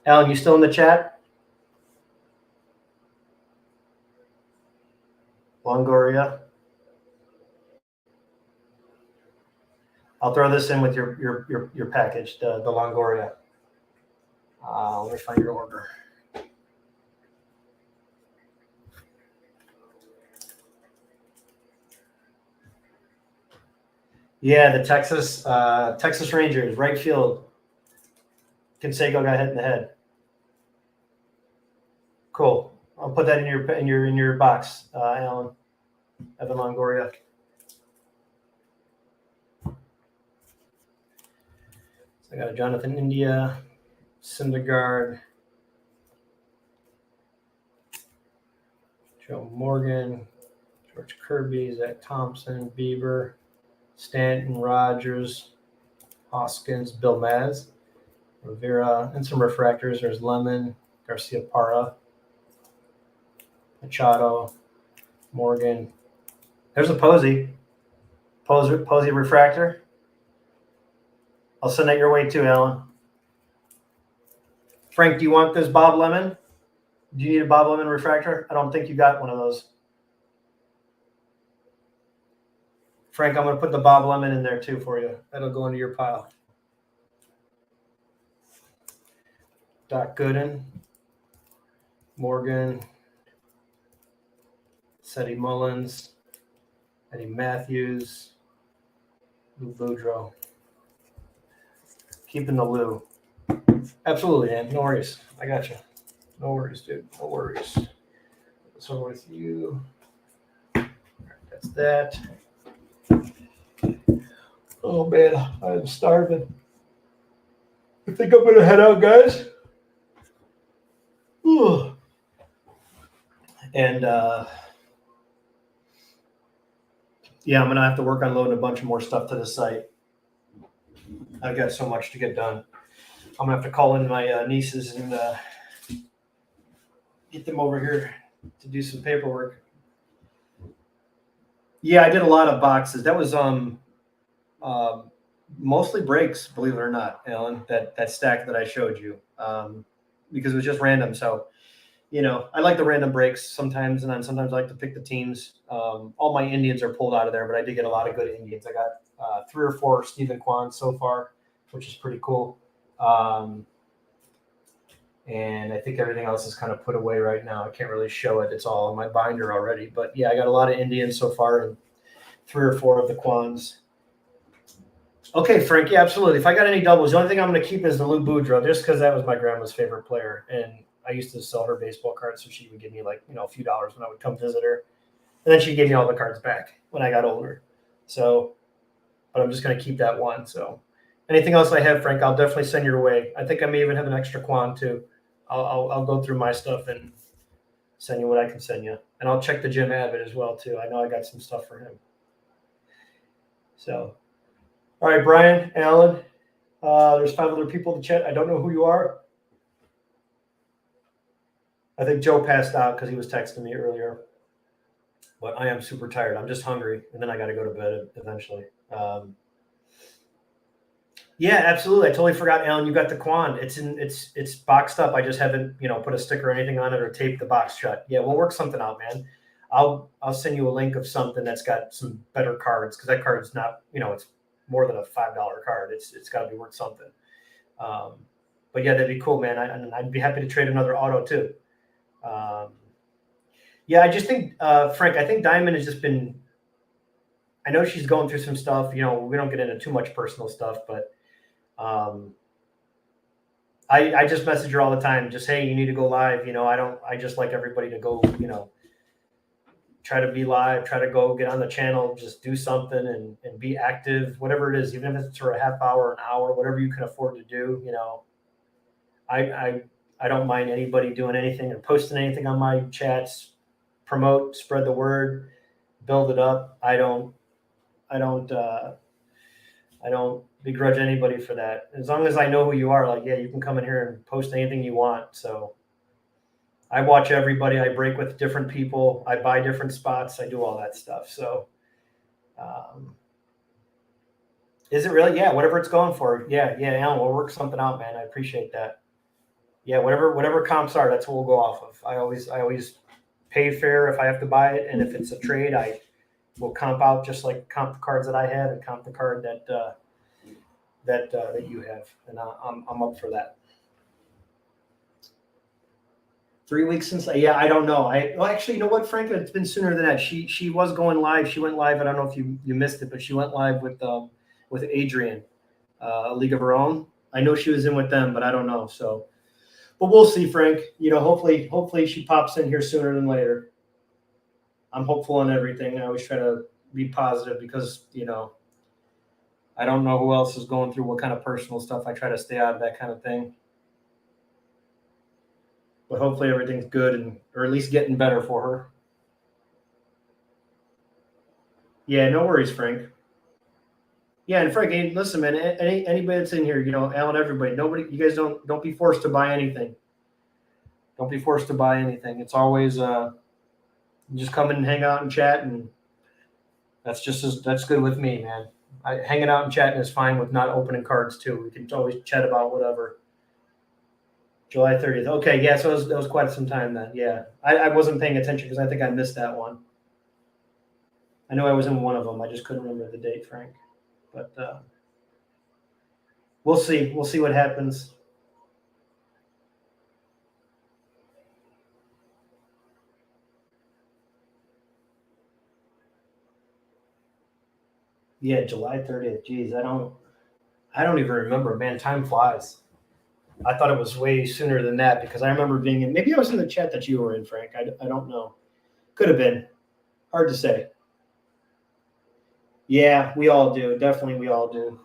Alan, you still in the chat? Longoria. I'll throw this in with your package, the Longoria. Let me find your order. Yeah, the Texas Rangers, right field. Canseco got hit in the head. Cool. I'll put that in your box, Alan. Evan Longoria. So I got a Jonathan India, Syndergaard, Joe Morgan, George Kirby, Zach Thompson, Bieber, Stanton, Rogers, Hoskins, Bill Maz, Rivera, and some refractors. There's Lemon, Garcia Parra, Machado, Morgan. There's a Posey refractor. I'll send that your way too, Alan. Frank, do you want this Bob Lemon? Do you need a Bob Lemon refractor? I don't think you got one of those. Frank, I'm going to put the Bob Lemon in there too for you. That'll go into your pile. Doc Gooden, Morgan, Seti Mullins, Eddie Matthews, Lou Boudreau. Keeping the Lou. Absolutely, man. No worries. I got you. No worries, dude. No worries. So with you. That's that. Oh, man. I'm starving. I think I'm going to head out, guys. Ooh. And, yeah, I'm going to have to work on loading a bunch more stuff to the site. I've got so much to get done. I'm going to have to call in my nieces and get them over here to do some paperwork. Yeah, I did a lot of boxes. That was mostly breaks, believe it or not, Alan, that stack that I showed you, because it was just random. So, you know, I like the random breaks sometimes, and then sometimes I like to pick the teams. All my Indians are pulled out of there, but I did get a lot of good Indians. I got 3 or 4 Stephen Kwan so far, which is pretty cool. And I think everything else is kind of put away right now. I can't really show it. It's all in my binder already. But, yeah, I got a lot of Indians so far and 3 or 4 of the Kwans. Okay, Frank, yeah, absolutely. If I got any doubles, the only thing I'm going to keep is the Lou Boudreau, just because that was my grandma's favorite player. And I used to sell her baseball cards, so she would give me, like, you know, a few dollars when I would come visit her. And then she gave me all the cards back. when I got older. So, but I'm just going to keep that one. So anything else I have, Frank, I'll definitely send your way. I think I may even have an extra Quan too. I'll go through my stuff and send you what I can send you. And I'll check the Jim Abbott as well too. I know I got some stuff for him. So, all right, Brian, Alan, there's 5 other people in the chat. I don't know who you are. I think Joe passed out because he was texting me earlier. But I am super tired. I'm just hungry, and then I got to go to bed eventually. Yeah, absolutely. I totally forgot, Alan. You got the Quan. It's boxed up. I just haven't, put a sticker or anything on it or taped the box shut. Yeah, we'll work something out, man. I'll send you a link of something that's got some better cards because that card's not, it's more than a $5 card. It's got to be worth something. But yeah, that'd be cool, man. I'd be happy to trade another auto too. Yeah, I just think, Frank, I think Diamond has just been. I know she's going through some stuff. We don't get into too much personal stuff, but I just message her all the time. Just, hey, you need to go live. I just like everybody to go, try to be live, try to go get on the channel, just do something and be active, whatever it is, even if it's for a half hour, an hour, whatever you can afford to do. I don't mind anybody doing anything and posting anything on my chats, promote, spread the word, build it up. I don't begrudge anybody for that. As long as I know who you are, like, yeah, you can come in here and post anything you want. So I watch everybody. I break with different people. I buy different spots. I do all that stuff. So is it really? Yeah, whatever it's going for. Yeah, Alan, we'll work something out, man. I appreciate that. Yeah, whatever comps are, that's what we'll go off of. I always pay fair if I have to buy it. And if it's a trade, I will comp out just like comp the cards that I have and comp the card that you have, and I'm up for that. 3 weeks since, I don't know. Actually, you know what, Frank? It's been sooner than that. She was going live. She went live. I don't know if you missed it, but she went live with Adrian, a League of Her Own. I know she was in with them, but I don't know. So, but we'll see, Frank. Hopefully she pops in here sooner than later. I'm hopeful on everything. I always try to be positive because, I don't know who else is going through what kind of personal stuff. I try to stay out of that kind of thing. But hopefully everything's good or at least getting better for her. Yeah, no worries, Frank. Yeah, and Frank, hey, listen, man, anybody that's in here, Alan, everybody, you guys don't be forced to buy anything. Don't be forced to buy anything. It's always just come in and hang out and chat, and that's good with me, man. Hanging out and chatting is fine with not opening cards too. We can always chat about whatever. July 30th. Okay, yeah, so that was quite some time then. Yeah, I wasn't paying attention because I think I missed that one. I know I was in one of them. I just couldn't remember the date, Frank. But we'll see. We'll see what happens. Yeah, July 30th. Geez, I don't even remember, man. Time flies. I thought it was way sooner than that because I remember being in. Maybe I was in the chat that you were in, Frank. I don't know. Could have been. Hard to say. Yeah, we all do. Definitely, we all do.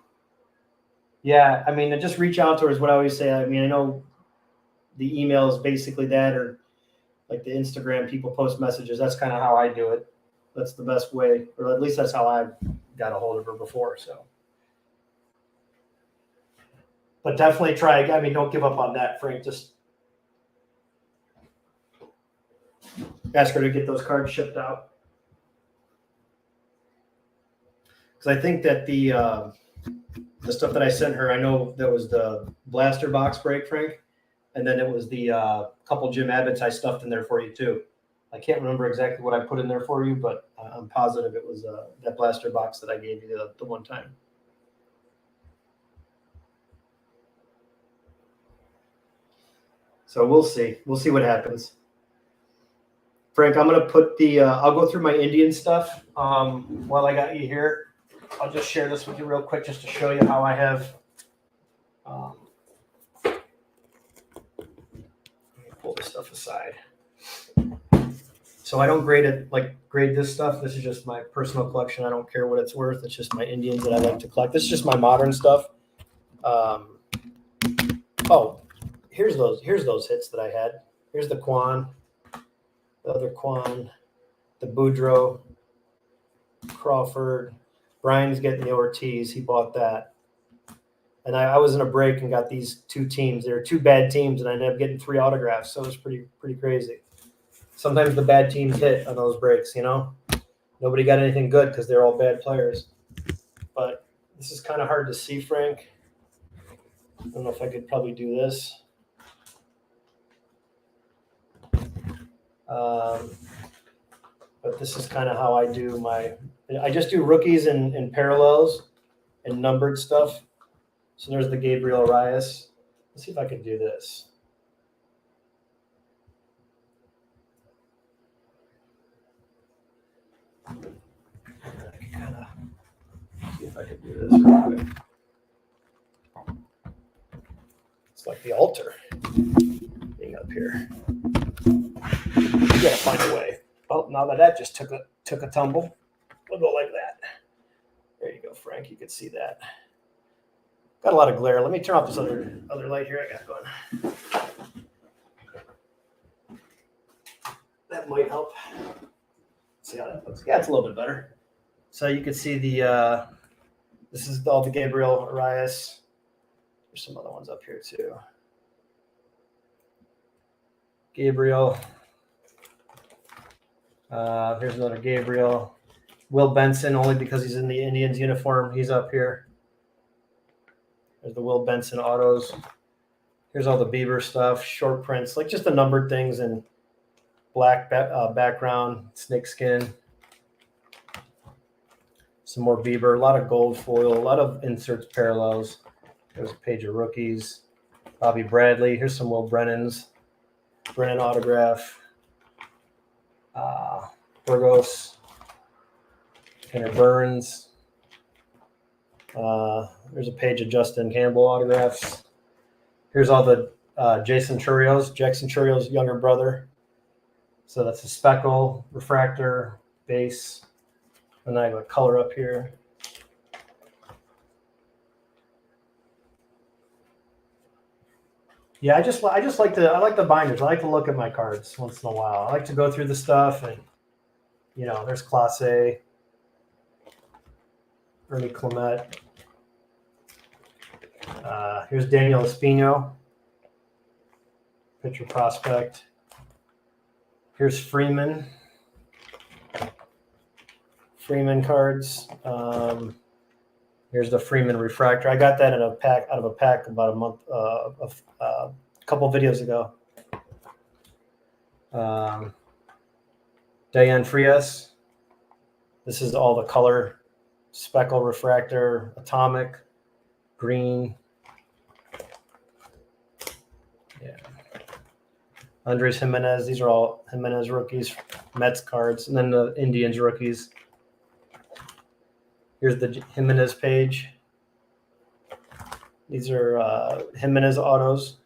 Yeah, I mean, just reach out to her is what I always say. I mean, I know the email is basically that, or like the Instagram, people post messages. That's kind of how I do it. That's the best way, or at least that's how I've got a hold of her before. So, but definitely try. I mean, don't give up on that, Frank. Just ask her to get those cards shipped out. Because I think that the stuff that I sent her, I know that was the blaster box break, Frank, and then it was the couple Jim Abbotts I stuffed in there for you too. I can't remember exactly what I put in there for you, but I'm positive it was that blaster box that I gave you the one time. So we'll see. We'll see what happens. Frank, I'm going to put I'll go through my Indian stuff while I got you here. I'll just share this with you real quick just to show you how I have. Let me pull this stuff aside. So I don't grade this stuff. This is just my personal collection. I don't care what it's worth. It's just my Indians that I like to collect. This is just my modern stuff. Oh, here's those hits that I had. Here's the Quan, the other Quan, the Boudreaux, Crawford. Brian's getting the Ortiz. He bought that. And I was in a break and got these two teams. They were two bad teams, and I ended up getting 3 autographs. So it was pretty crazy. Sometimes the bad teams hit on those breaks, you know. Nobody got anything good because they're all bad players. But this is kind of hard to see, Frank. I don't know if I could probably do this. But this is kind of how I do I just do rookies and parallels and numbered stuff. So there's the Gabriel Arias. Let's see if I can do this. I can kind of see if I can do this real quick. It's like the altar being up here. You gotta find a way. Oh, now that just took a tumble. We'll go like that. There you go, Frank. You can see that. Got a lot of glare. Let me turn off this other light here I got going. That might help. Let's see how that looks. Yeah, it's a little bit better. So you can see this is all the Gabriel Arias. There's some other ones up here too. Gabriel. Here's another Gabriel. Will Benson, only because he's in the Indians uniform. He's up here. There's the Will Benson autos. Here's all the Bieber stuff, short prints, like just the numbered things and black background, snake skin. Some more Bieber, a lot of gold foil, a lot of inserts, parallels. There's a page of rookies. Bobby Bradley. Here's some Will Brennan autograph. Burgos. Tanner Burns. There's a page of Justin Campbell autographs. Here's all the Jackson Churrio's younger brother. So that's a speckle, refractor, base, and then I have a color up here. Yeah, I like the binders. I like to look at my cards once in a while. I like to go through the stuff, and there's Class A, Ernie Clement. Here's Daniel Espino, pitcher prospect. Here's Freeman cards. Here's the Freeman refractor. I got that in a pack about a month, a couple videos ago. Diane Frias. This is all the color: speckle, refractor, atomic, green. Yeah. Andres Jimenez. These are all Jimenez rookies, Mets cards, and then the Indians rookies. Here's the Jimenez page. These are Jimenez autos.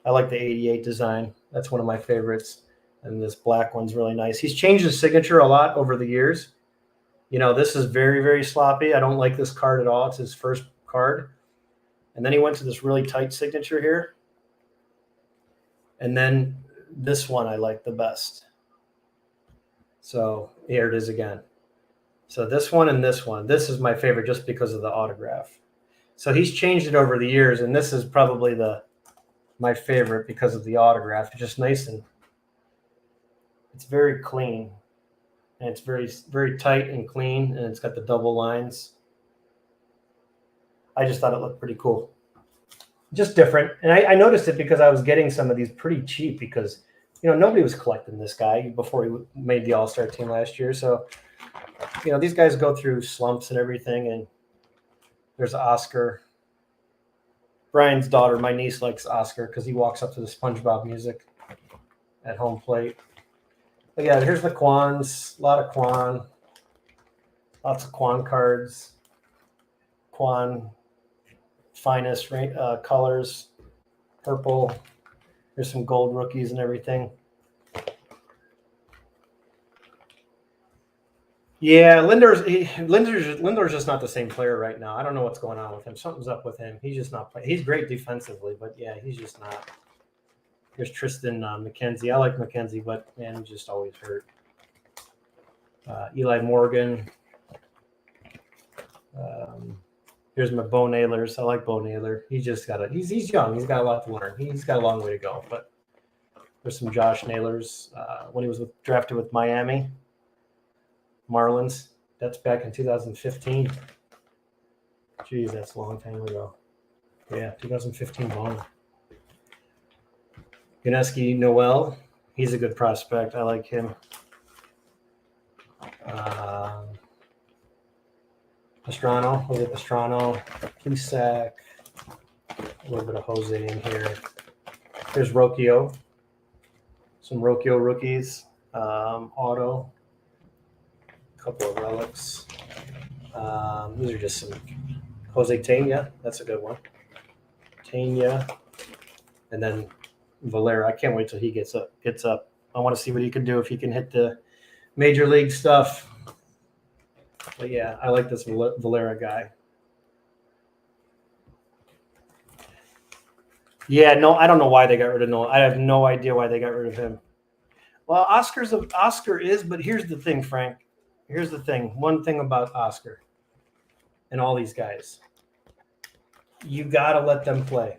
I like the 88 design. That's one of my favorites. And this black one's really nice. He's changed his signature a lot over the years. This is very, very sloppy. I don't like this card at all. It's his first card. And then he went to this really tight signature here. And then this one I like the best. So here it is again. So this one and this one. This is my favorite just because of the autograph. So he's changed it over the years, and this is probably my favorite because of the autograph. It's just nice, and it's very clean. And it's very, very tight and clean, and it's got the double lines. I just thought it looked pretty cool. Just different. And I noticed it because I was getting some of these pretty cheap because, nobody was collecting this guy before he made the All-Star team last year. So, these guys go through slumps and everything. And there's Oscar. Brian's daughter, my niece, likes Oscar because he walks up to the SpongeBob music at home plate. But yeah, here's the Quans. A lot of Quan. Lots of Quan cards. Quan finest colors. Purple. There's some gold rookies and everything. Yeah, Linder's just not the same player right now. I don't know what's going on with him. Something's up with him. He's just not playing. He's great defensively, but yeah, he's just not. There's Tristan McKenzie. I like McKenzie, but man, he's just always hurt. Eli Morgan. Here's my Bo Nailers. I like Bo Naylor. He's young. He's got a lot to learn. He's got a long way to go. But there's some Josh Nailers when he was drafted with Miami Marlins. That's back in 2015. Geez, that's a long time ago. Yeah, 2015 long. Yuneski Noel. He's a good prospect. I like him. Pastrano, Jose Pastrano, Plesac, a little bit of Jose in here. There's Rocchio, some Rocchio rookies, Auto, a couple of relics. These are just some Jose Tena, that's a good one. Tena, and then Valera. I can't wait till he gets up. I want to see what he can do if he can hit the major league stuff. But yeah, I like this Valera guy. Yeah, no, I don't know why they got rid of Nolan. I have no idea why they got rid of him. Well, Oscar is, but here's the thing, Frank. Here's the thing. One thing about Oscar and all these guys, you got to let them play.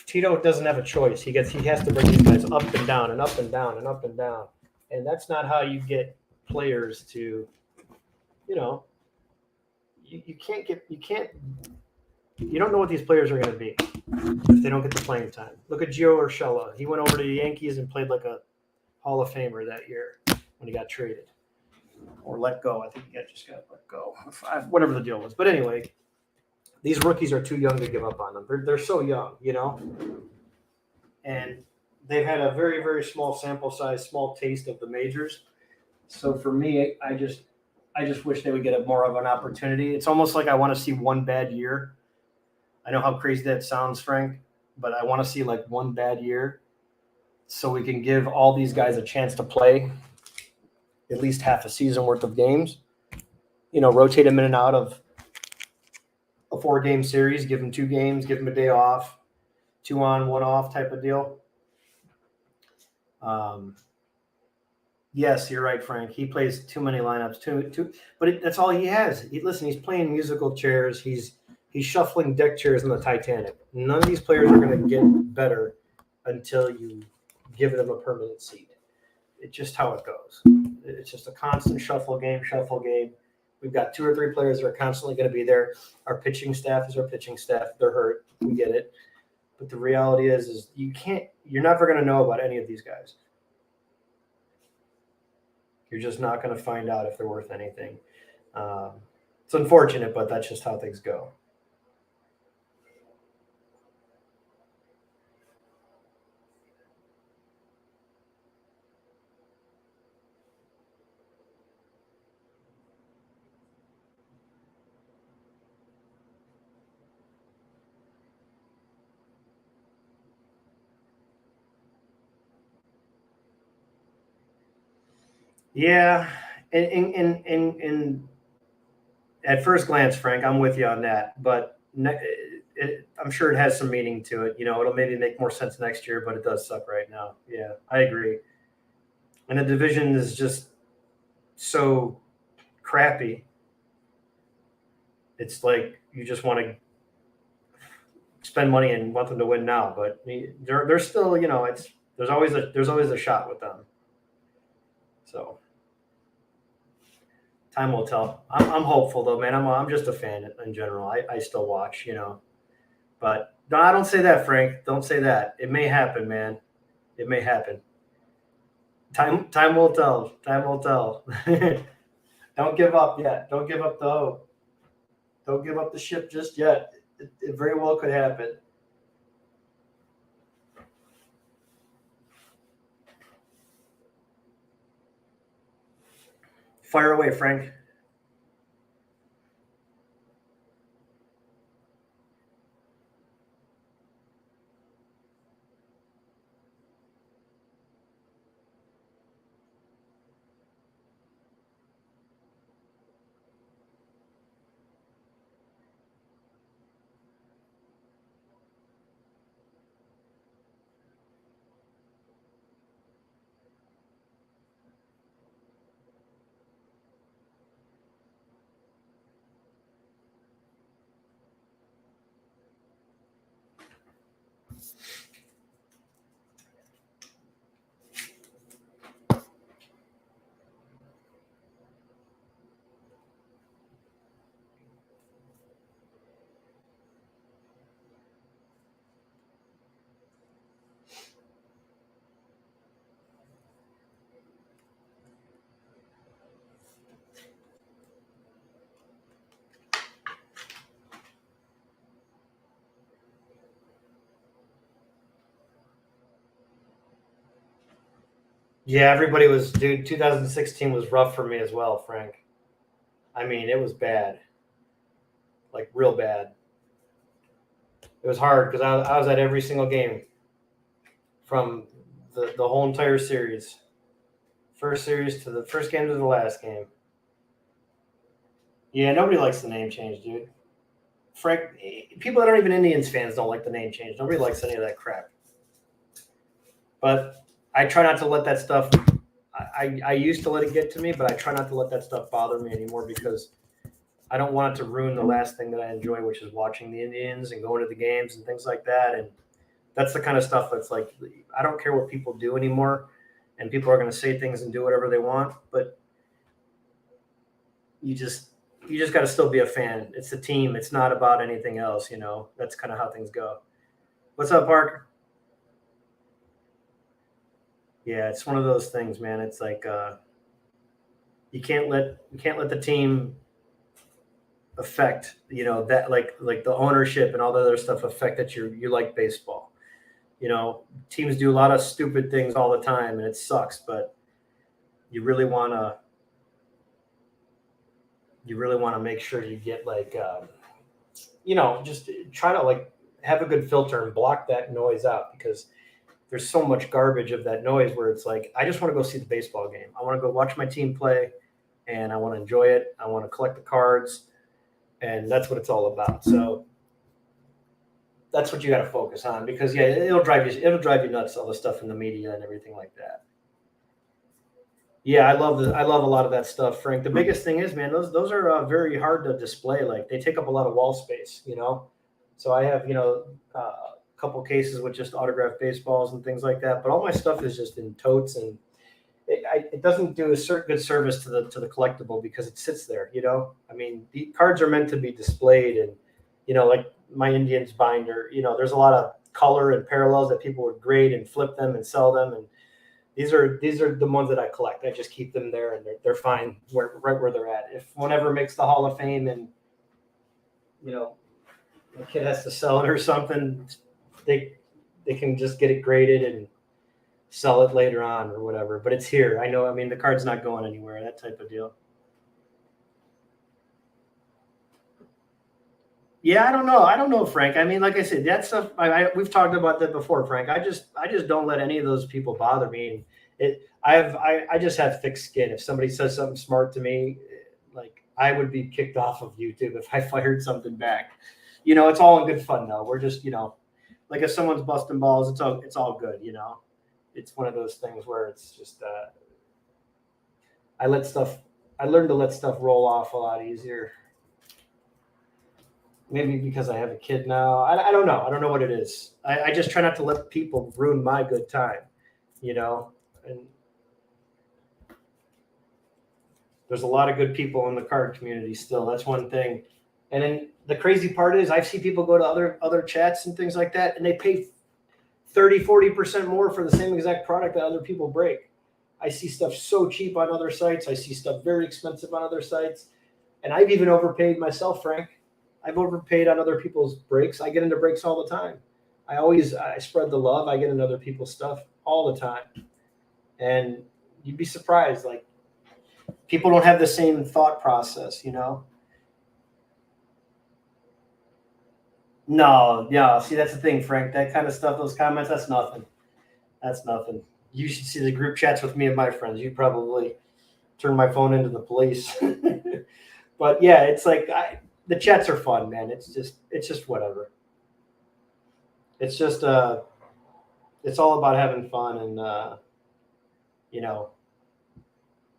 Tito doesn't have a choice. He has to bring these guys up and down and up and down and up and down. And that's not how you get players to, you don't know what these players are going to be if they don't get the playing time. Look at Gio Urshela. He went over to the Yankees and played like a Hall of Famer that year when he got traded or let go. I think he just got let go, whatever the deal was. But anyway, these rookies are too young to give up on them. They're so young, and they've had a very, very small sample size, small taste of the majors. So for me, I just wish they would get more of an opportunity. It's almost like I want to see one bad year. I know how crazy that sounds, Frank, but I want to see like one bad year so we can give all these guys a chance to play at least half a season worth of games. Rotate them in and out of a 4-game series, give them 2 games, give them a day off, 2 on, 1 off type of deal. Yes, you're right, Frank. He plays too many lineups, but that's all he has. He's playing musical chairs. He's shuffling deck chairs in the Titanic. None of these players are going to get better until you give them a permanent seat. It's just how it goes. It's just a constant shuffle game. We've got 2 or 3 players that are constantly going to be there. Our pitching staff is our pitching staff. They're hurt. We get it. But the reality is you're never going to know about any of these guys. You're just not going to find out if they're worth anything. It's unfortunate, but that's just how things go. Yeah, and at first glance, Frank, I'm with you on that, but I'm sure it has some meaning to it. It'll maybe make more sense next year, but it does suck right now. Yeah, I agree. And the division is just so crappy. It's like you just want to spend money and want them to win now, but they're still, there's always a shot with them. So time will tell. I'm hopeful though, man. I'm just a fan in general. I still watch, but no, I don't say that, Frank. Don't say that. It may happen, man. It may happen. Time will tell. Time will tell. Don't give up yet. Don't give up the hope. Don't give up the ship just yet. It very well could happen. Fire away, Frank. Yeah, everybody was, dude. 2016 was rough for me as well, Frank. I mean, it was bad, like real bad. It was hard because I was at every single game from the whole entire series, first series to the first game to the last game. Yeah, nobody likes the name change, dude. Frank, people that aren't even Indians fans don't like the name change. Nobody likes any of that crap. But I try not to let that stuff. I used to let it get to me, but I try not to let that stuff bother me anymore because I don't want it to ruin the last thing that I enjoy, which is watching the Indians and going to the games and things like that. And that's the kind of stuff that's like, I don't care what people do anymore. And people are going to say things and do whatever they want, but you just got to still be a fan. It's a team. It's not about anything else. That's kind of how things go. What's up, Parker? Yeah, it's one of those things, man. It's like you can't let the team affect that, like the ownership and all the other stuff affect that you like baseball. Teams do a lot of stupid things all the time, and it sucks. But you really want to make sure you get just try to like have a good filter and block that noise out, because there's so much garbage of that noise where it's like, I just want to go see the baseball game. I want to go watch my team play, and I want to enjoy it. I want to collect the cards, and that's what it's all about. So that's what you got to focus on, because yeah, it'll drive you nuts, all the stuff in the media and everything like that. Yeah, I love a lot of that stuff, Frank. The biggest thing is, man, those are very hard to display. Like, they take up a lot of wall space. So I have a couple cases with just autographed baseballs and things like that. But all my stuff is just in totes, and it doesn't do a good service to the collectible because it sits there. I mean, the cards are meant to be displayed, and like my Indians binder. There's a lot of color and parallels that people would grade and flip them and sell them, and these are the ones that I collect. I just keep them there, and they're fine right where they're at. If one ever makes the Hall of Fame, and a kid has to sell it or something, they can just get it graded and sell it later on or whatever. But it's here. I know. I mean, the card's not going anywhere. That type of deal. Yeah, I don't know, Frank. I mean, like I said, that stuff. We've talked about that before, Frank. I just don't let any of those people bother me. I just have thick skin. If somebody says something smart to me, like, I would be kicked off of YouTube if I fired something back. It's all in good fun though. We're just like, if someone's busting balls, it's all good. It's one of those things where it's just I learned to let stuff roll off a lot easier. Maybe because I have a kid now. I don't know. I don't know what it is. I just try not to let people ruin my good time, and there's a lot of good people in the card community still. That's one thing. And then the crazy part is, I've seen people go to other chats and things like that, and they pay 30-40% more for the same exact product that other people break. I see stuff so cheap on other sites. I see stuff very expensive on other sites. And I've even overpaid myself, Frank. I've overpaid on other people's breaks. I get into breaks all the time. I spread the love. I get into other people's stuff all the time. And you'd be surprised. Like, people don't have the same thought process, No, yeah. See, that's the thing, Frank. That kind of stuff, those comments, that's nothing. That's nothing. You should see the group chats with me and my friends. You'd probably turn my phone into the police. But yeah, it's like, the chats are fun, man. It's just whatever. It's just it's all about having fun, and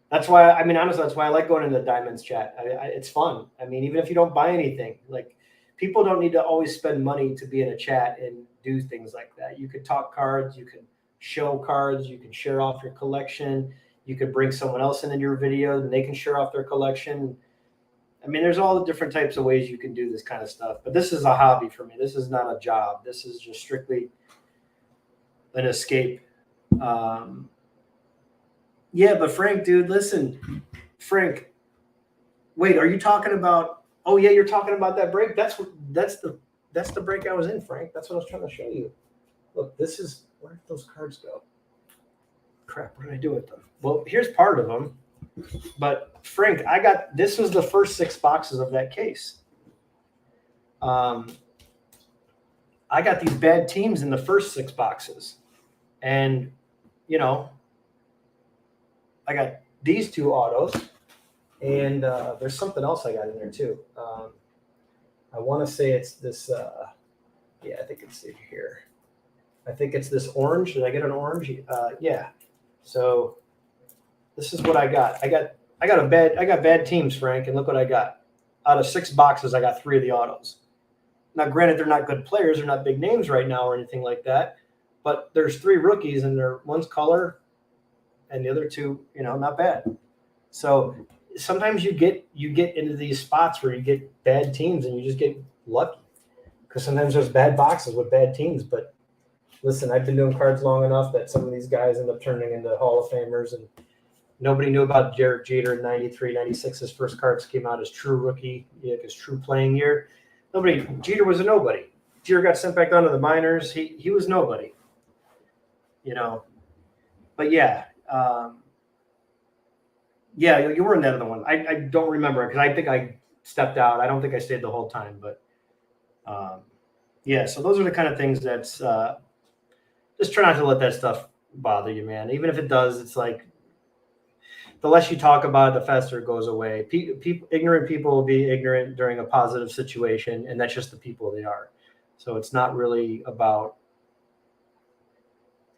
that's why, I mean, honestly, that's why I like going into the Diamonds chat. It's fun. I mean, even if you don't buy anything, like, people don't need to always spend money to be in a chat and do things like that. You could talk cards, you can show cards, you can share off your collection, you could bring someone else in your video and they can share off their collection. I mean, there's all the different types of ways you can do this kind of stuff, but this is a hobby for me. This is not a job. This is just strictly an escape. Yeah, but Frank, dude, listen, Frank, wait, are you talking about? Oh yeah, you're talking about that break. That's the break I was in, Frank. That's what I was trying to show you. Look, this is, where did those cards go? Crap, what did I do with them? Well, here's part of them. But Frank, this was the first 6 boxes of that case. I got these bad teams in the first 6 boxes. And, I got these 2 autos. And there's something else I got in there too. I want to say it's this. I think it's in here. I think it's this orange. Did I get an orange? Yeah. So this is what I got. I got bad teams, Frank, and look what I got. Out of 6 boxes, I got 3 of the autos. Now, granted, they're not good players. They're not big names right now or anything like that. But there's 3 rookies, and one's color, and the other 2, not bad. So sometimes you get into these spots where you get bad teams, and you just get lucky. Because sometimes there's bad boxes with bad teams. But listen, I've been doing cards long enough that some of these guys end up turning into Hall of Famers, and nobody knew about Derek Jeter in 93, 96. His first cards came out as true rookie, his true playing year. Jeter was a nobody. Jeter got sent back down to the minors. He was nobody, But yeah, you were in that other one. I don't remember because I think I stepped out. I don't think I stayed the whole time, but so those are the kind of things that's just try not to let that stuff bother you, man. Even if it does, it's like the less you talk about it, the faster it goes away. Ignorant people will be ignorant during a positive situation, and that's just the people they are. So it's not really about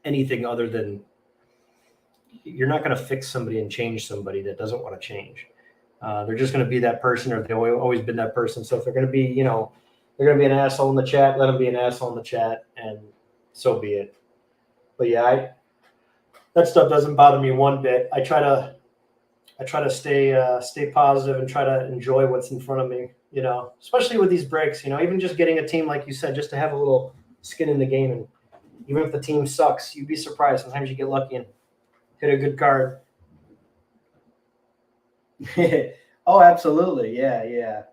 anything other than you're not going to fix somebody and change somebody that doesn't want to change. They're just going to be that person, or they've always been that person. So if they're going to be, they're going to be an asshole in the chat, let them be an asshole in the chat, and so be it. But yeah, that stuff doesn't bother me one bit. I try to stay positive and try to enjoy what's in front of me, especially with these breaks, even just getting a team, like you said, just to have a little skin in the game. And even if the team sucks, you'd be surprised. Sometimes you get lucky and hit a good card. Oh, absolutely. Yeah.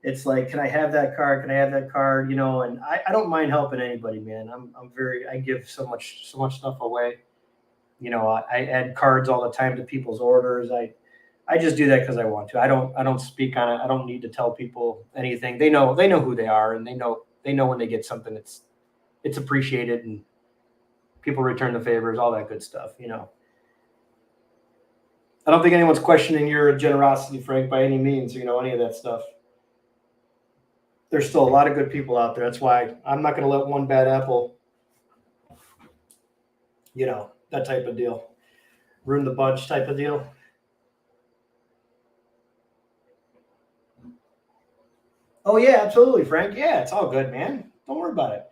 It's like, can I have that card? Can I have that card? And I don't mind helping anybody, man. I give so much stuff away. I add cards all the time to people's orders. I just do that because I want to. I don't speak on it. I don't need to tell people anything. They know who they are, and they know when they get something it's appreciated, and people return the favors, all that good stuff. I don't think anyone's questioning your generosity, Frank, by any means, any of that stuff. There's still a lot of good people out there. That's why I'm not going to let one bad apple, that type of deal, ruin the bunch type of deal. Oh yeah, absolutely, Frank. Yeah, it's all good, man. Don't worry about it.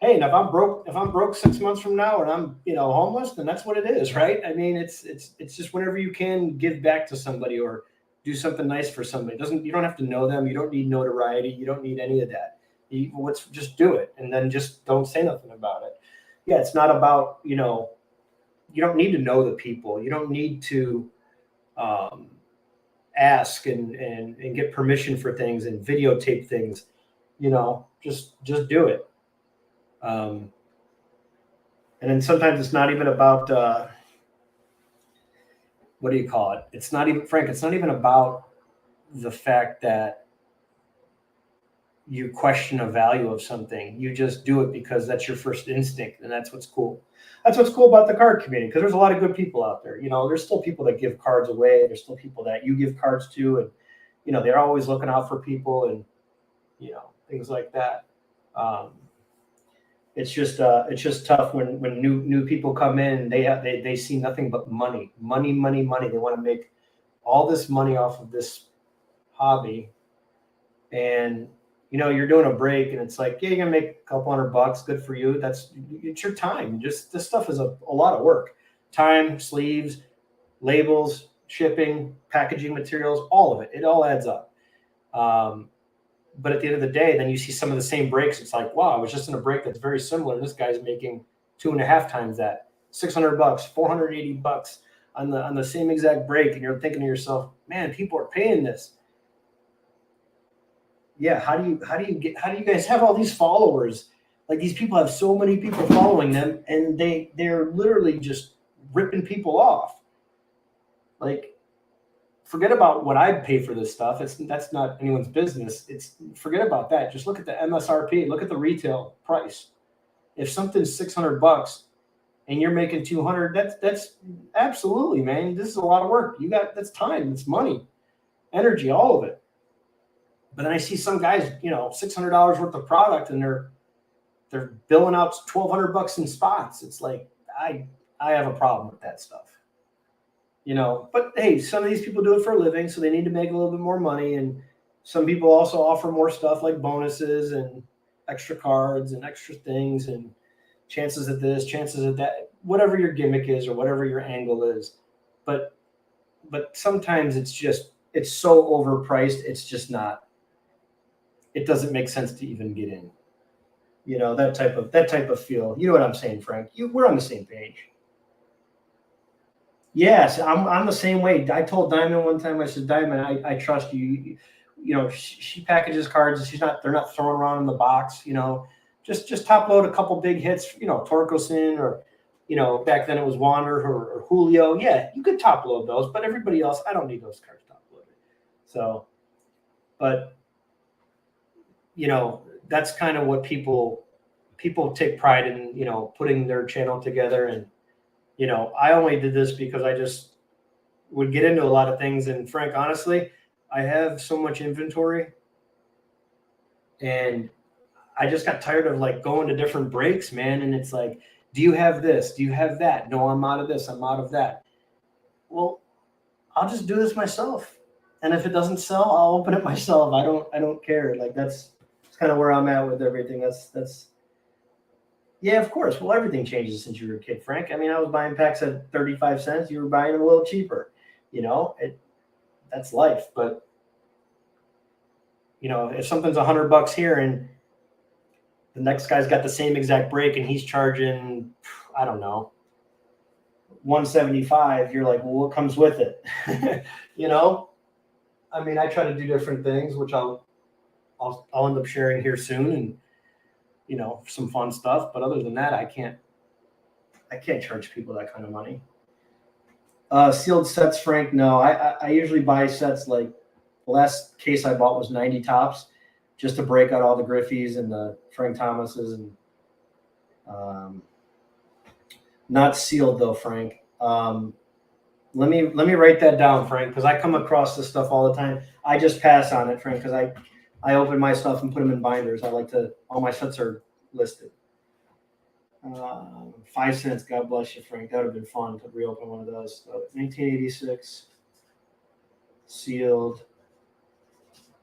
Hey, and if I'm broke 6 months from now and I'm, homeless, then that's what it is, right? I mean, it's just whenever you can give back to somebody or do something nice for somebody. You don't have to know them. You don't need notoriety. You don't need any of that. Just do it, and then just don't say nothing about it. Yeah, it's not about, you don't need to know the people. You don't need to ask and get permission for things and videotape things. Just do it. And then sometimes it's not even about what do you call it? It's not even, Frank, it's not even about the fact that you question a value of something. You just do it because that's your first instinct, and that's what's cool. That's what's cool about the card community, because there's a lot of good people out there. There's still people that give cards away. There's still people that you give cards to, and they're always looking out for people, and things like that. It's just tough when new people come in. They see nothing but money. They want to make all this money off of this hobby, and you're doing a break, and it's like, yeah, you're gonna make a couple $100. Good for you. It's your time. Just this stuff is a lot of work. Time, sleeves, labels, shipping, packaging materials, all of it. It all adds up. But at the end of the day, then you see some of the same breaks. It's like, wow, I was just in a break that's very similar. And this guy's making 2.5 times that, $600, $480 on the same exact break. And you're thinking to yourself, man, people are paying this. Yeah. How do you guys have all these followers? Like, these people have so many people following them, and they're literally just ripping people off. Like, forget about what I pay for this stuff. That's not anyone's business. Forget about that. Just look at the MSRP. Look at the retail price. If something's $600 and you're making 200, that's absolutely, man. This is a lot of work. That's time, it's money, energy, all of it. But then I see some guys, $600 worth of product, and they're billing out $1,200 in spots. It's like I have a problem with that stuff. But hey, some of these people do it for a living, so they need to make a little bit more money. And some people also offer more stuff like bonuses and extra cards and extra things and chances at this, chances at that, whatever your gimmick is or whatever your angle is. But sometimes it's so overpriced. It's just not. It doesn't make sense to even get in. That type of feel. You know what I'm saying, Frank? We're on the same page. Yes, I'm the same way. I told Diamond one time, I said, Diamond, I trust you. She packages cards and they're not thrown around in the box, just top load a couple big hits, Torkelson or, back then it was Wander or Julio. Yeah, you could top load those, but everybody else, I don't need those cards top loaded. So, but, that's kind of what people take pride in, putting their channel together. And, I only did this because I just would get into a lot of things. And Frank, honestly, I have so much inventory and I just got tired of like going to different breaks, man. And it's like, do you have this? Do you have that? No, I'm out of this. I'm out of that. Well, I'll just do this myself. And if it doesn't sell, I'll open it myself. I don't care. Like that's kind of where I'm at with everything. That's yeah, of course. Well, everything changes since you were a kid, Frank. I mean, I was buying packs at 35 cents. You were buying them a little cheaper. That's life. But if something's $100 here and the next guy's got the same exact break and he's charging, I don't know, $175, you're like, well, what comes with it? I mean, I try to do different things, which I'll end up sharing here soon, and some fun stuff. But other than that, I can't charge people that kind of money. Sealed sets, Frank. No, I usually buy sets like the last case I bought was 90 tops, just to break out all the Griffies and the Frank Thomases, and not sealed though, Frank. Let me write that down, Frank, because I come across this stuff all the time. I just pass on it, Frank, because I open my stuff and put them in binders. All my sets are listed. 5 cents. God bless you, Frank. That would have been fun to reopen one of those. So 1986 sealed.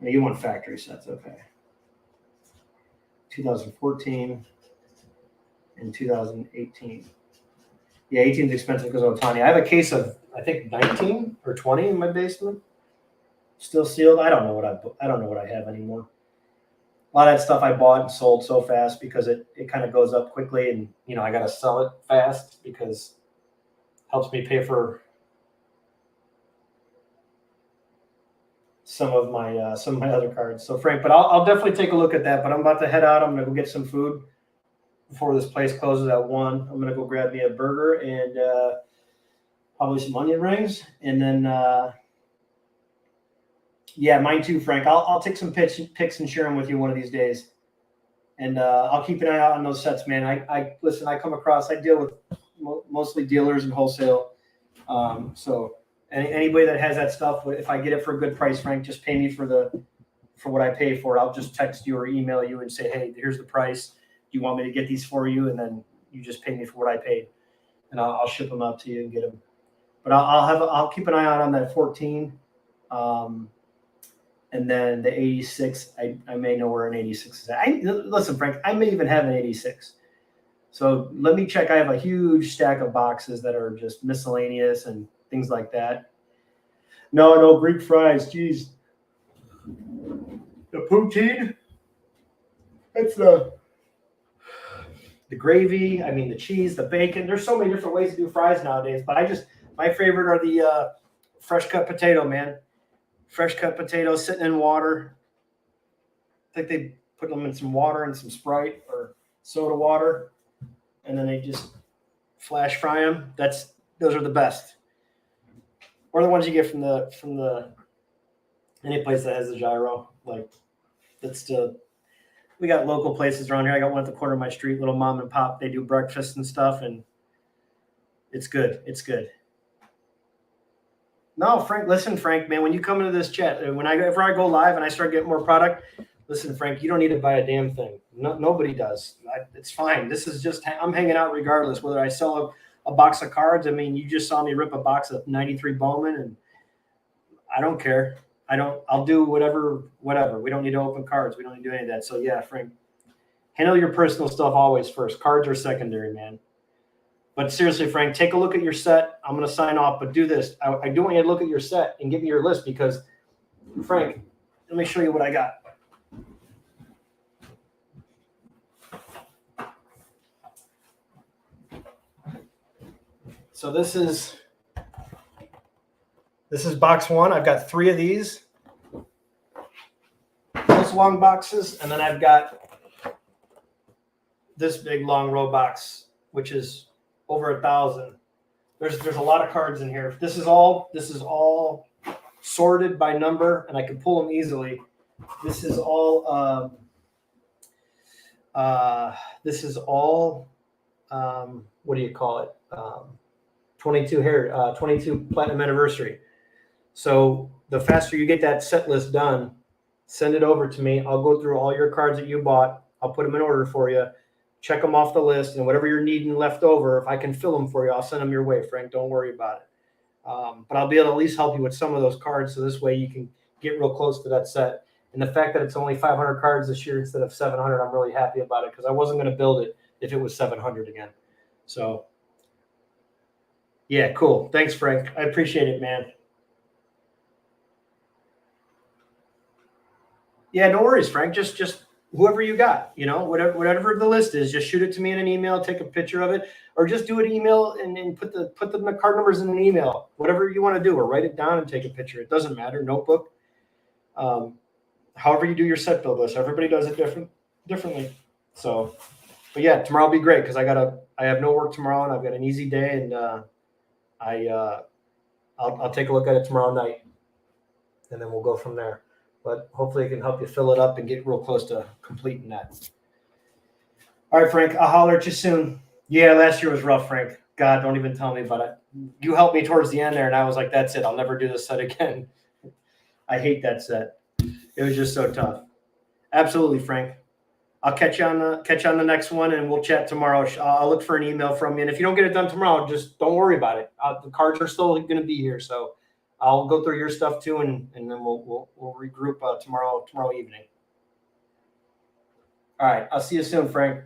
You want factory sets, okay. 2014 and 2018. Yeah, 18 is expensive because of Otani. I have a case of, I think, 19 or 20 in my basement, still sealed. I don't know what I have anymore. A lot of that stuff I bought and sold so fast because it kind of goes up quickly, and I got to sell it fast because it helps me pay for some of my other cards. So Frank, but I'll definitely take a look at that. But I'm about to head out. I'm gonna go get some food before this place closes at 1. I'm gonna go grab me a burger and probably some onion rings, and then yeah, mine too, Frank. I'll take some pics and share them with you one of these days, and I'll keep an eye out on those sets, man. I listen. I deal with mostly dealers and wholesale, so. Anybody that has that stuff, if I get it for a good price, Frank, just pay me for what I pay for it. I'll just text you or email you and say, hey, here's the price. Do you want me to get these for you? And then you just pay me for what I paid, and I'll ship them out to you and get them. But I'll keep an eye out on that 14, and then the 86. I may know where an 86 is at. Listen, Frank, I may even have an 86. So let me check. I have a huge stack of boxes that are just miscellaneous and things like that. No Greek fries. Geez. The poutine. It's the gravy. I mean, the cheese, the bacon. There's so many different ways to do fries nowadays. But my favorite are the fresh cut potato, man. Fresh cut potatoes sitting in water. I think they put them in some water and some Sprite or soda water, and then they just flash fry them. Those are the best. Or the ones you get from the any place that has the gyro. Like that's the we got local places around here. I got one at the corner of my street, little mom and pop. They do breakfast and stuff, and it's good. It's good. No, Frank, listen, Frank, man, when you come into this chat, whenever I go live and I start getting more product, listen, Frank, you don't need to buy a damn thing. No, nobody does. It's fine. This is just, I'm hanging out regardless, whether I sell a box of cards. I mean, you just saw me rip a box of 93 Bowman, and I don't care. I'll do whatever. We don't need to open cards. We don't need to do any of that. So yeah, Frank, handle your personal stuff always first. Cards are secondary, man. But seriously, Frank, take a look at your set. I'm going to sign off, but do this. I do want you to look at your set and give me your list because, Frank, let me show you what I got. So this is box one. I've got 3 of these. Those long boxes, and then I've got this big long row box, which is over 1,000. There's a lot of cards in here. This is all sorted by number, and I can pull them easily. This is all what do you call it? 22 platinum anniversary. So the faster you get that set list done, send it over to me. I'll go through all your cards that you bought. I'll put them in order for you. Check them off the list, and whatever you're needing left over, if I can fill them for you, I'll send them your way, Frank. Don't worry about it. But I'll be able to at least help you with some of those cards, so this way you can get real close to that set. And the fact that it's only 500 cards this year instead of 700, I'm really happy about it because I wasn't going to build it if it was 700 again. So, yeah, cool. Thanks, Frank. I appreciate it, man. Yeah, no worries, Frank. Just whoever you got, whatever the list is, just shoot it to me in an email, take a picture of it, or just do an email and put the card numbers in an email, whatever you want to do, or write it down and take a picture. It doesn't matter. Notebook. However you do your set build list, everybody does it differently. So, but yeah, tomorrow will be great because I have no work tomorrow and I've got an easy day, and I'll take a look at it tomorrow night, and then we'll go from there. But hopefully it can help you fill it up and get real close to completing that. All right, Frank, I'll holler at you soon. Yeah, last year was rough, Frank. God, don't even tell me about it. You helped me towards the end there, and I was like, that's it. I'll never do this set again. I hate that set. It was just so tough. Absolutely, Frank. I'll catch you on the next one, and we'll chat tomorrow. I'll look for an email from you. And if you don't get it done tomorrow, just don't worry about it. The cards are still going to be here, so I'll go through your stuff too, and then we'll regroup tomorrow evening. All right. I'll see you soon, Frank.